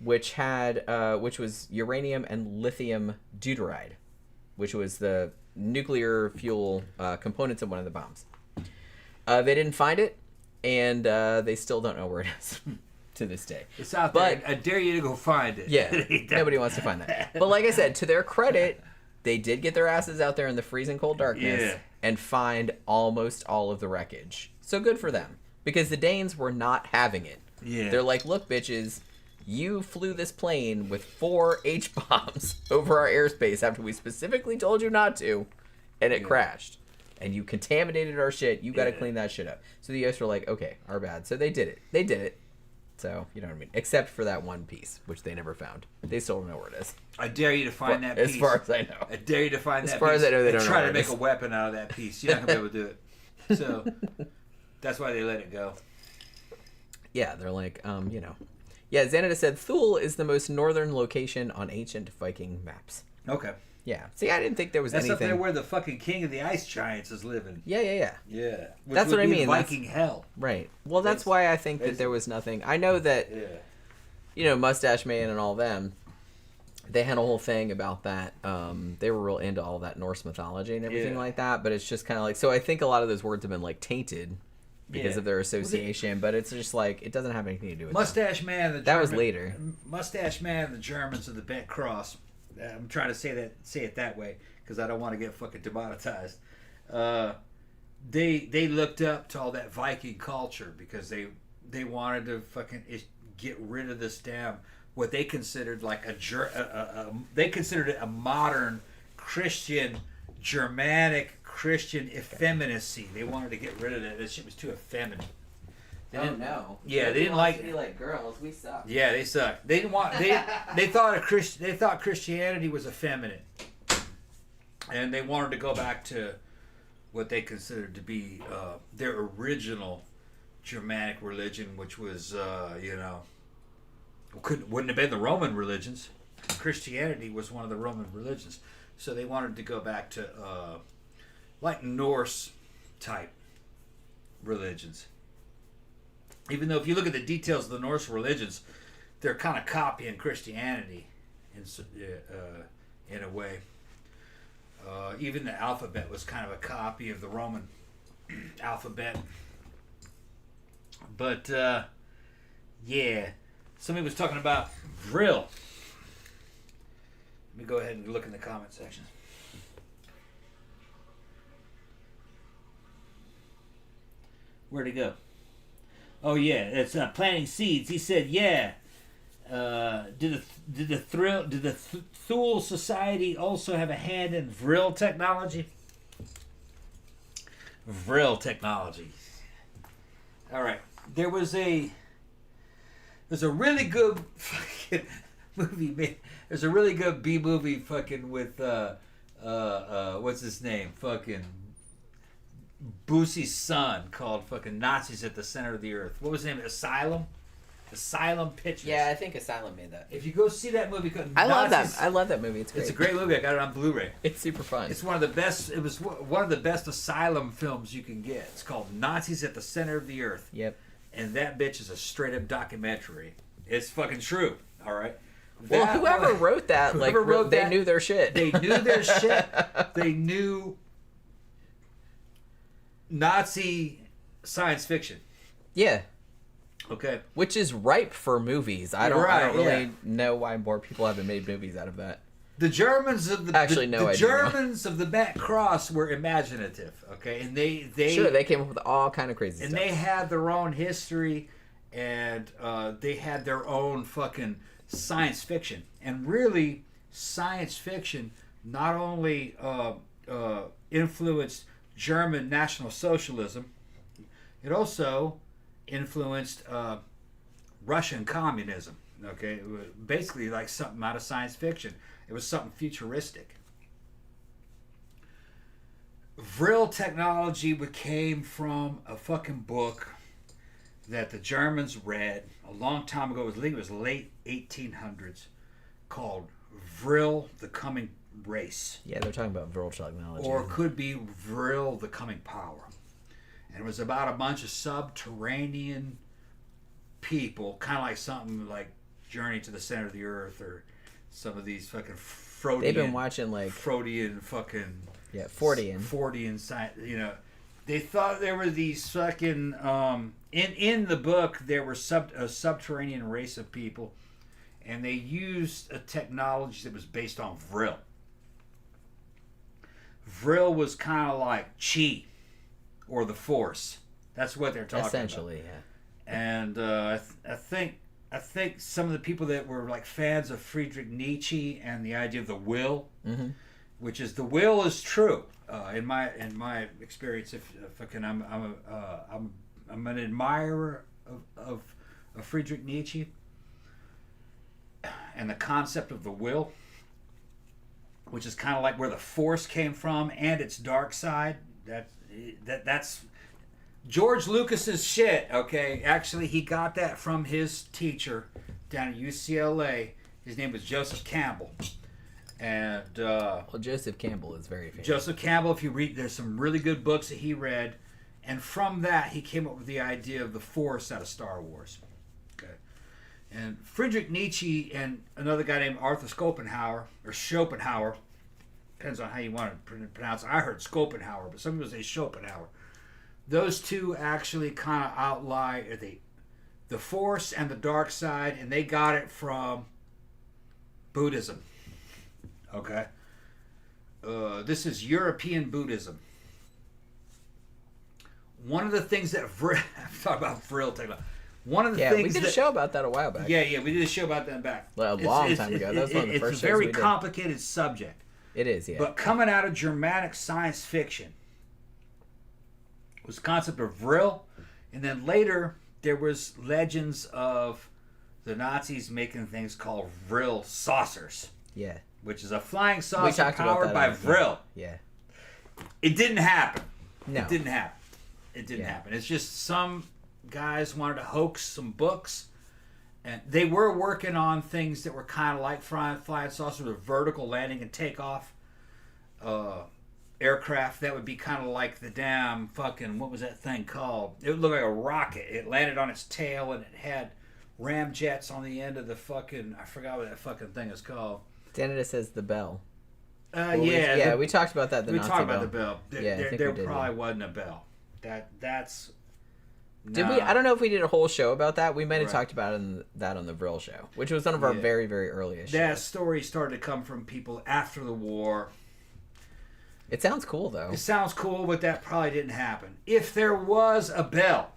which was uranium and lithium deuteride, which was the nuclear fuel components of one of the bombs. They didn't find it, and they still don't know where it is to this day. It's out there. I dare you to go find it. Yeah, nobody wants to find that. But like I said, to their credit, they did get their asses out there in the freezing cold darkness and find almost all of the wreckage. So good for them. Because the Danes were not having it. Yeah. They're like, look, bitches, you flew this plane with 4 H-bombs over our airspace after we specifically told you not to, and it crashed. And you contaminated our shit. You got to clean that shit up. So the US were like, okay, our bad. So they did it. They did it. So, you know what I mean? Except for that one piece, which they never found. They still don't know where it is. I dare you to find that piece. As far as I know. I dare you to find that piece. As far as I know, they don't know. Try to make a weapon out of that piece. You're not going to be able to do it. So... that's why they let it go. Yeah, they're like, Yeah, Xanada said Thule is the most northern location on ancient Viking maps. Okay. Yeah. See, I didn't think there was anything. That's up there where the fucking king of the ice giants is living. Yeah. Yeah. That's what I mean. Viking hell. Right. Well, that's why I think that there was nothing. I know that, Mustache Man and all them, they had a whole thing about that. They were real into all that Norse mythology and everything like that, but it's just kind of like, so I think a lot of those words have been like tainted because of their association, but it's just like, it doesn't have anything to do with Mustache Man, the German, that was later. Mustache Man, the Germans of the Bent Cross. I'm trying to say it that way because I don't want to get fucking demonetized. They looked up to all that Viking culture because they wanted to fucking get rid of this damn what they considered like they considered it a modern Christian Germanic Christian effeminacy. They wanted to get rid of it. This shit was too effeminate. They didn't know. Yeah, they didn't like. Be like girls, we suck. Yeah, they suck. They didn't want. They thought they thought Christianity was effeminate, and they wanted to go back to what they considered to be their original Germanic religion, which was Wouldn't have been the Roman religions. Christianity was one of the Roman religions, so they wanted to go back to like Norse type religions. Even though if you look at the details of the Norse religions, they're kind of copying Christianity in a way. Even the alphabet was kind of a copy of the Roman alphabet. But yeah, somebody was talking about Vril. Let me go ahead and look in the comment section. Where'd he go? Oh yeah, it's planting seeds. He said, "Yeah, did the Thule Society also have a hand in Vril technology?" Vril technology. All right, there's a really good fucking movie. There's a really good B movie fucking with what's his name? Fucking Boosie's son, called fucking Nazis at the Center of the Earth. What was his name? Asylum Pictures. Yeah, I think Asylum made that. If you go see that movie, I love that. I love that movie. It's great. It's a great movie. I got it on Blu-ray. It's super fun. It's one of the best. It was one of the best Asylum films you can get. It's called Nazis at the Center of the Earth. Yep. And that bitch is a straight up documentary. It's fucking true. All right. Well, whoever wrote that, they knew their shit. They knew their shit. They knew Nazi science fiction. Yeah. Okay. Which is ripe for movies. I don't really know why more people haven't made movies out of that. The Germans of the Germans of the Back Cross were imaginative. Okay, and they came up with all kind of crazy and stuff. they had their own history, and they had their own fucking science fiction. And really, science fiction not only influenced German National Socialism, it also influenced Russian communism. Okay, it was basically like something out of science fiction. It was something futuristic. Vril technology came from a fucking book that the Germans read a long time ago. I think it was late 1800s, called Vril: The Coming Race. Yeah, they're talking about Vril technology. Or it could be Vril: The Coming Power. And it was about a bunch of subterranean people, kind of like something like Journey to the Center of the Earth, or some of these fucking Freudian. They've been watching like Freudian fucking. Yeah, Fordian. Fordian science. You know, they thought there were these fucking. In the book, there were a subterranean race of people, and they used a technology that was based on Vril. Vril was kind of like chi, or the Force. That's what they're talking Essentially, about. Yeah. And I think some of the people that were like fans of Friedrich Nietzsche and the idea of the will, which is the will is true. In my experience, if I can, I'm an admirer of Friedrich Nietzsche and the concept of the will, which is kind of like where the Force came from and its dark side. That's George Lucas's shit. Okay, actually, he got that from his teacher down at UCLA. His name was Joseph Campbell, and Joseph Campbell is very famous. Joseph Campbell, if you read, there's some really good books that he read, and from that he came up with the idea of the Force out of Star Wars. Okay, and Friedrich Nietzsche and another guy named Arthur Schopenhauer, depends on how you want to pronounce it. I heard Schopenhauer, but some people say Schopenhauer. Those two actually kind of outline the Force and the dark side, and they got it from Buddhism. Okay? This is European Buddhism. One of the things that I'm talking about Vril technology. One of the things we did a show about that a while back. Yeah, we did a show about that back. Well, a long time ago. That was one of the first It's a very complicated subject. It is, yeah. But coming out of Germanic science fiction was the concept of Vril, and then later there was legends of the Nazis making things called Vril saucers. Yeah. Which is a flying saucer powered by Vril. Yeah. It didn't happen. No. It didn't happen. It's just some guys wanted to hoax some books, And they were working on things that were kind of like flying saucers with vertical landing and takeoff aircraft. That would be kind of like the damn fucking, what was that thing called? It would look like a rocket. It landed on its tail and it had ramjets on the end of the fucking, I forgot what that fucking thing is called. Canada says the Bell. We talked about that. We talked about the Bell. There did, probably wasn't a Bell. That's. Did we? I don't know if we did a whole show about that. We might have Right. talked about that on the Vril show, which was one of our very, very earliest That shows. story started to come from people after the war. It sounds cool, though. It sounds cool, but that probably didn't happen. If there was a Bell,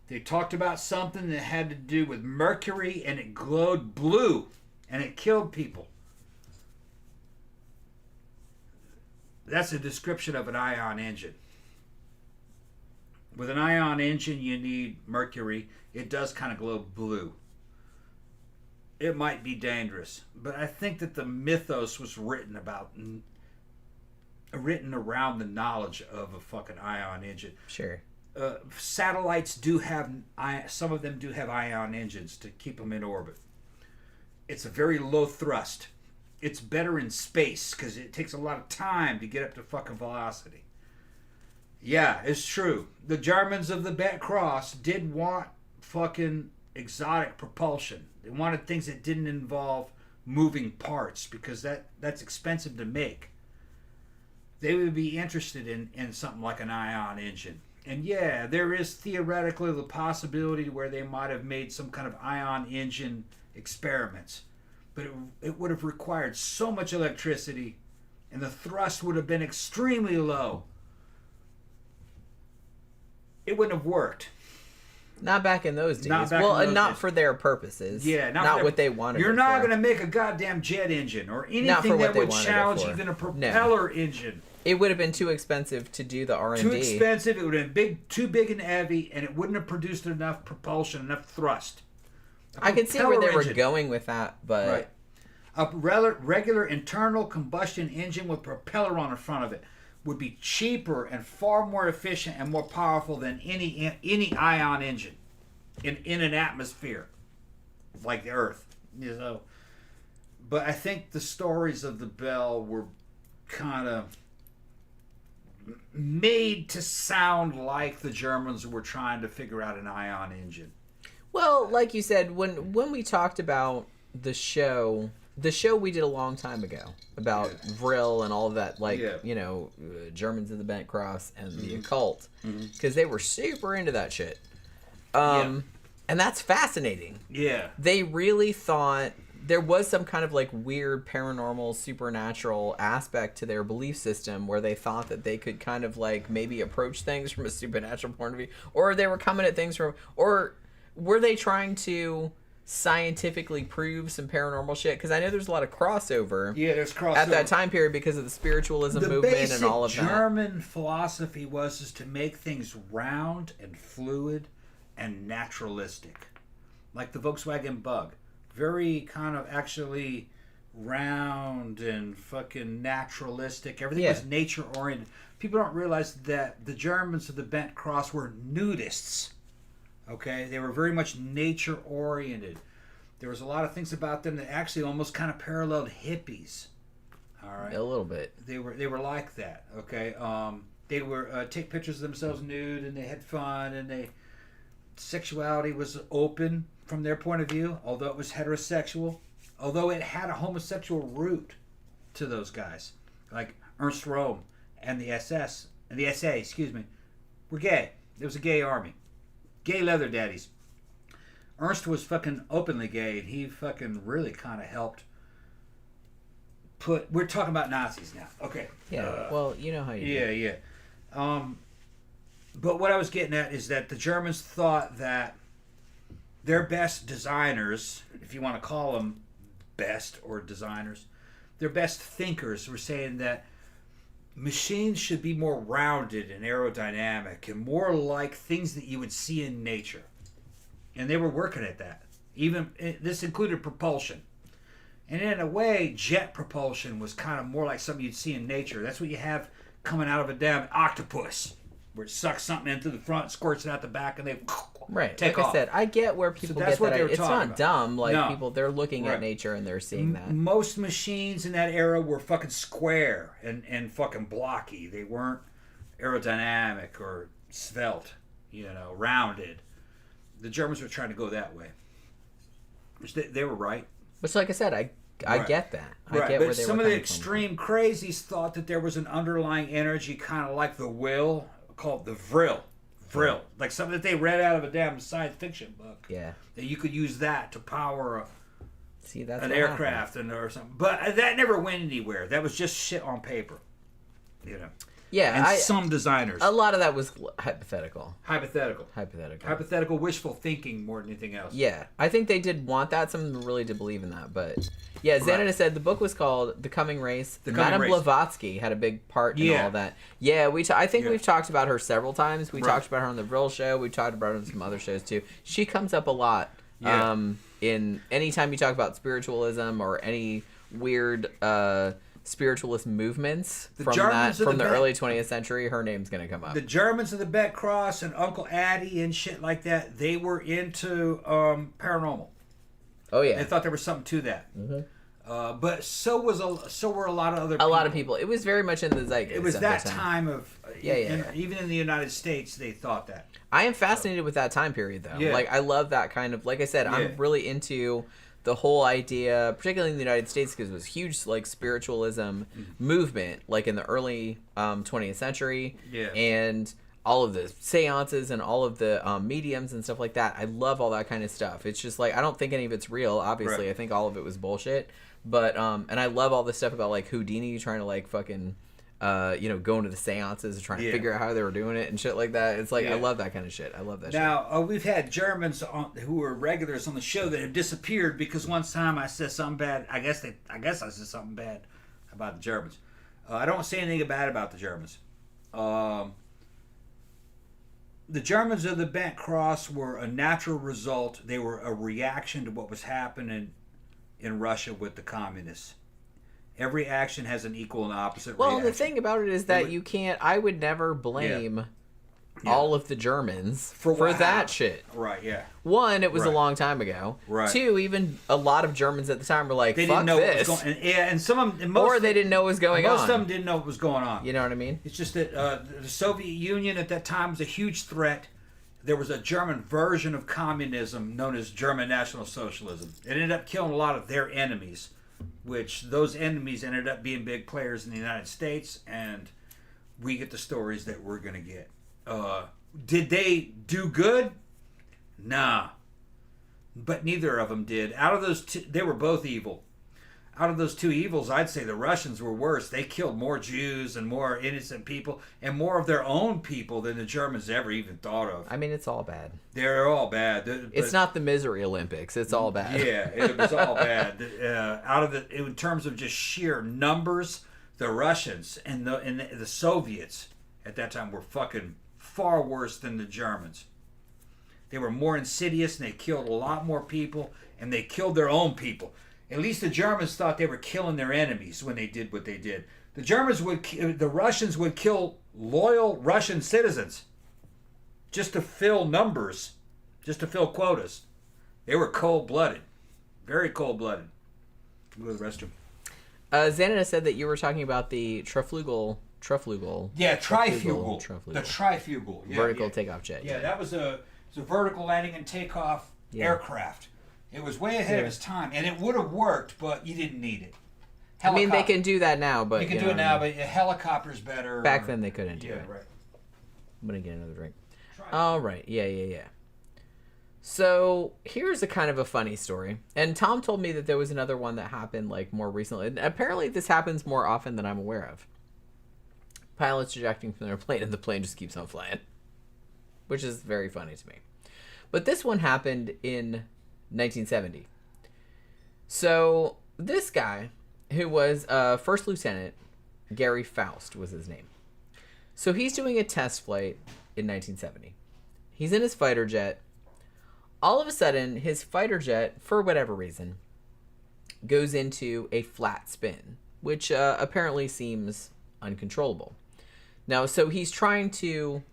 they talked about something that had to do with mercury and it glowed blue and it killed people. That's a description of an ion engine. With an ion engine, you need mercury. It does kind of glow blue. It might be dangerous, but I think that the mythos was written around the knowledge of a fucking ion engine. Sure. Satellites do have, some of them do have ion engines to keep them in orbit. It's a very low thrust. It's better in space because it takes a lot of time to get up to fucking velocity. Yeah, it's true. The Germans of the Bet Cross did want fucking exotic propulsion. They wanted things that didn't involve moving parts because that's expensive to make. They would be interested in something like an ion engine. And yeah, there is theoretically the possibility where they might have made some kind of ion engine experiments. But it would have required so much electricity and the thrust would have been extremely low. It wouldn't have worked. Not back in those days. Not back well, in those not days. for their purposes. Yeah, not what they wanted. You're it not for. going to make a goddamn jet engine or Not for anything what that they would wanted it challenge for. even a propeller engine. It would have been too expensive to do the R&D. Too expensive. It would have been too big and heavy, and it wouldn't have produced enough propulsion, enough thrust. I could see where they were engine. going with that, but Right. A regular internal combustion engine with propeller on the front of it would be cheaper and far more efficient and more powerful than any ion engine in an atmosphere like the Earth. You know, but I think the stories of the Bell were kind of made to sound like the Germans were trying to figure out an ion engine. well, like you said, when we talked about the show we did a long time ago about Vril and all of that, like, Germans of the Bent Cross and the occult, because they were super into that shit. And that's fascinating. Yeah. They really thought there was some kind of like weird paranormal supernatural aspect to their belief system where they thought that they could kind of like maybe approach things from a supernatural point of view, or they were coming at things from, or were they trying to scientifically prove some paranormal shit? Because I know there's a lot of crossover. Yeah, there's crossover at that time period because of the spiritualism movement and all of that. The basic German philosophy was to make things round and fluid and naturalistic, like the Volkswagen Bug. Very kind of actually round and fucking naturalistic. Everything was nature oriented. People don't realize that the Germans of the Bent Cross were nudists. Okay, they were very much nature oriented. There was a lot of things about them that actually almost kind of paralleled hippies. All right, a little bit. They were like that. Okay, they were take pictures of themselves nude and they had fun and sexuality was open from their point of view, although it was heterosexual, although it had a homosexual root to those guys, like Ernst Röhm and the SS and the SA, were gay. There was a gay army. Gay leather daddies. Ernst was fucking openly gay, and he fucking really kind of helped we're talking about Nazis now. Okay. Yeah, well, you know how you do. Yeah. But what I was getting at is that the Germans thought that their best designers, if you want to call them best or designers, their best thinkers were saying that machines should be more rounded and aerodynamic and more like things that you would see in nature. And they were working at that. Even this included propulsion. And in a way, jet propulsion was kind of more like something you'd see in nature. That's what you have coming out of a damn octopus. where it sucks something into the front, squirts it out the back, and they Right. take like off. I said, I get where people that's get what that. they were It's talking not about. dumb. Like, No. people, they're looking Right. at nature and they're seeing that. Most machines in that era were fucking square and fucking blocky. They weren't aerodynamic or svelte, rounded. The Germans were trying to go that way. Which they were right. Which, like I said, I Right. get that. I Right, get but where they some were of the coming from. extreme crazies thought that there was an underlying energy, kind of like the will, called the vril. Vril. Like something that they read out of a damn science fiction book. Yeah. That you could use that to power See, that's an what aircraft or something. But that never went anywhere. That was just shit on paper. Yeah, And some designers. a lot of that was hypothetical. Hypothetical wishful thinking more than anything else. Yeah, I think they did want that. Some of them really did believe in that. But yeah, Xanada said the book was called The Coming Race. Madame Blavatsky had a big part in all that. Yeah, I think we've talked about her several times. We talked about her on the Vril show. We talked about her on some other shows too. She comes up a lot. Yeah. In anytime you talk about spiritualism or any weird spiritualist movements from the early 20th century, her name's gonna come up. The Germans of the Bet Cross and Uncle Addie and shit like that, they were into paranormal. Oh yeah, They thought there was something to that. Mm-hmm. But so were a lot of other people. A lot of people. It was very much in the zeitgeist. It was at that the time of even in the United States they thought that. I am fascinated with that time period though. Yeah. Like, I love that kind of, like I said, I'm really into the whole idea, particularly in the United States, because it was huge, like, spiritualism movement, like in the early 20th century. Yeah. And all of the seances and all of the mediums and stuff like that. I love all that kind of stuff. It's just like, I don't think any of it's real, obviously. Right. I think all of it was bullshit. But and I love all this stuff about, like, Houdini trying to, like, fucking go into the seances and trying to figure out how they were doing it and shit like that. It's like, I love that kind of shit. I love that shit. Now, we've had Germans who were regulars on the show that have disappeared because one time I said something bad. I guess I said something bad about the Germans. I don't say anything bad about the Germans. The Germans of the Bent Cross were a natural result. They were a reaction to what was happening in Russia with the communists. Every action has an equal and opposite reaction. Well, the thing about it is that you can't... I would never blame all of the Germans for that shit. Right, yeah. One, it was a long time ago. Right. Two, even a lot of Germans at the time were like, They fuck didn't know this. what was going on. Yeah, and some of them... Or they didn't know what was going on. Most of them didn't know what was going on. You know what I mean? It's just that the Soviet Union at that time was a huge threat. There was a German version of communism known as German National Socialism. It ended up killing a lot of their enemies, which those enemies ended up being big players in the United States, and we get the stories that we're going to get. Did they do good? Nah. But neither of them did. Out of those two, they were both evil. Out of those two evils, I'd say the Russians were worse. They killed more Jews and more innocent people and more of their own people than the Germans ever even thought of. I mean, it's all bad. They're all bad. It's not the Misery Olympics. It's all bad. Yeah, it was all bad. In terms of just sheer numbers, the Russians and the Soviets at that time were fucking far worse than the Germans. They were more insidious and they killed a lot more people and they killed their own people. At least the Germans thought they were killing their enemies when they did what they did. The Russians would kill loyal Russian citizens just to fill numbers, just to fill quotas. They were cold-blooded, very cold-blooded. Go to the restroom. Xanada said that you were talking about the triflugal. Yeah, trifugal. The trifugal. Yeah, vertical takeoff jet. Yeah, that was a vertical landing and takeoff aircraft. It was way ahead of its time, and it would have worked, but you didn't need it. I mean, they can do that now, but... They can do it now, but a helicopter's better. Back then, they couldn't do it. Yeah, right. I'm going to get another drink. All right. Yeah. So, here's a kind of a funny story. And Tom told me that there was another one that happened, like, more recently. And apparently, this happens more often than I'm aware of. Pilots ejecting from their plane, and the plane just keeps on flying. Which is very funny to me. But this one happened in 1970. So this guy, who was First Lieutenant Gary Faust was his name. So he's doing a test flight in 1970. He's in his fighter jet. All of a sudden, his fighter jet, for whatever reason, goes into a flat spin, which apparently seems uncontrollable. Now, so he's trying to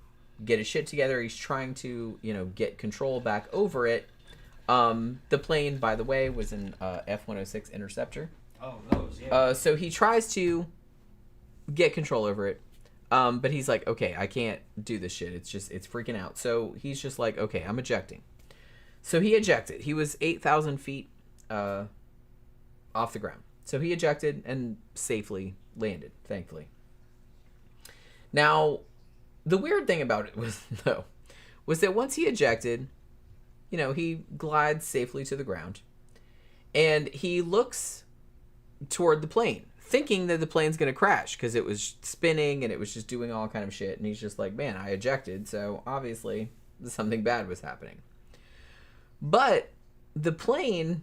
get his shit together. He's trying to, get control back over it. The plane, by the way, was an F-106 Interceptor. Oh, those, yeah. So he tries to get control over it. But he's like, okay, I can't do this shit. It's freaking out. So he's just like, okay, I'm ejecting. So he ejected. He was 8,000 feet off the ground. So he ejected and safely landed, thankfully. Now, the weird thing about it was that once he ejected, he glides safely to the ground. And he looks toward the plane, thinking that the plane's going to crash because it was spinning and it was just doing all kind of shit. And he's just like, man, I ejected, so obviously something bad was happening. But the plane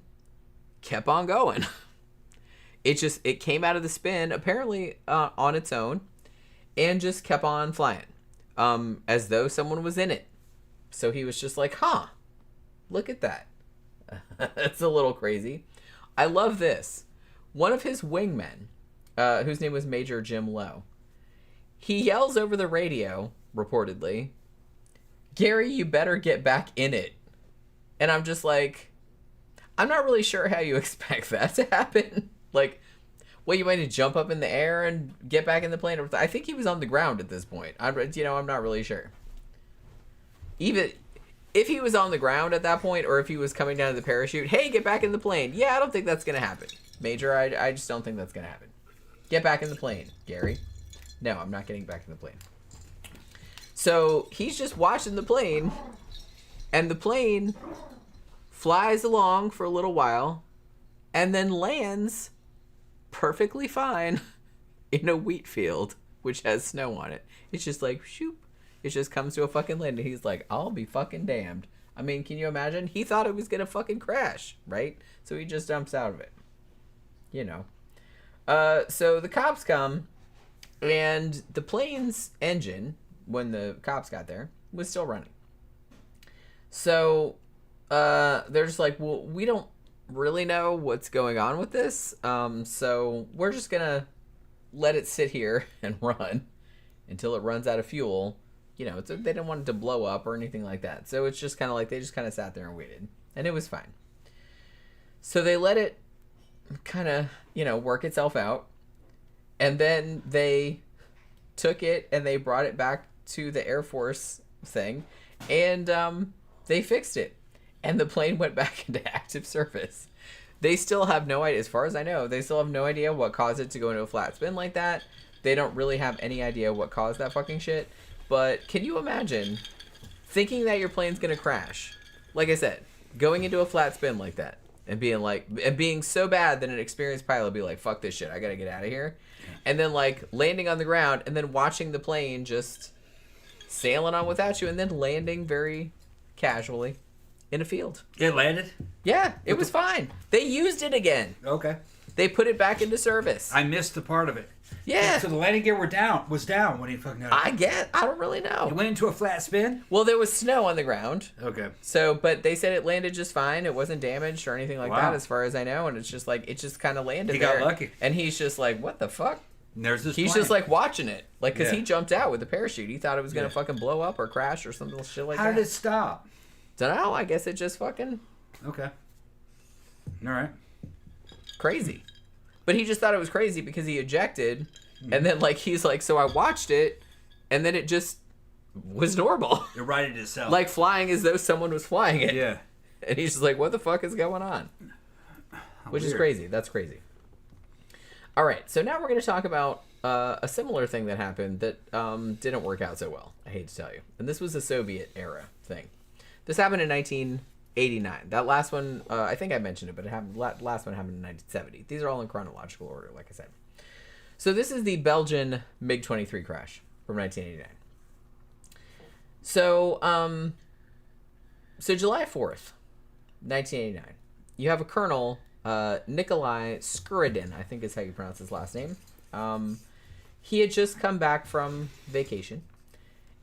kept on going. It came out of the spin, apparently on its own, and just kept on flying, as though someone was in it. So he was just like, huh, look at that. That's a little crazy. I love this. One of his wingmen, whose name was Major Jim Lowe, he yells over the radio, reportedly, Gary, you better get back in it. And I'm just like, I'm not really sure how you expect that to happen. Like, well, you might need to jump up in the air and get back in the plane. I think he was on the ground at this point. I'm not really sure. Even if he was on the ground at that point, or if he was coming down to the parachute, hey, get back in the plane. Yeah, I don't think that's going to happen. Major, I just don't think that's going to happen. Get back in the plane, Gary. No, I'm not getting back in the plane. So he's just watching the plane, and the plane flies along for a little while, and then lands perfectly fine in a wheat field, which has snow on it. It's just like, shoop. It just comes to a fucking landing. He's like, I'll be fucking damned. I mean, can you imagine? He thought it was going to fucking crash, right? So he just jumps out of it. So the cops come, and the plane's engine, when the cops got there, was still running. So they're just like, well, we don't really know what's going on with this, so we're just gonna let it sit here and run until it runs out of fuel. They didn't want it to blow up or anything like that, so it's just kind of like they just kind of sat there and waited, and it was fine. So they let it kind of work itself out, and then they took it and they brought it back to the Air Force thing, and they fixed it. And the plane went back into active service. They still have no idea, as far as I know, they still have no idea what caused it to go into a flat spin like that. They don't really have any idea what caused that fucking shit. But can you imagine thinking that your plane's going to crash? Like I said, going into a flat spin like that and being so bad that an experienced pilot would be like, fuck this shit, I got to get out of here. And then like landing on the ground and then watching the plane just sailing on without you and then landing very casually in a field. It landed? Yeah, it was fine. They used it again. Okay. They put it back into service. I missed the part of it. Yeah. So the landing gear was down when he fucking had it. I don't really know. It went into a flat spin? Well, there was snow on the ground. Okay. So, but they said it landed just fine. It wasn't damaged or anything like Wow. that as far as I know. And it's just like, it just kind of landed He there. got lucky. And he's just like, what the fuck? And there's this He's plane. just like watching it. Like, because Yeah. he jumped out with the parachute. He thought it was going to Yeah. fucking blow up or crash or something shit like How that. did it stop? Dunno. I guess it just fucking Okay. All right. crazy. But he just thought it was crazy because he ejected. And then, like, he's like, so I watched it, and then it just was normal. It righted itself. Like, flying as though someone was flying it. Yeah. And he's just like, what the fuck is going on? Which is weird. crazy. That's crazy. All right, so now we're going to talk about a similar thing that happened that didn't work out so well, I hate to tell you. And this was a Soviet era thing. This happened in 1989. That last one, I think I mentioned it, but it happened. Last one happened in 1970. These are all in chronological order, like I said. So this is the Belgian MiG-23 crash from 1989. So, July 4th, 1989, you have a colonel, Nikolai Skuridin, I think is how you pronounce his last name. He had just come back from vacation,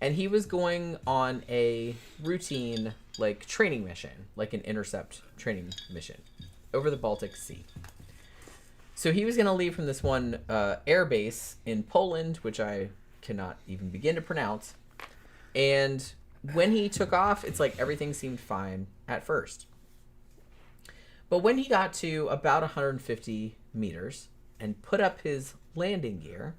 and he was going on a routine, like, training mission, like an intercept training mission, over the Baltic Sea. So he was going to leave from this one air base in Poland, which I cannot even begin to pronounce, And when he took off, it's like everything seemed fine at first. But when he got to about 150 meters and put up his landing gear,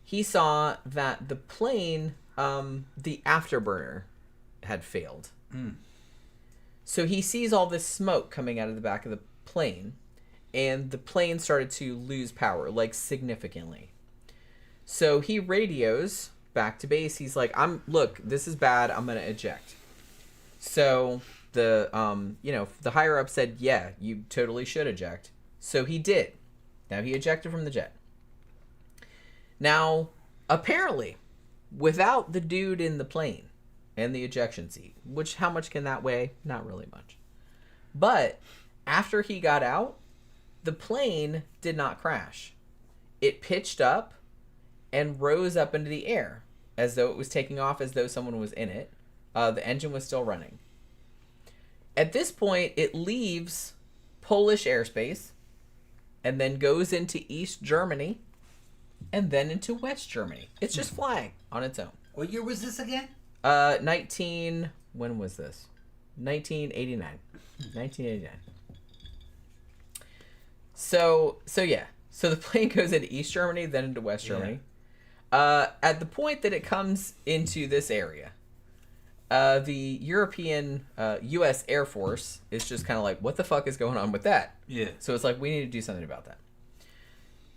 he saw that the plane, the afterburner had failed. So he sees all this smoke coming out of the back of the plane, and the plane started to lose power, like significantly. So he radios back to base. He's like, look, this is bad. I'm going to eject. So the higher up said, yeah, you totally should eject. So he did. Now he ejected from the jet. Now, apparently, without the dude in the plane and the ejection seat, which how much can that weigh? Not really much. But after he got out, the plane did not crash. It pitched up and rose up into the air as though it was taking off, as though someone was in it. The engine was still running. At this point, it leaves Polish airspace and then goes into East Germany and then into West Germany. It's just flying on its own. What year was this again? When was this? 1989. 1989. So yeah. So the plane goes into East Germany, then into West Germany. At the point that it comes into this area, the European U.S. Air Force is just kind of like, what the fuck is going on with that? Yeah. So it's like, we need to do something about that.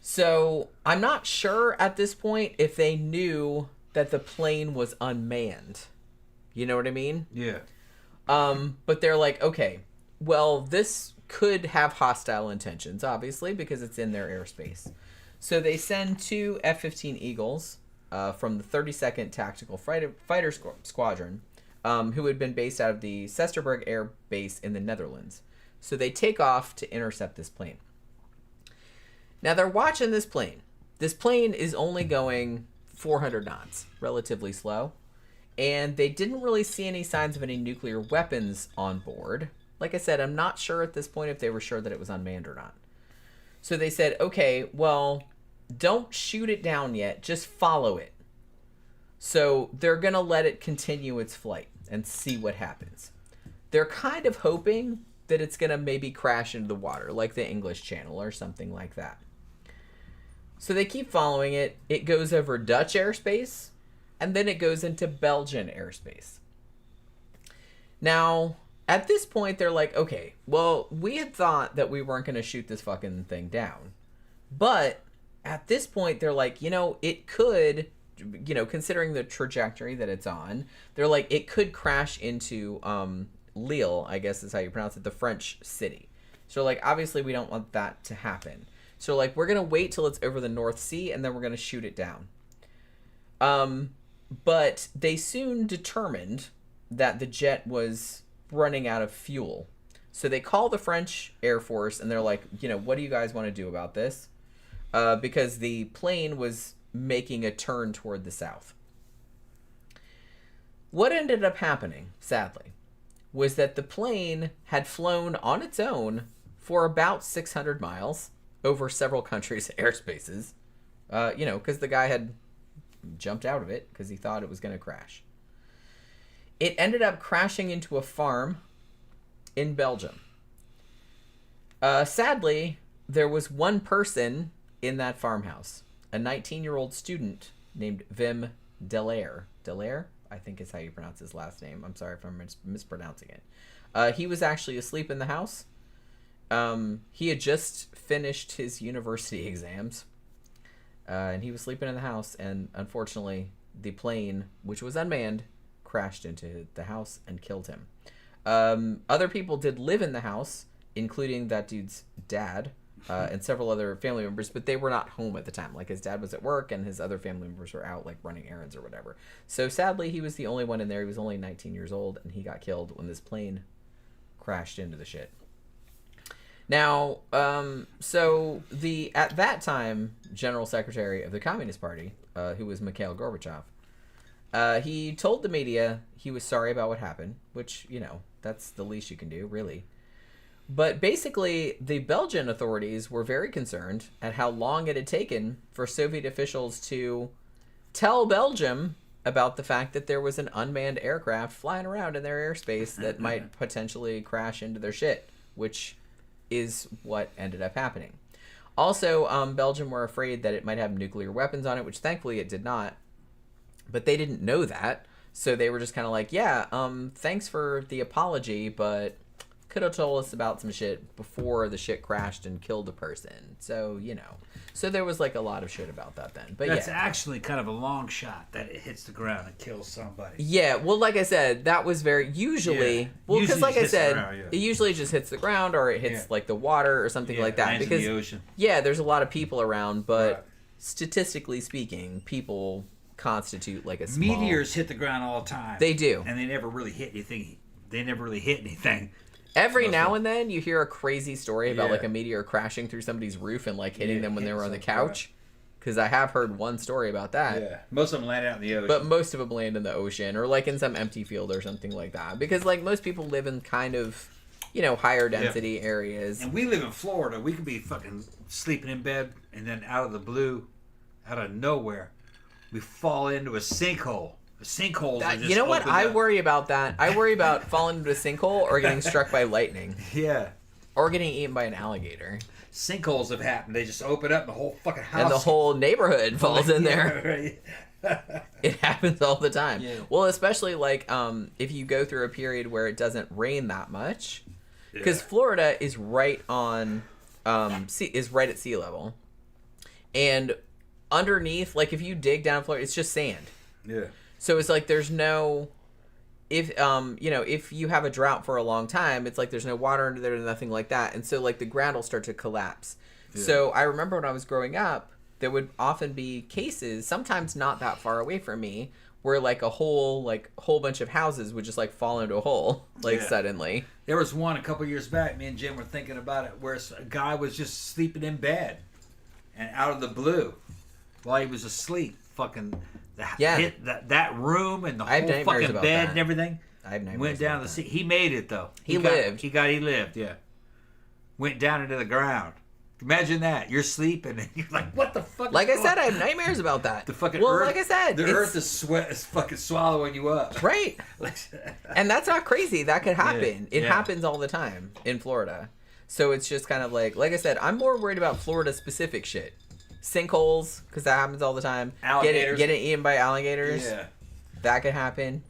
So I'm not sure at this point if they knew that the plane was unmanned. You know what I mean? Yeah. But they're like, okay, well, this could have hostile intentions, obviously, because it's in their airspace. So they send 2 F-15 Eagles from the 32nd Tactical Fighter Squadron, who had been based out of the Sesterberg Air Base in the Netherlands. So they take off to intercept this plane. Now they're watching this plane. This plane is only going 400 knots, relatively slow. And they didn't really see any signs of any nuclear weapons on board. Like I said, I'm not sure at this point if they were sure that it was unmanned or not. So they said, okay, well, don't shoot it down yet. Just follow it. So they're going to let it continue its flight and see what happens. They're kind of hoping that it's going to maybe crash into the water, like the English Channel or something like that. So they keep following it. It goes over Dutch airspace, and then it goes into Belgian airspace. Now, at this point, they're like, okay, well, we had thought that we weren't going to shoot this fucking thing down. But at this point, they're like, it could, considering the trajectory that it's on, they're like, it could crash into Lille, I guess is how you pronounce it, the French city. So, like, obviously, we don't want that to happen. So, like, we're going to wait till it's over the North Sea, and then we're going to shoot it down. But they soon determined that the jet was running out of fuel. So they call the French Air Force, and they're like, what do you guys want to do about this? Because the plane was making a turn toward the south. What ended up happening, sadly, was that the plane had flown on its own for about 600 miles over several countries' airspaces, because the guy had jumped out of it because he thought it was going to crash. It ended up crashing into a farm in Belgium. Sadly, there was one person in that farmhouse, a 19-year-old student named Wim Delaire. Delaire, I think is how you pronounce his last name. I'm sorry if I'm mispronouncing it. He was actually asleep in the house. He had just finished his university exams, and he was sleeping in the house, and unfortunately, the plane, which was unmanned, crashed into the house and killed him. Other people did live in the house, including that dude's dad, and several other family members, but they were not home at the time. Like, his dad was at work, and his other family members were out, like, running errands or whatever. So, sadly, he was the only one in there. He was only 19 years old, and he got killed when this plane crashed into the shit. Now, at that time, General Secretary of the Communist Party, who was Mikhail Gorbachev, he told the media he was sorry about what happened, which, that's the least you can do, really. But basically, the Belgian authorities were very concerned at how long it had taken for Soviet officials to tell Belgium about the fact that there was an unmanned aircraft flying around in their airspace that might potentially crash into their shit, which is what ended up happening. Also, Belgium were afraid that it might have nuclear weapons on it, which thankfully it did not. But they didn't know that, so they were just kind of like, yeah, thanks for the apology, but could have told us about some shit before the shit crashed and killed a person. So, you know. So there was like a lot of shit about that then. But That's yeah. actually kind of a long shot that it hits the ground and kills somebody. Yeah, well, like I said, that was very usually. Yeah. Well, because Usually like I hits the said, ground, yeah. it usually just hits the ground or it hits like the water or something like that. Lands Because in the ocean. yeah, there's a lot of people around, but Right. statistically speaking, people constitute like a small. Meteors hit the ground all the time. They do. And they never really hit anything. They never really hit anything. Every Most now of- and then you hear a crazy story about Yeah. like a meteor crashing through somebody's roof and like hitting Yeah, them when they hitting were on the some- couch. Because I have heard one story about that. Yeah. Most of them land out in the ocean. But most of them land in the ocean or like in some empty field or something like that. Because like most people live in kind of, you know, higher density areas. And we live in Florida. We could be fucking sleeping in bed, and then out of the blue, out of nowhere, we fall into a sinkhole. The sinkholes are just You know what? opened I up. worry about that. I worry about falling into a sinkhole or getting struck by lightning Yeah. or getting eaten by an alligator. Sinkholes have happened. They just open up and the whole fucking house. And the whole neighborhood falls in there. Right. It happens all the time. Yeah. Well, especially like if you go through a period where it doesn't rain that much, because Yeah. Florida is right on is right at sea level, and underneath, like if you dig down Florida, it's just sand. Yeah. So it's like there's no, if you know, if you have a drought for a long time, it's like there's no water under there, nothing like that, and so like the ground will start to collapse. Yeah. So I remember when I was growing up, there would often be cases, sometimes not that far away from me, where like a whole bunch of houses would just like fall into a hole like Yeah. suddenly. There was one a couple years back. Me and Jim were thinking about it, where a guy was just sleeping in bed, and out of the blue, while he was asleep, fucking hit that room and the I have whole nightmares fucking about bed that. and everything. I have nightmares Went down about the that. sea. He made it though. He lived. He lived. Yeah. Went down into the ground. Imagine that. You're sleeping and you're like, what the fuck? Like is I said, I going have nightmares about that. The fucking well, earth. like I said, the it's- earth is fucking swallowing you up. right. And that's not crazy. That could happen. Yeah. It Yeah. happens all the time in Florida. So it's just kind of like I said, I'm more worried about Florida specific shit. Sinkholes, because that happens all the time. Alligators. Getting eaten by alligators. Yeah. That could happen.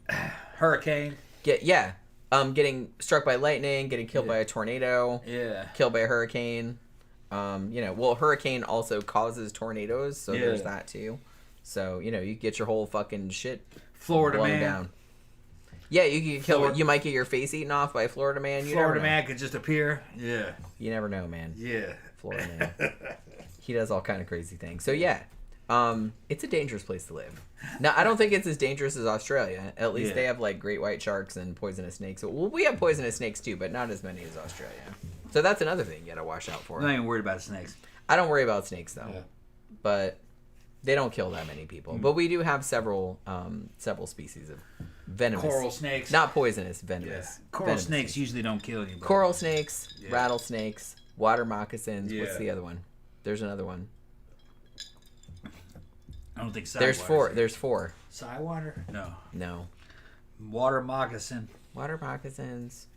Hurricane. Getting struck by lightning, getting killed by a tornado, Yeah. killed by a hurricane. Hurricane also causes tornadoes, so there's Yeah. that too. So, you get your whole fucking shit Florida blown man. down. Yeah, you get killed. Florida- You might get your face eaten off by a Florida man. You Florida never know. man could just appear. Yeah. You never know, man. Yeah. Florida man. He does all kind of crazy things. So yeah, it's a dangerous place to live. Now I don't think it's as dangerous as Australia. At least Yeah. they have like great white sharks and poisonous snakes. Well, we have poisonous snakes too, but not as many as Australia. So that's another thing you gotta watch out for. I'm not even worried about snakes. I don't worry about snakes though, Yeah. but they don't kill that many people. But we do have several species of venomous, Coral snakes. not poisonous, Yeah. venomous. Coral venomous snakes usually don't kill you. Coral snakes, Yeah. rattlesnakes, water moccasins. What's Yeah. the other one? There's another one. I don't think Sidewater's There's four. here. There's four. Sidewater? No. No. Water moccasin. Water moccasins.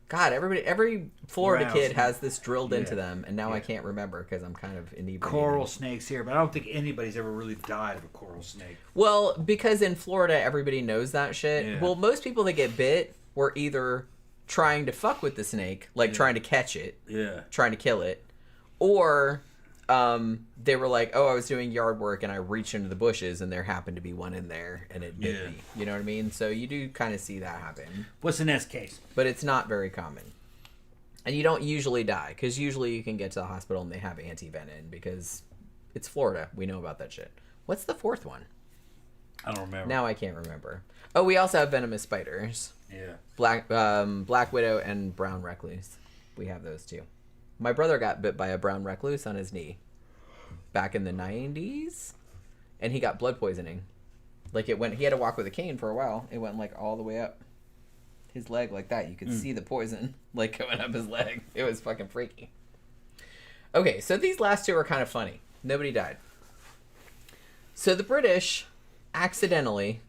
God, every Florida kid Rattlesnake. has this drilled into Yeah. them, and now I Yeah. can't remember because I'm kind of inebriated. Coral snakes here, but I don't think anybody's ever really died of a coral snake. Well, because in Florida everybody knows that shit. Yeah. Well, most people that get bit were either trying to fuck with the snake, like Yeah. trying to catch it, Yeah. trying to kill it, or they were like, oh, I was doing yard work and I reached into the bushes and there happened to be one in there and it bit Yeah. me. You know what I mean? So you do kind of see that happen, What's the next case? but it's not very common. And you don't usually die because usually you can get to the hospital and they have anti-venom because it's Florida. We know about that shit. What's the fourth one? I don't remember. Now I can't remember. Oh, we also have venomous spiders. Yeah. Black widow and brown recluse. We have those too. My brother got bit by a brown recluse on his knee back in the 90s, and he got blood poisoning. Like it went. He had to walk with a cane for a while. It went like all the way up his leg like that. You could see the poison like going up his leg. It was fucking freaky. Okay, so these last two are kind of funny. Nobody died. So the British accidentally,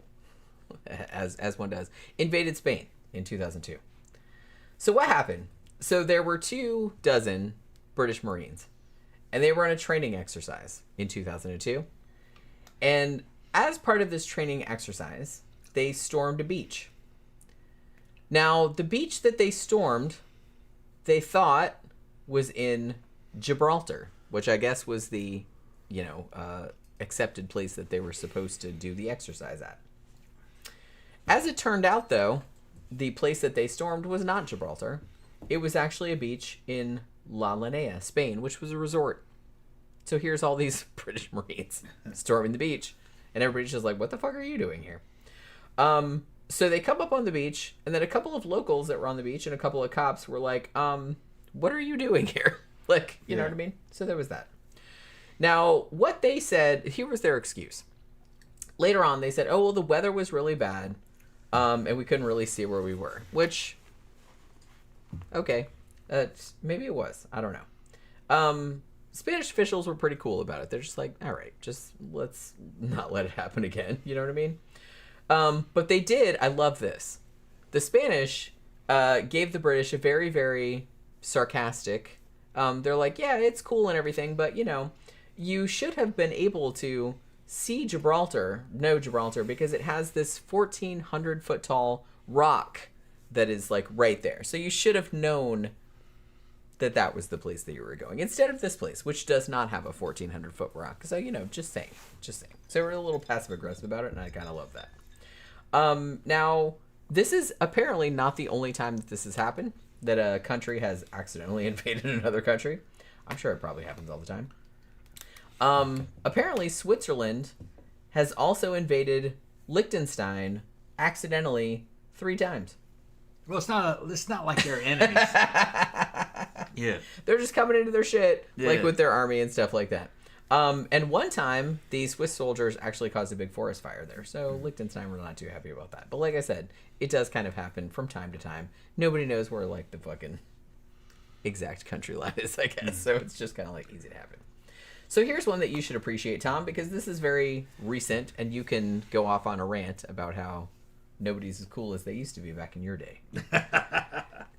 as one does, invaded Spain in 2002. So what happened? So there were 24 British Marines, and they were on a training exercise in 2002. And as part of this training exercise, they stormed a beach. Now, the beach that they stormed, they thought was in Gibraltar, which I guess was the, accepted place that they were supposed to do the exercise at. As it turned out, though, the place that they stormed was not Gibraltar. It was actually a beach in La Linea, Spain, which was a resort. So here's all these British Marines storming the beach, and everybody's just like, what the fuck are you doing here? So they come up on the beach, and then a couple of locals that were on the beach and a couple of cops were like, what are you doing here? Like, you know what I mean? So there was that. Now, what they said, here was their excuse. Later on, they said, oh, well, the weather was really bad, and we couldn't really see where we were. Which, okay, maybe it was. I don't know. Spanish officials were pretty cool about it. They're just like, all right, just let's not let it happen again. You know what I mean? But they did. I love this. The Spanish gave the British a very, very sarcastic. They're like, yeah, it's cool and everything, but you should have been able to see Gibraltar, because it has this 1,400 foot tall rock that is like right there. So you should have known that was the place that you were going instead of this place, which does not have a 1,400 foot rock. So, just saying. So we're a little passive aggressive about it, and I kind of love that. Now, this is apparently not the only time that this has happened, that a country has accidentally invaded another country. I'm sure it probably happens all the time. Apparently, Switzerland has also invaded Liechtenstein accidentally 3 times. Well, it's not like they're enemies. Yeah. They're just coming into their shit, like with their army and stuff like that. And one time, the Swiss soldiers actually caused a big forest fire there. So Liechtenstein were not too happy about that. But like I said, it does kind of happen from time to time. Nobody knows where, like, the fucking exact country line is, I guess. So it's just kind of, like, easy to happen. So here's one that you should appreciate, Tom, because this is very recent, and you can go off on a rant about how nobody's as cool as they used to be back in your day.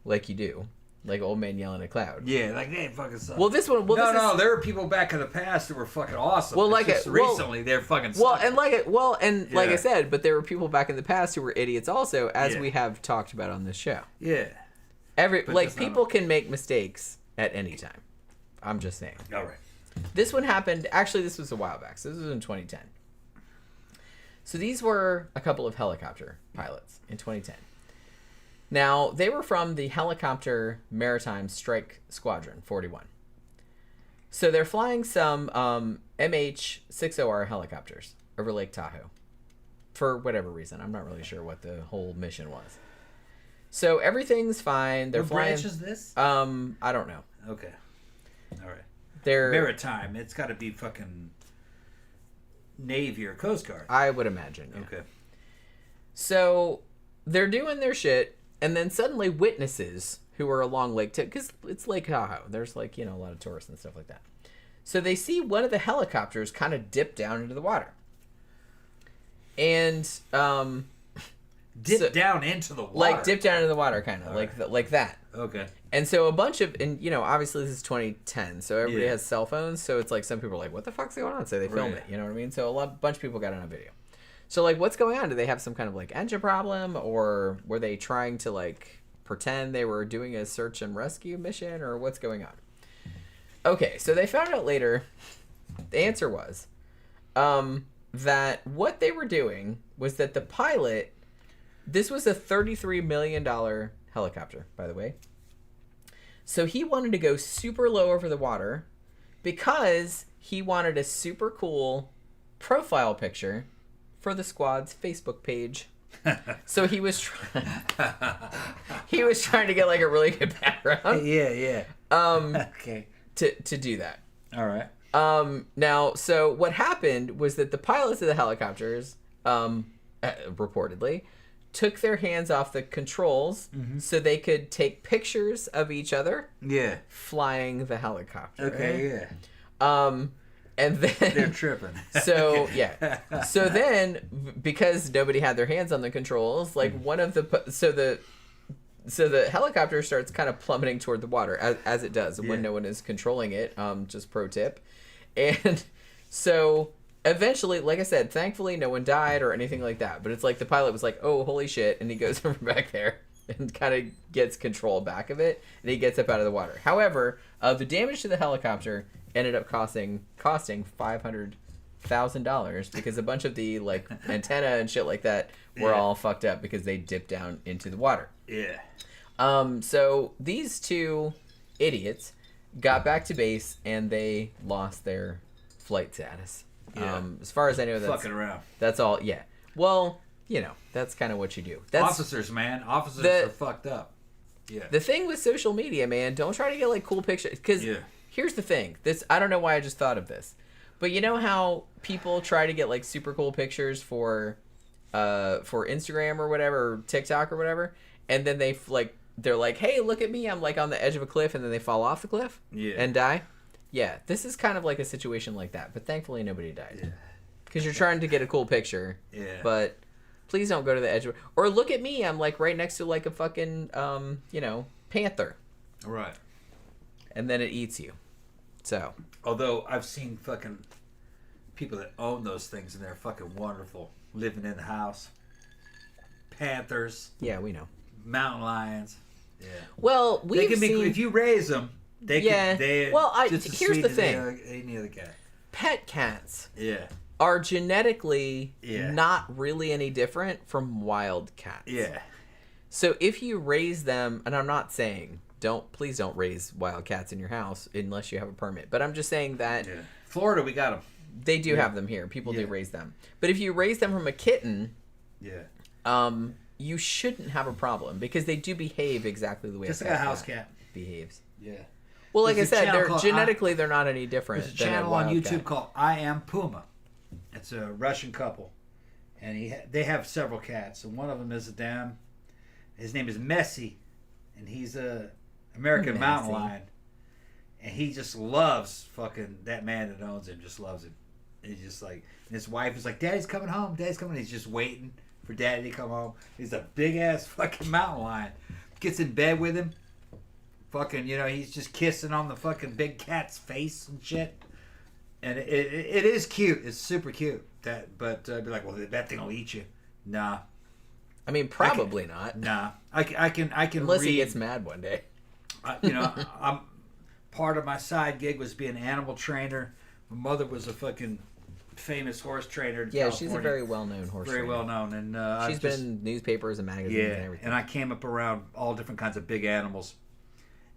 Like you do. Like old man yelling at cloud. Yeah, like they fucking suck. Well, this one. Well, no, there were people back in the past that were fucking awesome. Well, recently they're fucking. Like I said, but there were people back in the past who were idiots also, as we have talked about on this show. Yeah. People can make mistakes at any time. I'm just saying. All right. This one happened. Actually, this was a while back. So this was in 2010. So these were a couple of helicopter pilots in 2010. Now, they were from the Helicopter Maritime Strike Squadron 41. So they're flying some MH-60R helicopters over Lake Tahoe for whatever reason. I'm not really sure what the whole mission was. So everything's fine. They're flying. What branch is this? I don't know. Okay. All right. They're maritime. It's got to be fucking Navy or Coast Guard. I would imagine. Yeah. Okay. So they're doing their shit. And then suddenly witnesses who are along Lake Tahoe, because it's Lake Tahoe. There's a lot of tourists and stuff like that. So they see one of the helicopters kind of dip down into the water. And dip down into the water? Like dip down into the water, kind of. Like that. Okay. And so a bunch of, obviously this is 2010, so everybody has cell phones. So it's like some people are like, what the fuck's going on? So they film it, you know what I mean? So a bunch of people got it on video. So, what's going on? Do they have some kind of, engine problem? Or were they trying to, pretend they were doing a search and rescue mission? Or what's going on? Okay, so they found out later, the answer was that what they were doing was that the pilot, this was a $33 million helicopter, by the way. So he wanted to go super low over the water because he wanted a super cool profile picture for the squad's Facebook page. So he was trying to get a really good background. Yeah. Okay. To do that. All right. Now, so what happened was that the pilots of the helicopters, reportedly, took their hands off the controls so they could take pictures of each other. Yeah. Flying the helicopter. Okay. Right? Yeah. And They're then, tripping. so yeah, so then because nobody had their hands on the controls, like one of the so the helicopter starts kind of plummeting toward the water as it does when no one is controlling it. Just pro tip, and so eventually, like I said, thankfully no one died or anything like that. But it's like the pilot was like, "Oh, holy shit!" and he goes over back there and kind of gets control back of it, and he gets up out of the water. However, the damage to the helicopter ended up costing $500,000 because a bunch of the like antenna and shit like that were all fucked up because they dipped down into the water. Yeah. So these two idiots got back to base and they lost their flight status. Yeah. As far as I know, Fucking around. that's all. Yeah. Well, you know, that's kind of what you do. That's Officers, man. Officers are fucked up. Yeah. the thing with social media, man. Don't try to get like cool pictures because here's the thing. I don't know why I just thought of this, but you know how people try to get like super cool pictures for Instagram or whatever, or TikTok or whatever, and then they're like, hey, look at me, I'm like on the edge of a cliff, and then they fall off the cliff and die. Yeah, this is kind of like a situation like that, but thankfully nobody died because you're trying to get a cool picture. Yeah. But please don't go to the edge of, or look at me, I'm like right next to like a fucking panther, Right. and then it eats you. So Although I've seen fucking people that own those things and they're fucking wonderful, living in the house. Panthers, yeah, we know. mountain lions. Yeah. Well, They we've can be seen if you raise them. They can. They Well, just as here's sweet the as thing. Any other cat. pet cats Yeah. are genetically Yeah. not really any different from wild cats. Yeah. So if you raise them, and I'm not saying please don't raise wild cats in your house unless you have a permit. But I'm just saying that Florida, we got them. they do have them here. People do raise them. But if you raise them from a kitten, you shouldn't have a problem because they do behave exactly the way Just a like a pet house cat behaves. Yeah. Well, like There's I a said, channel they're called genetically they're not any different. There's a than channel a on wild YouTube cat. called I Am Puma. It's a Russian couple, and they have several cats, and one of them is his name is Messi, and he's a American mountain lion, and he just loves fucking that man that owns him. Just loves him. And he's just like, and his wife is like, "Daddy's coming home. Daddy's coming." He's just waiting for Daddy to come home. He's a big ass fucking mountain lion. Gets in bed with him. Fucking, he's just kissing on the fucking big cat's face and shit. And it is cute. It's super cute. But be like, well, that thing will eat you. Nah. I mean, probably not. Nah. I can Unless read. he gets mad one day. I'm part of my side gig was being an animal trainer. My mother was a fucking famous horse trainer in California. She's a very well-known horse Very trainer. well known. And she's been in newspapers and magazines and everything. and I came up around all different kinds of big animals.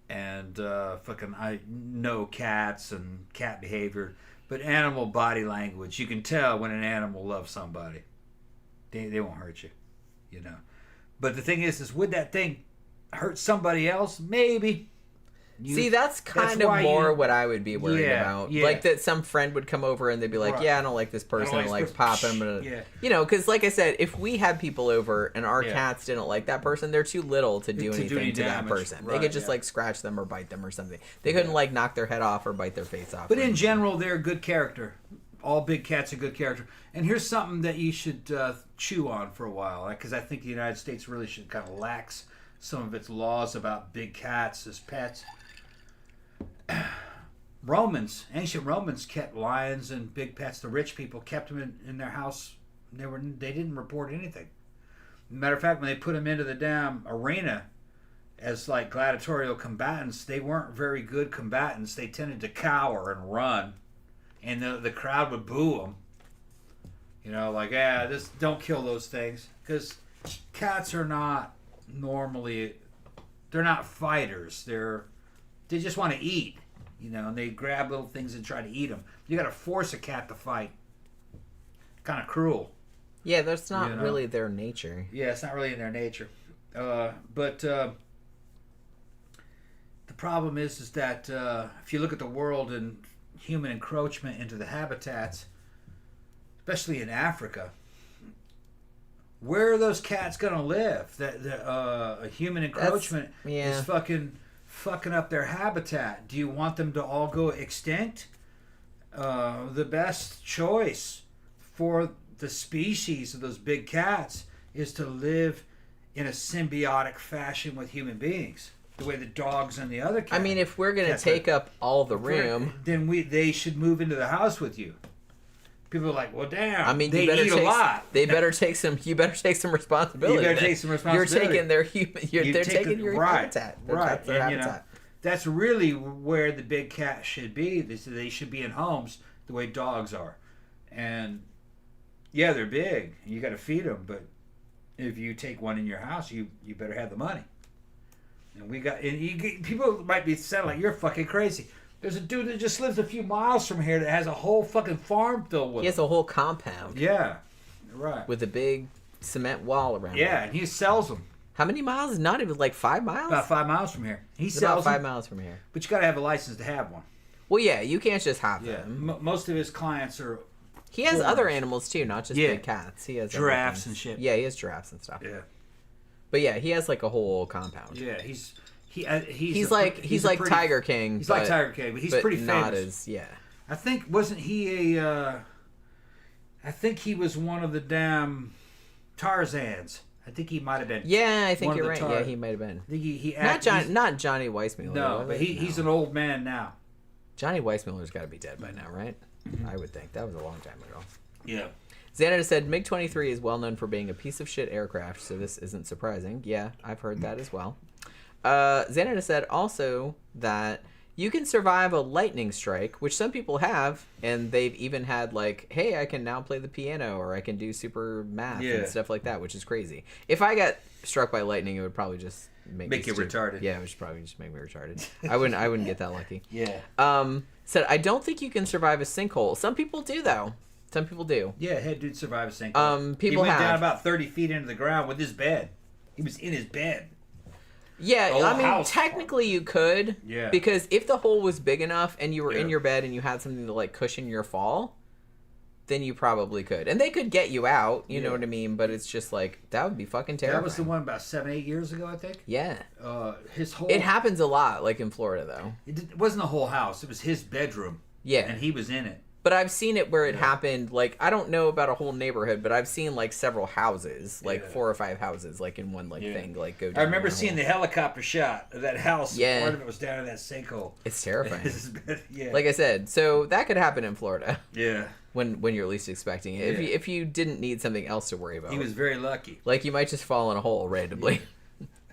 And I know cats and cat behavior. But animal body language, you can tell when an animal loves somebody. They won't hurt you, But the thing is would that thing hurt somebody else? Maybe. See, that's kind of more what I would be worried about. Yeah. Like that some friend would come over and they'd be like, Right. yeah, I don't like this person. I like Pop. I'm going to, because like I said, if we had people over and our cats didn't like that person, they're too little to do anything to that person. Right, they could just like scratch them or bite them or something. They couldn't like knock their head off or bite their face off. But in general, they're a good character. All big cats are good character. And here's something that you should chew on for a while, because I think the United States really should kind of lax some of its laws about big cats as pets. Ancient Romans kept lions and big pets. The rich people kept them in their house. They didn't report anything. Matter of fact, when they put them into the damn arena as like gladiatorial combatants, they weren't very good combatants. They tended to cower and run, and the crowd would boo them. Don't kill those things, because cats are not normally, they're not fighters. They just want to eat, and they grab little things and try to eat them. You got to force a cat to fight. Kind of cruel. Yeah, that's not really their nature. Yeah, it's not really in their nature. But the problem is that if you look at the world and human encroachment into the habitats, especially in Africa, where are those cats going to live? A human encroachment is fucking up their habitat. Do you want them to all go extinct? the best choice for the species of those big cats is to live in a symbiotic fashion with human beings, the way the dogs and the other cats. I mean, if we're gonna take up all the room, then they should move into the house with you. People are like, well, damn. I mean, they eat a lot. They better take some. You better take some responsibility. You better take some responsibility. You're taking their human. They're taking your habitat. Right. Their And, habitat. That's really where the big cats should be. They should be in homes the way dogs are. And yeah, they're big. You got to feed them. But if you take one in your house, you better have the money. And people might be saying like, you're fucking crazy. There's a dude that just lives a few miles from here that has a whole fucking farm filled with He has them. a whole compound. Yeah, right. With a big cement wall around it. Yeah, and he sells them. How many miles? Not even like 5 miles? About 5 miles from here. He It's sells about 5 them, miles from here. but you got to have a license to have one. Well, yeah, you can't just have Yeah, them. most of his clients are He has foreigners. other animals too, not just Yeah. big cats. He has Giraffes other things. and shit. Yeah, he has giraffes and stuff. Yeah, But yeah, he has like a whole compound. yeah. He's He's like Tiger King. He's like Tiger King, but he's pretty famous. Not as I think wasn't he a? I think he was one of the damn Tarzans. I think he might have been. Yeah, I think one of you're the right. Yeah, he might have been. I think he Not Johnny Weissmuller. No, was but it? he's an old man now. Johnny Weissmuller's got to be dead by now, right? I would think that was a long time ago. Yeah. Xanada said MiG-23 is well known for being a piece of shit aircraft, so this isn't surprising. Yeah, I've heard that as well. Xanada said also that you can survive a lightning strike, which some people have, and they've even had like, hey, I can now play the piano, or I can do super math and stuff like that, which is crazy. If I got struck by lightning, it would probably just make you retarded. Yeah, it would probably just make me retarded. I wouldn't get that lucky. Yeah. Said I don't think you can survive a sinkhole. Some people do though. Some people do. Yeah, head dude survived a sinkhole. People he went down have. about 30 feet into the ground with his bed. He was in his bed. Yeah, The I whole mean, house. technically you could. Yeah. Because if the hole was big enough and you were in Yeah. your bed and you had something to like cushion your fall, then you probably could. And they could get you out, you know what I mean? But it's just like, that would be fucking terrifying. That was the one about 7-8 years ago, I think. Yeah. His whole. It happens a lot, like in Florida, though. It wasn't a whole house. It was his bedroom. Yeah. And he was in it. But I've seen it where it happened, like, I don't know about a whole neighborhood, but I've seen, like, several houses, like 4 or 5 houses, like, in one, like, thing, like, go down. I remember seeing the helicopter shot of that house. Yeah. Part of it was down in that sinkhole. It's terrifying. Yeah. Like I said, so that could happen in Florida. Yeah. When you're least expecting it. Yeah. If you didn't need something else to worry about. He was very lucky. Like, you might just fall in a hole randomly.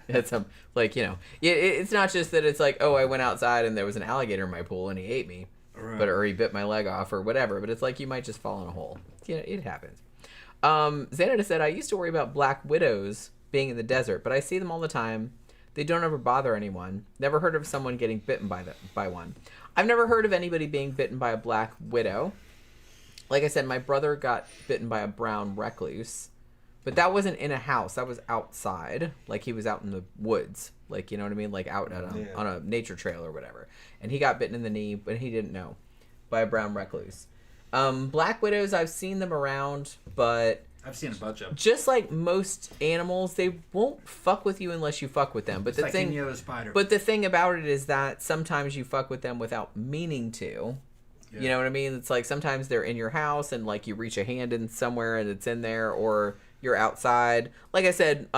That's like, you know. It's not just that it's like, oh, I went outside and there was an alligator in my pool and he ate me. Right. But or he bit my leg off or whatever. But it's like you might just fall in a hole. You know, it happens. Xanada said, I used to worry about black widows being in the desert, but I see them all the time. They don't ever bother anyone. Never heard of someone getting bitten by one. I've never heard of anybody being bitten by a black widow. Like I said, my brother got bitten by a brown recluse. But that wasn't in a house. That was outside. Like, he was out in the woods. Like, you know what I mean? Like, out at on a nature trail or whatever. And he got bitten in the knee, but he didn't know. By a brown recluse. Black widows, I've seen them around, but... I've seen a bunch of them. Just like most animals, they won't fuck with you unless you fuck with them. But It's like any other spider. But the thing about it is that sometimes you fuck with them without meaning to. Yeah. You know what I mean? It's like sometimes they're in your house and like you reach a hand in somewhere and it's in there, or you're outside. Like I said,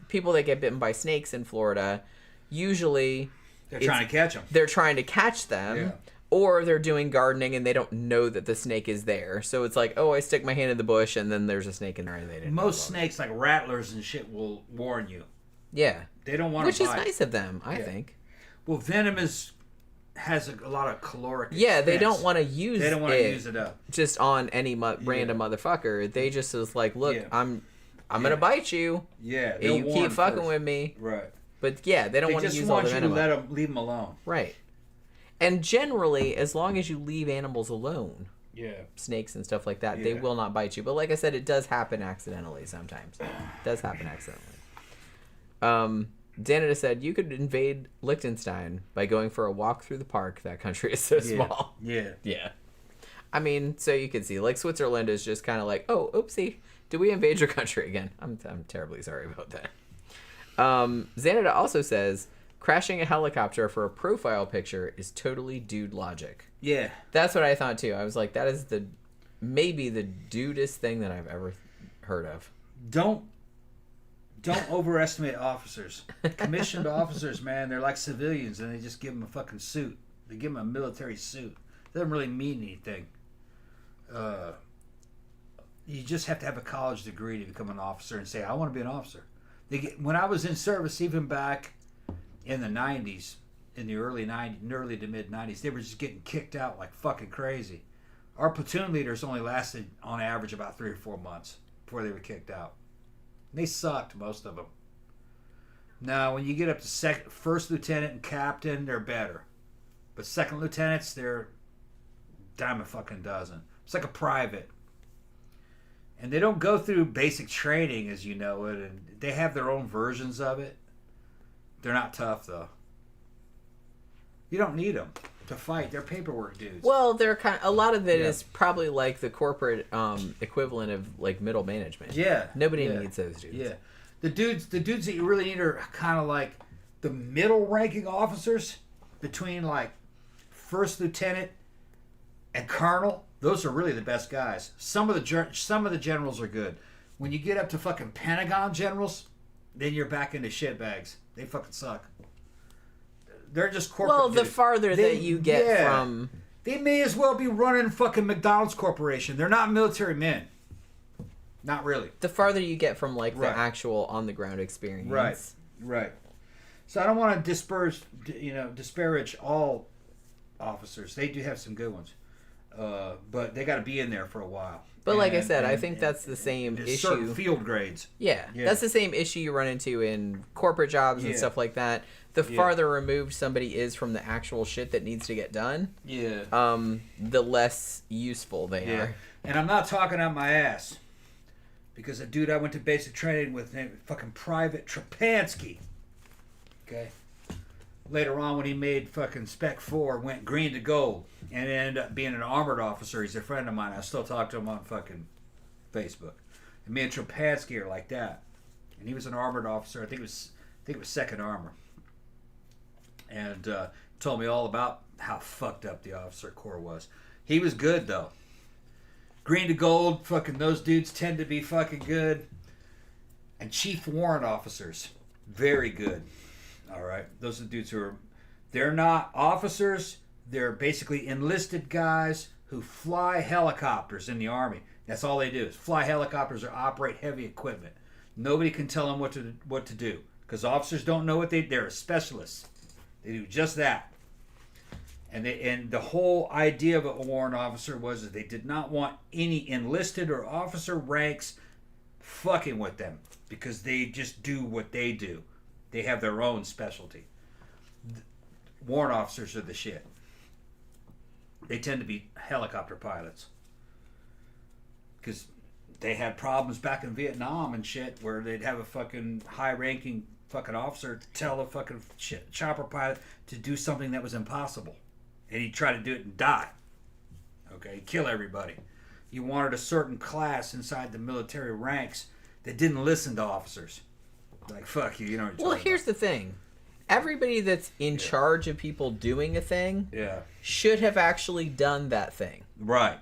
people that get bitten by snakes in Florida, usually they're trying to catch them. They're trying to catch them. Yeah. Or they're doing gardening and they don't know that the snake is there. So it's like, oh, I stick my hand in the bush and then there's a snake in there and they didn't know. Most snakes, like rattlers and shit, will warn you. Yeah. They don't want to bite. Which is nice of them, I think. Well, venom has a lot of caloric expense. Yeah, they don't want to use it. They don't want to use it up. Just on any random motherfucker. They just is like, look, I'm going to bite you. Yeah. You keep fucking with me. Right. But yeah, they don't want to use all the venom. They just want you to leave them alone. Right. And generally, as long as you leave animals alone, snakes and stuff like that, they will not bite you. But like I said, it does happen accidentally sometimes. It does happen accidentally. Xanada said, you could invade Liechtenstein by going for a walk through the park. That country is so small. Yeah. Yeah. I mean, so you can see, like, Switzerland is just kind of like, oh, oopsie, did we invade your country again? I'm terribly sorry about that. Xanada also says, crashing a helicopter for a profile picture is totally dude logic. Yeah. That's what I thought too. I was like, that is maybe the dudest thing that I've ever heard of. Don't overestimate officers. Commissioned officers, man, they're like civilians, and they just give them a fucking suit. They give them a military suit. It doesn't really mean anything. You just have to have a college degree to become an officer and say, I want to be an officer. When I was in service, even back in the 90s, in the early to mid 90s, they were just getting kicked out like fucking crazy. Our platoon leaders only lasted, on average, about 3 or 4 months before they were kicked out. They sucked, most of them. Now, when you get up to first lieutenant and captain, they're better. But second lieutenants, they're dime a fucking dozen. It's like a private. And they don't go through basic training, as you know it, and they have their own versions of it. They're not tough, though. You don't need them to fight. They're paperwork dudes. Well, they're a lot of it is probably like the corporate equivalent of like middle management. Yeah. Nobody needs those dudes. Yeah. The dudes that you really need are kind of like the middle ranking officers between like first lieutenant and colonel. Those are really the best guys. Some of the generals are good. When you get up to fucking Pentagon generals, then you're back into shitbags. They fucking suck. They're just corporate. Well, the farther that you get from... They may as well be running fucking McDonald's Corporation. They're not military men. Not really. The farther you get from like the actual on-the-ground experience. Right. So I don't want to disparage all officers. They do have some good ones. But they got to be in there for a while. But like I said, I think that's the same issue. Certain field grades. Yeah, that's the same issue you run into in corporate jobs and stuff like that. The farther removed somebody is from the actual shit that needs to get done, the less useful they are. And I'm not talking out my ass. Because a dude I went to basic training with named fucking Private Trapansky. Okay? Later on, when he made fucking Spec 4, went green to gold, and ended up being an armored officer. He's a friend of mine. I still talk to him on fucking Facebook. And me and Trapansky are like that. And he was an armored officer. I think it was Second Armor. And told me all about how fucked up the officer corps was. He was good, though. Green to gold, fucking those dudes tend to be fucking good. And chief warrant officers, very good. All right, those are the dudes they're not officers. They're basically enlisted guys who fly helicopters in the Army. That's all they do is fly helicopters or operate heavy equipment. Nobody can tell them what to do because officers don't know they're specialists. They do just that. And the whole idea of a warrant officer was that they did not want any enlisted or officer ranks fucking with them because they just do what they do. They have their own specialty. Warrant officers are the shit. They tend to be helicopter pilots. Because they had problems back in Vietnam and shit where they'd have a fucking high-ranking fucking officer tell a fucking chopper pilot to do something that was impossible. And he'd try to do it and die. Okay? Kill everybody. You wanted a certain class inside the military ranks that didn't listen to officers. Like, fuck you, you know what you're Well, here's the thing. Everybody that's in charge of people doing a thing should have actually done that thing. Right.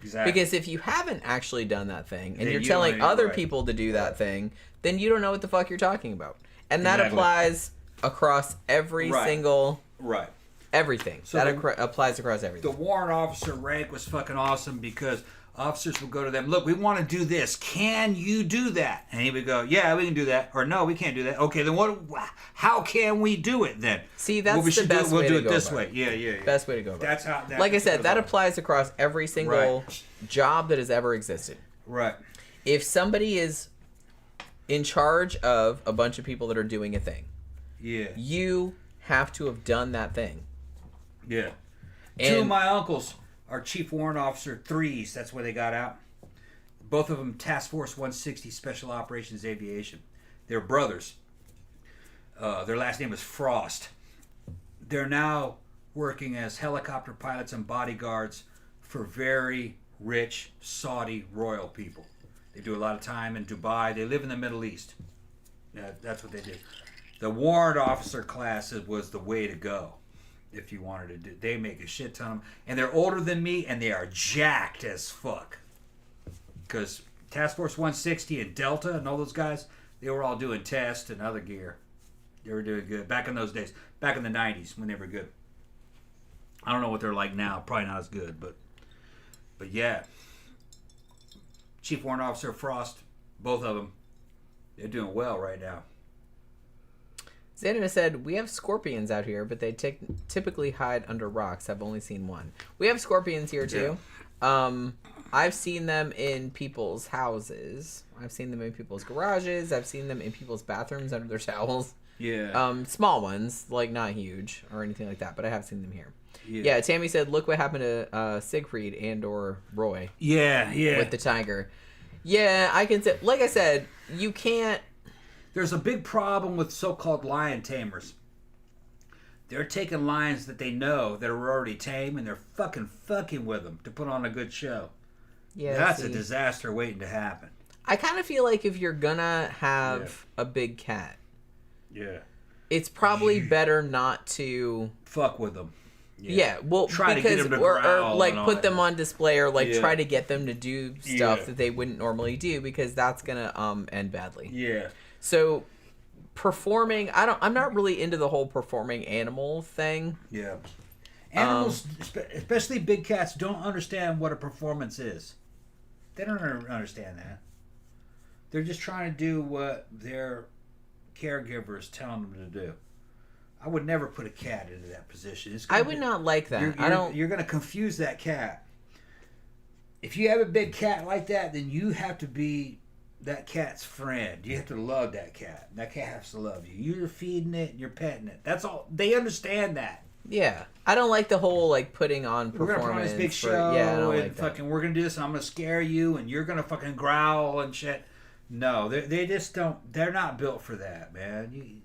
Exactly. Because if you haven't actually done that thing and you're telling other people to do that thing, then you don't know what the fuck you're talking about. And that applies across every single... Right. Everything. So that applies across everything. The warrant officer rank was fucking awesome because officers would go to them, look, we want to do this. Can you do that? And he would go, yeah, we can do that. Or no, we can't do that. Okay, then how can we do it then? See, that's the best way to go. We'll do it this way. Yeah. Best way to go about it. That's how. Like I said, that applies across every single job that has ever existed. Right. If somebody is in charge of a bunch of people that are doing a thing, you have to have done that thing. Yeah. And 2 of my uncles are Chief Warrant Officer 3s. That's where they got out. Both of them Task Force 160 Special Operations Aviation. They're brothers. Their last name is Frost. They're now working as helicopter pilots and bodyguards for very rich Saudi royal people. They do a lot of time in Dubai. They live in the Middle East. That's what they do. The warrant officer classes was the way to go. If you wanted to do, they make a shit ton of them, and they're older than me, and they are jacked as fuck. Because Task Force 160 and Delta and all those guys, they were all doing tests and other gear. They were doing good back in those days, back in the 90s when they were good. I don't know what they're like now, probably not as good, but yeah. Chief Warrant Officer Frost, both of them, they're doing well right now. Xanana said, we have scorpions out here, but they typically hide under rocks. I've only seen one. We have scorpions here, too. Yeah. I've seen them in people's houses. I've seen them in people's garages. I've seen them in people's bathrooms under their towels. Yeah. Small ones, like not huge or anything like that, but I have seen them here. Yeah, Tammy said, look what happened to Siegfried and or Roy. Yeah. With the tiger. Yeah, I can say, like I said, you can't. There's a big problem with so-called lion tamers. They're taking lions that they know that are already tame, and they're fucking with them to put on a good show. Yeah, that's a disaster waiting to happen. I kind of feel like if you're gonna have a big cat, it's probably better not to fuck with them. Yeah, well, try because to get them to growl or like and put all them that. on display, or like try to get them to do stuff that they wouldn't normally do, because that's gonna end badly. Yeah. So performing, I'm not really into the whole performing animal thing. Yeah. Animals, especially big cats, don't understand what a performance is. They don't understand that. They're just trying to do what their caregiver is telling them to do. I would never put a cat into that position. I would not like that. You're going to confuse that cat. If you have a big cat like that, then you have to be that cat's friend. You have to love that cat. That cat has to love you. You're feeding it and you're petting it. That's all. They understand that. Yeah, I don't like the whole like putting on performance. We're gonna put on this big show, I don't and like fucking that. we're gonna do this, and I'm gonna scare you, and you're gonna fucking growl and shit. No, they just don't. They're not built for that, man.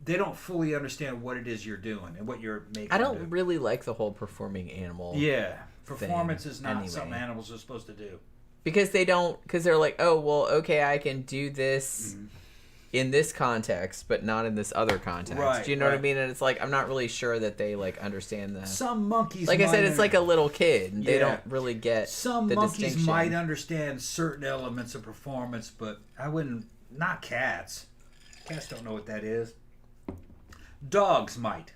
They don't fully understand what it is you're doing and what you're making. I don't really like the whole performing animal. Yeah, performance is not anyway. something animals are supposed to do. Because they're like, oh well, okay, I can do this in this context, but not in this other context. Right, Do you know what I mean? And it's like, I'm not really sure that they like understand that. Some monkeys, like I said, it's like a little kid. And They Yeah. don't really get some the monkeys distinction. might understand certain elements of performance, but I wouldn't. Not cats. Cats don't know what that is. Dogs might.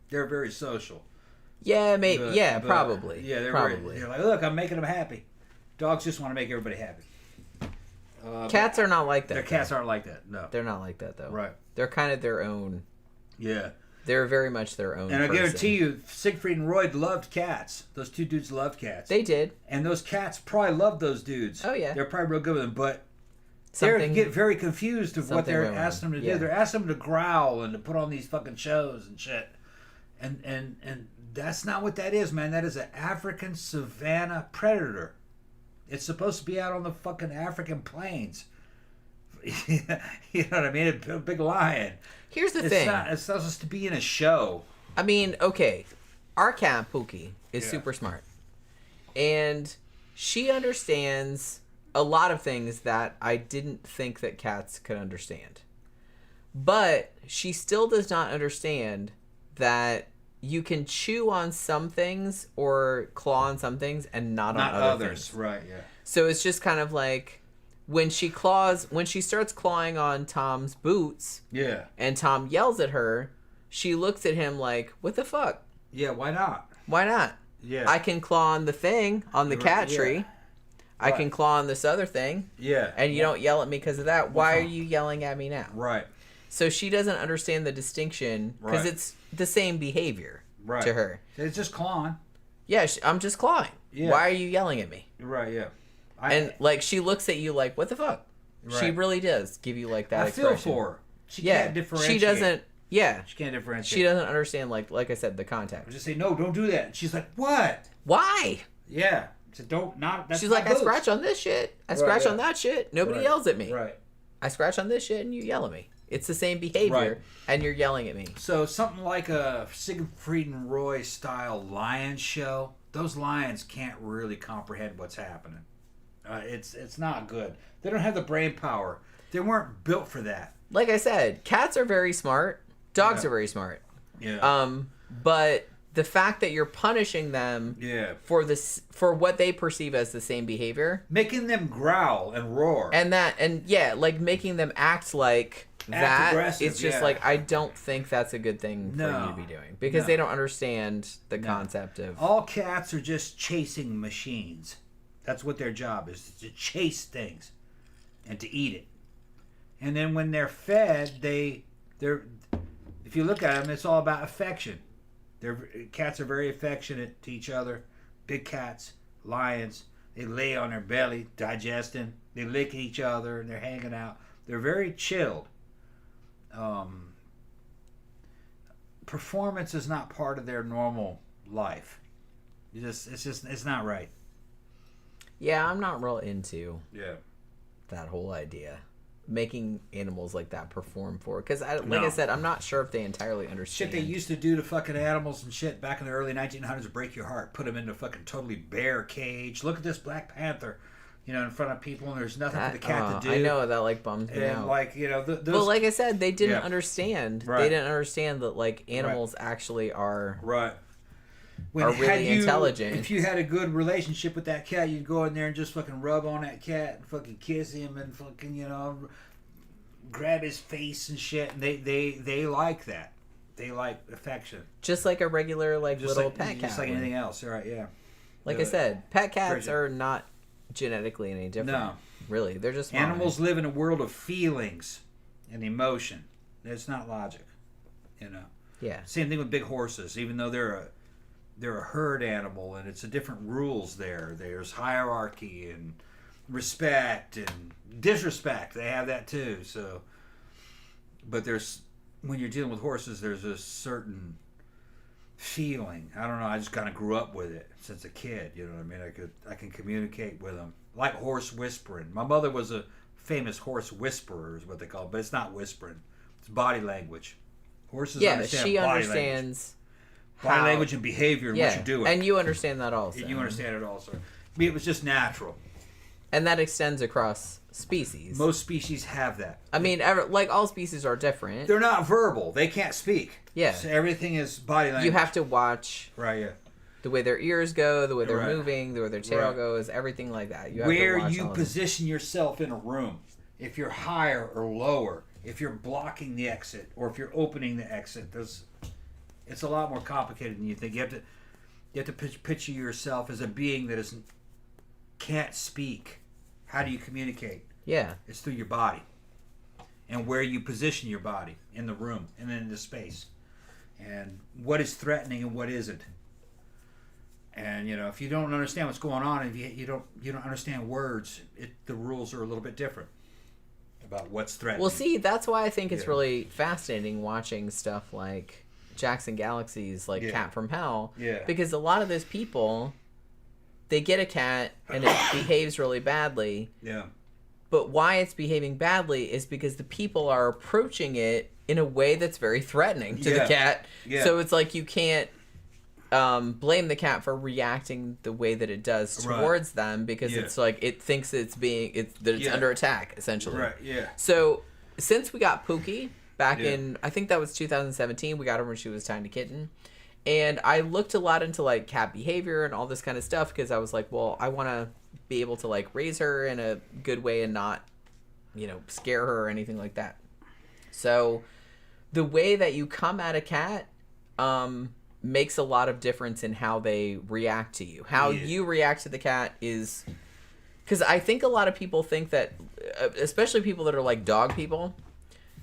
They're very social. Yeah, maybe. But- Probably. Yeah, they're probably. they're like, look, I'm making them happy. Dogs just want to make everybody happy. Cats are not like that. Their cats aren't like that. No. They're not like that though. Right. They're kind of their own. Yeah. They're very much their own. And I person. guarantee you, Siegfried and Roy loved cats. Those two dudes loved cats. They did. And those cats probably loved those dudes. Oh, yeah. They're probably real good with them, but Something, they get very confused of what they're asking them to Yeah. do. They're asking them to growl and to put on these fucking shows and shit. And that's not what that is, man. That is an African savanna predator. It's supposed to be out on the fucking African plains. You know what I mean? A big lion. Here's the thing. It's supposed to be in a show. I mean, okay, our cat Pookie is super smart, and she understands a lot of things that I didn't think that cats could understand. But she still does not understand that you can chew on some things or claw on some things and not on others. Right, yeah. So it's just kind of like when she starts clawing on Tom's boots, Yeah. and Tom yells at her, she looks at him like, what the fuck? Yeah, why not? Why not? Yeah. I can claw on the thing, on the cat Yeah. tree. I Right. can claw on this other thing. Yeah. And you don't yell at me because of that. Why are you yelling at me now? Right. So she doesn't understand the distinction because Right. it's the same behavior Right. to her. It's just clawing. Yeah, I'm just clawing. Yeah. Why are you yelling at me? Right, yeah. And like she looks at you like, what the fuck? She Right. really does give you like that I expression. feel for her. She Yeah, can't differentiate. she doesn't. Yeah, She can't differentiate. she doesn't understand like I said, the I context. just say, no, don't do that. And she's like, what? Why? Yeah. So don't, not, that's She's my like, I boots. scratch on this shit. I scratch yeah. on that shit. Nobody Right. yells at me. Right. I scratch on this shit and you yell at me. It's the same behavior, Right. and you're yelling at me. So something like a Siegfried and Roy style lion show, those lions can't really comprehend what's happening. It's not good. They don't have the brain power. They weren't built for that. like I said, cats are very smart. Dogs are very smart. Yeah. But the fact that you're punishing them for what they perceive as the same behavior, making them growl and roar, and like making them act like that, it's just like, I don't think that's a good thing for you to be doing, because they don't understand the concept of... All cats are just chasing machines. That's what their job is, to chase things and to eat it. And then when they're fed, they're if you look at them, it's all about affection. Cats are very affectionate to each other. Big cats, lions, they lay on their belly, digesting. They lick each other, and they're hanging out. They're very chilled. Performance is not part of their normal life. It's not right. Yeah, I'm not real into that whole idea. Making animals like that perform for, because I said, I'm not sure if they entirely understand. Shit they used to do to fucking animals and shit back in the early 1900s to break your heart. Put them in a fucking totally bare cage. Look at this Black Panther, in front of people, and there's nothing for the cat to do. I know, that like bums me out. And like, but like I said, they didn't understand. Right. They didn't understand that like animals actually are are really intelligent. If you had a good relationship with that cat, you'd go in there and just fucking rub on that cat and fucking kiss him and fucking, grab his face and shit. And they like that. They like affection. Just like a regular little pet cat. Just like anything else. Right, yeah. Like I said, pet cats are not genetically any different. No. Really. They're just animals live in a world of feelings and emotion. It's not logic. Yeah. Same thing with big horses. Even though they're a herd animal, and it's a different rules there. There's hierarchy and respect and disrespect. They have that too. So, but when you're dealing with horses, there's a certain feeling. I don't know. I just kind of grew up with it since a kid. You know what I mean? I can communicate with them like horse whispering. My mother was a famous horse whisperer, is what they call it, but it's not whispering. It's body language. Horses understand she body understands. Body language and behavior and what you're doing. And you understand that also. You understand it also. I mean, it was just natural. And that extends across species. Most species have that. I mean, all species are different. They're not verbal. They can't speak. Yeah. So everything is body language. You have to watch the way their ears go, the way they're moving, the way their tail goes, everything like that. You have where to watch you position yourself in a room. If you're higher or lower. If you're blocking the exit or if you're opening the exit. It's a lot more complicated than you think. You have to picture yourself as a being that can't speak. How do you communicate? Yeah. It's through your body. And where you position your body in the room and in the space. And what is threatening and what isn't. And if you don't understand what's going on, if you don't understand words, the rules are a little bit different about what's threatening. Well, see, that's why I think it's really fascinating watching stuff like Jackson Galaxy's Cat from Hell. Yeah. Because a lot of those people, they get a cat and it behaves really badly. Yeah. But why it's behaving badly is because the people are approaching it in a way that's very threatening to the cat. Yeah. So it's like you can't blame the cat for reacting the way that it does towards them, because it's like it thinks it's under attack, essentially. Right, yeah. So since we got Pookie back in, I think that was 2017, we got her when she was a tiny kitten. And I looked a lot into cat behavior and all this kind of stuff, because I was like, well, I want to be able to raise her in a good way and not, scare her or anything like that. So the way that you come at a cat makes a lot of difference in how they react to you. How you react to the cat is... Because I think a lot of people think that, especially people that are dog people,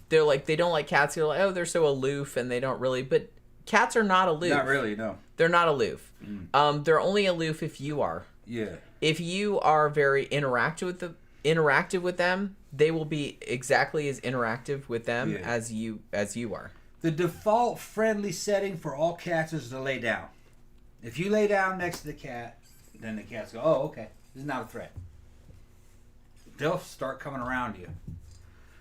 they don't like cats. They're oh, they're so aloof and they don't really... But cats are not aloof. Not really, no. They're not aloof. They're only aloof if you are. Yeah. If you are very interactive with them, they will be exactly as interactive with them as you are. The default friendly setting for all cats is to lay down. If you lay down next to the cat, then the cats go, oh, okay, this is not a threat. They'll start coming around you.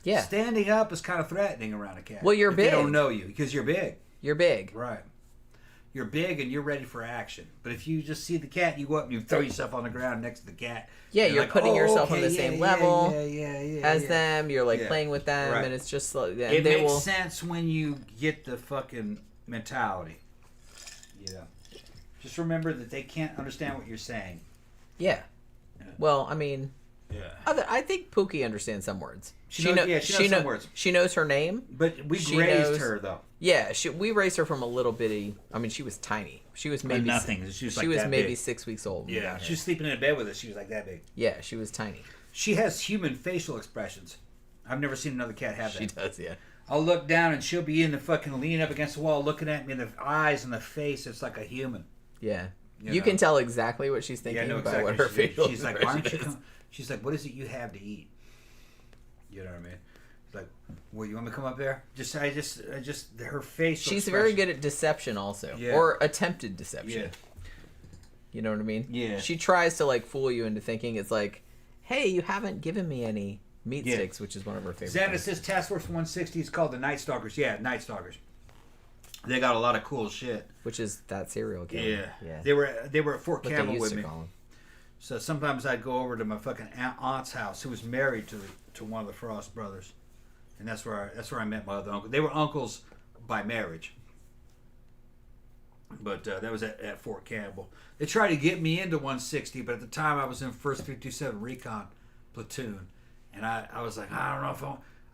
Yeah. Standing up is kind of threatening around a cat. Well, you're big. They don't know you because you're big. You're big. Right. you're big and you're ready for action. But if you just see the cat, you go up and you throw yourself on the ground next to the cat. Yeah, you're like, putting yourself on the same level as yeah. them. You're like Yeah. playing with them, Right. and it's just like It makes sense when you get the fucking mentality. Yeah. Just remember that they can't understand what you're saying. Yeah. Well, I mean, Yeah. I think Pookie understands some words. She knows some words. She knows her name. But we She raised knows- her though. Yeah, we raised her from a little bitty. I mean, she was tiny. She was maybe nothing. She was, like, was that maybe big. 6 weeks old. when we Yeah. got her. She was sleeping in a bed with us. She was like that big. Yeah, she was tiny. She has human facial expressions. I've never seen another cat have that. She does, yeah. I'll look down and she'll be in the fucking leaning up against the wall looking at me in the eyes and the face. It's like a human. Yeah. You You know. can tell exactly what she's Yeah, thinking I know about exactly. what her facial She's like, why don't you expression is. come? She's like, what is it you have to eat? You know what I mean? It's like, well, you want me to come up there? I just, her face. She's very good at deception also. Yeah. Or attempted deception. Yeah. You know what I mean? Yeah. She tries to like fool you into thinking it's like, hey, you haven't given me any meat Yeah. sticks, which is one of her favorite Xana things. says Task Force 160 is called the Night Stalkers. Yeah, Night Stalkers. They got a lot of cool shit. Which is that serial killer. Yeah. They were at Fort What they Campbell used with to me. call him. So sometimes I'd go over to my fucking aunt's house, who was married to one of the Frost brothers, and that's where I met my other uncle. They were uncles by marriage, but that was at Fort Campbell. They tried to get me into 160, but at the time I was in 1st 527 Recon platoon, and I was like, I don't know if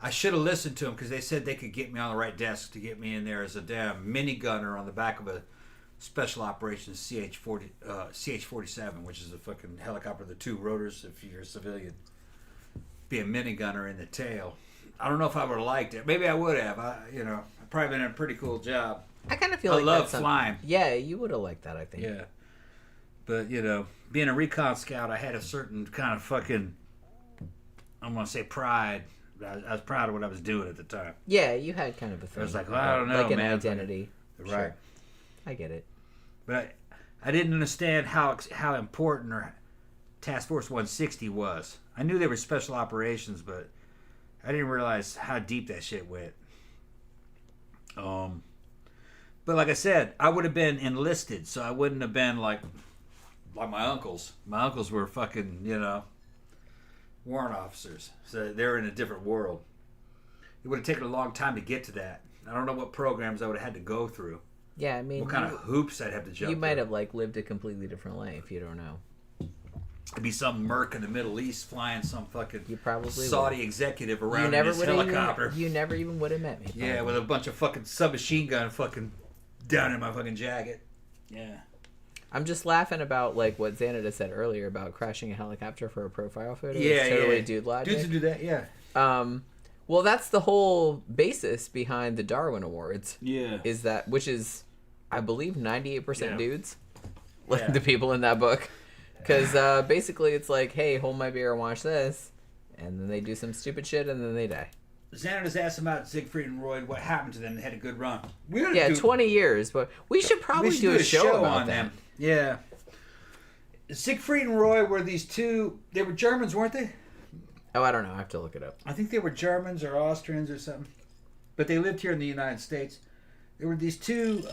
I should have listened to them because they said they could get me on the right desk to get me in there as a damn minigunner on the back of a Special Operations CH-47, which is a fucking helicopter with the 2 rotors if you're a civilian. Be a minigunner in the tail. I don't know if I would have liked it. Maybe I would have. I've probably been in a pretty cool job. I kind of feel I like love that's something- flying. Yeah, you would have liked that, I think. Yeah. But, being a recon scout, I had a certain kind of fucking, I'm going to say pride. I was proud of what I was doing at the time. Yeah, you had kind of a thing. I was like, well, I don't know, like an man. identity. Right. Sure. I get it. But I didn't understand how important Task Force 160 was. I knew they were special operations, but I didn't realize how deep that shit went. But like I said, I would have been enlisted, so I wouldn't have been like my uncles. My uncles were fucking, warrant officers, so they're in a different world. It would have taken a long time to get to that. I don't know what programs I would have had to go through. Yeah, I mean, What kind of hoops I'd have to jump you might through. have like lived a completely different life. You don't know. It'd be some merc in the Middle East flying some fucking You probably Saudi would. executive You around in never his would helicopter. You never even would have met me. Yeah, with a bunch of fucking submachine gun fucking down in my fucking jacket. Yeah. I'm just laughing about like what Xanada said earlier about crashing a helicopter for a profile photo. Yeah, It's totally yeah. dude logic. Dudes who do that, yeah. Well, that's the whole basis behind the Darwin Awards. Yeah. Is that which is, I believe, 98% Yeah. dudes, like Yeah. the people in that book, because basically it's like, hey, hold my beer and watch this, and then they do some stupid shit and then they die. Xander's asked about Siegfried and Roy, what happened to them. They had a good run. We gotta Yeah, do, 20 years, but we should probably do a show about on that. them. Yeah. Siegfried and Roy were these two, they were Germans, weren't they? Oh, I don't know. I have to look it up. I think they were Germans or Austrians or something. But they lived here in the United States. There were these two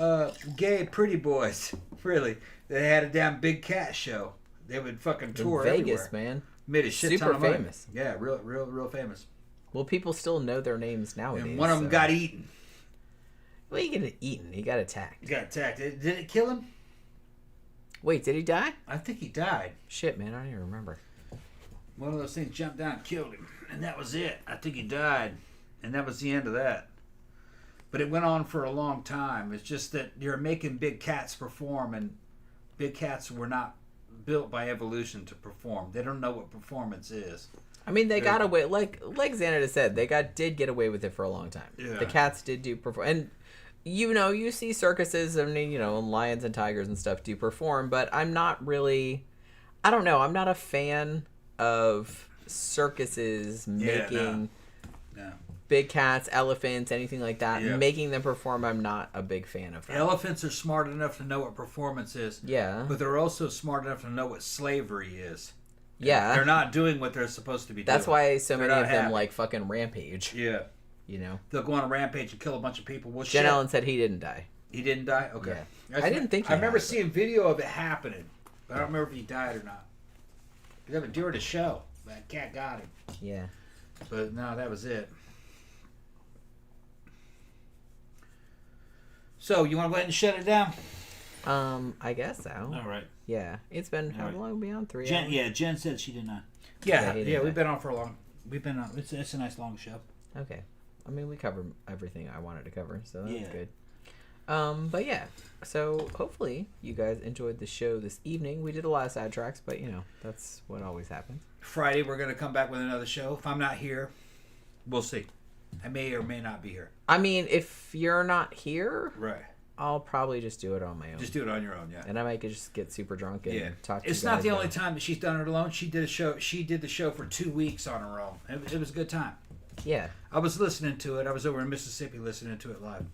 gay pretty boys, really. They had a damn big cat show. They would fucking tour In Vegas, everywhere. man. Made a shit Super ton of money. famous. Yeah, real famous. Well, people still know their names nowadays. And one of them so- got eaten. Well, he got eaten. He got attacked. He got attacked. Did it kill him? Wait, did he die? I think he died. Shit, man, I don't even remember. One of those things jumped down and killed him. And that was it. I think he died. And that was the end of that. But it went on for a long time. It's just that you're making big cats perform, and big cats were not built by evolution to perform. They don't know what performance is. I mean, they got away, like Xanada said, they did get away with it for a long time. Yeah. The cats did do perform, and you see circuses and lions and tigers and stuff do perform, but I'm not really, I don't know, I'm not a fan of circuses making No. big cats, elephants, anything like that, Yeah. making them perform. I'm not a big fan of that. Elephants are smart enough to know what performance is. Yeah. But they're also smart enough to know what slavery is. Yeah. They're not doing what they're supposed to be That's doing. why so They're many not of them happy. like fucking rampage. Yeah. You know. They'll go on a rampage and kill a bunch of people. Well, Jen shit. Ellen said he didn't die. He didn't die? Okay. Yeah. I didn't think he I remember had, but- seeing video of it happening, but I don't remember if he died or not. During the show, that cat got him. Yeah. But no, that was it. So, you want to go ahead and shut it down? I guess so. All right. Yeah. It's been how right. long? Beyond 3 Jen, hours? yeah, Jen said she did not. Yeah, he didn't we've die. been on for a long. We've been on. It's a nice long show. Okay. I mean, we covered everything I wanted to cover, so that's Yeah. good. But yeah, so hopefully you guys enjoyed the show this evening. We did a lot of sidetracks, but you know, that's what always happens. Friday, we're going to come back with another show. If I'm not here, we'll see. I may or may not be here. I mean, if you're not here, Right. I'll probably just do it on my own. Just do it on your own, yeah. And I might just get super drunk and talk to It's you not guys the only about- time that she's done it alone. She did a show. She did the show for 2 weeks on her own. It was a good time. Yeah. I was listening to it. I was over in Mississippi listening to it live.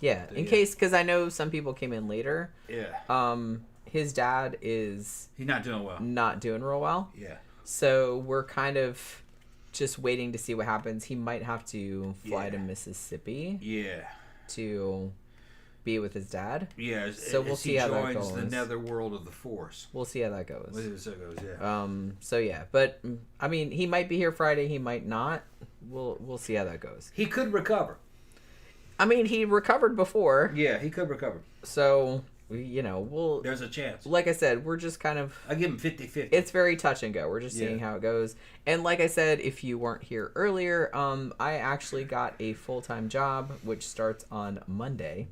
Yeah. In Yeah. case, because I know some people came in later. Yeah. His dad is He's not doing well. not doing real well. Yeah. So we're kind of just waiting to see what happens. He might have to fly Yeah. to Mississippi Yeah. to be with his dad. Yeah. So we'll see how that he joins the goes. netherworld of the Force. We'll see how that goes. So it goes, yeah. So yeah, but I mean, he might be here Friday. He might not. We'll see how that goes. He could recover. I mean, he recovered before, Yeah, he could recover. so we'll. There's a chance. Like I said, we're just kind of. I give him 50-50. It's very touch and go. We're just seeing Yeah. how it goes. And like I said, if you weren't here earlier, I actually got a full-time job which starts on Monday.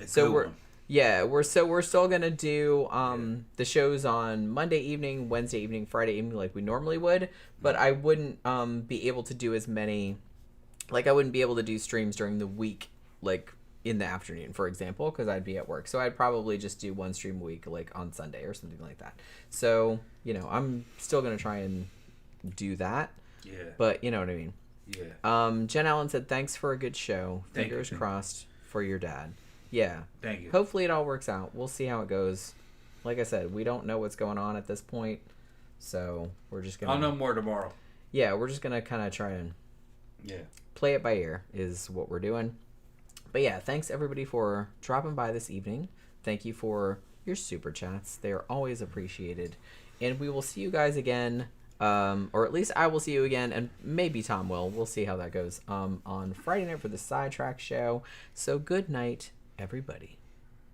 So we're still gonna do the shows on Monday evening, Wednesday evening, Friday evening like we normally would, but I wouldn't be able to do as many. Like I wouldn't be able to do streams during the week, like in the afternoon, for example, because I'd be at work. So I'd probably just do one stream a week, like on Sunday or something like that. So I'm still gonna try and do that. Yeah. But you know what I mean. Yeah. Jen Allen said, "Thanks for a good show. Thank you. Fingers crossed for your dad." Yeah. Thank you. Hopefully it all works out. We'll see how it goes. Like I said, we don't know what's going on at this point, so we're just gonna. I'll know more tomorrow. Yeah, we're just gonna kind of try and play it by ear is what we're doing. But yeah, thanks everybody for dropping by this evening. Thank you for your super chats. They are always appreciated, and we will see you guys again. Or at least I will see you again, and maybe Tom will. We'll see how that goes. On Friday night for the Sidetrack show. So good night, everybody.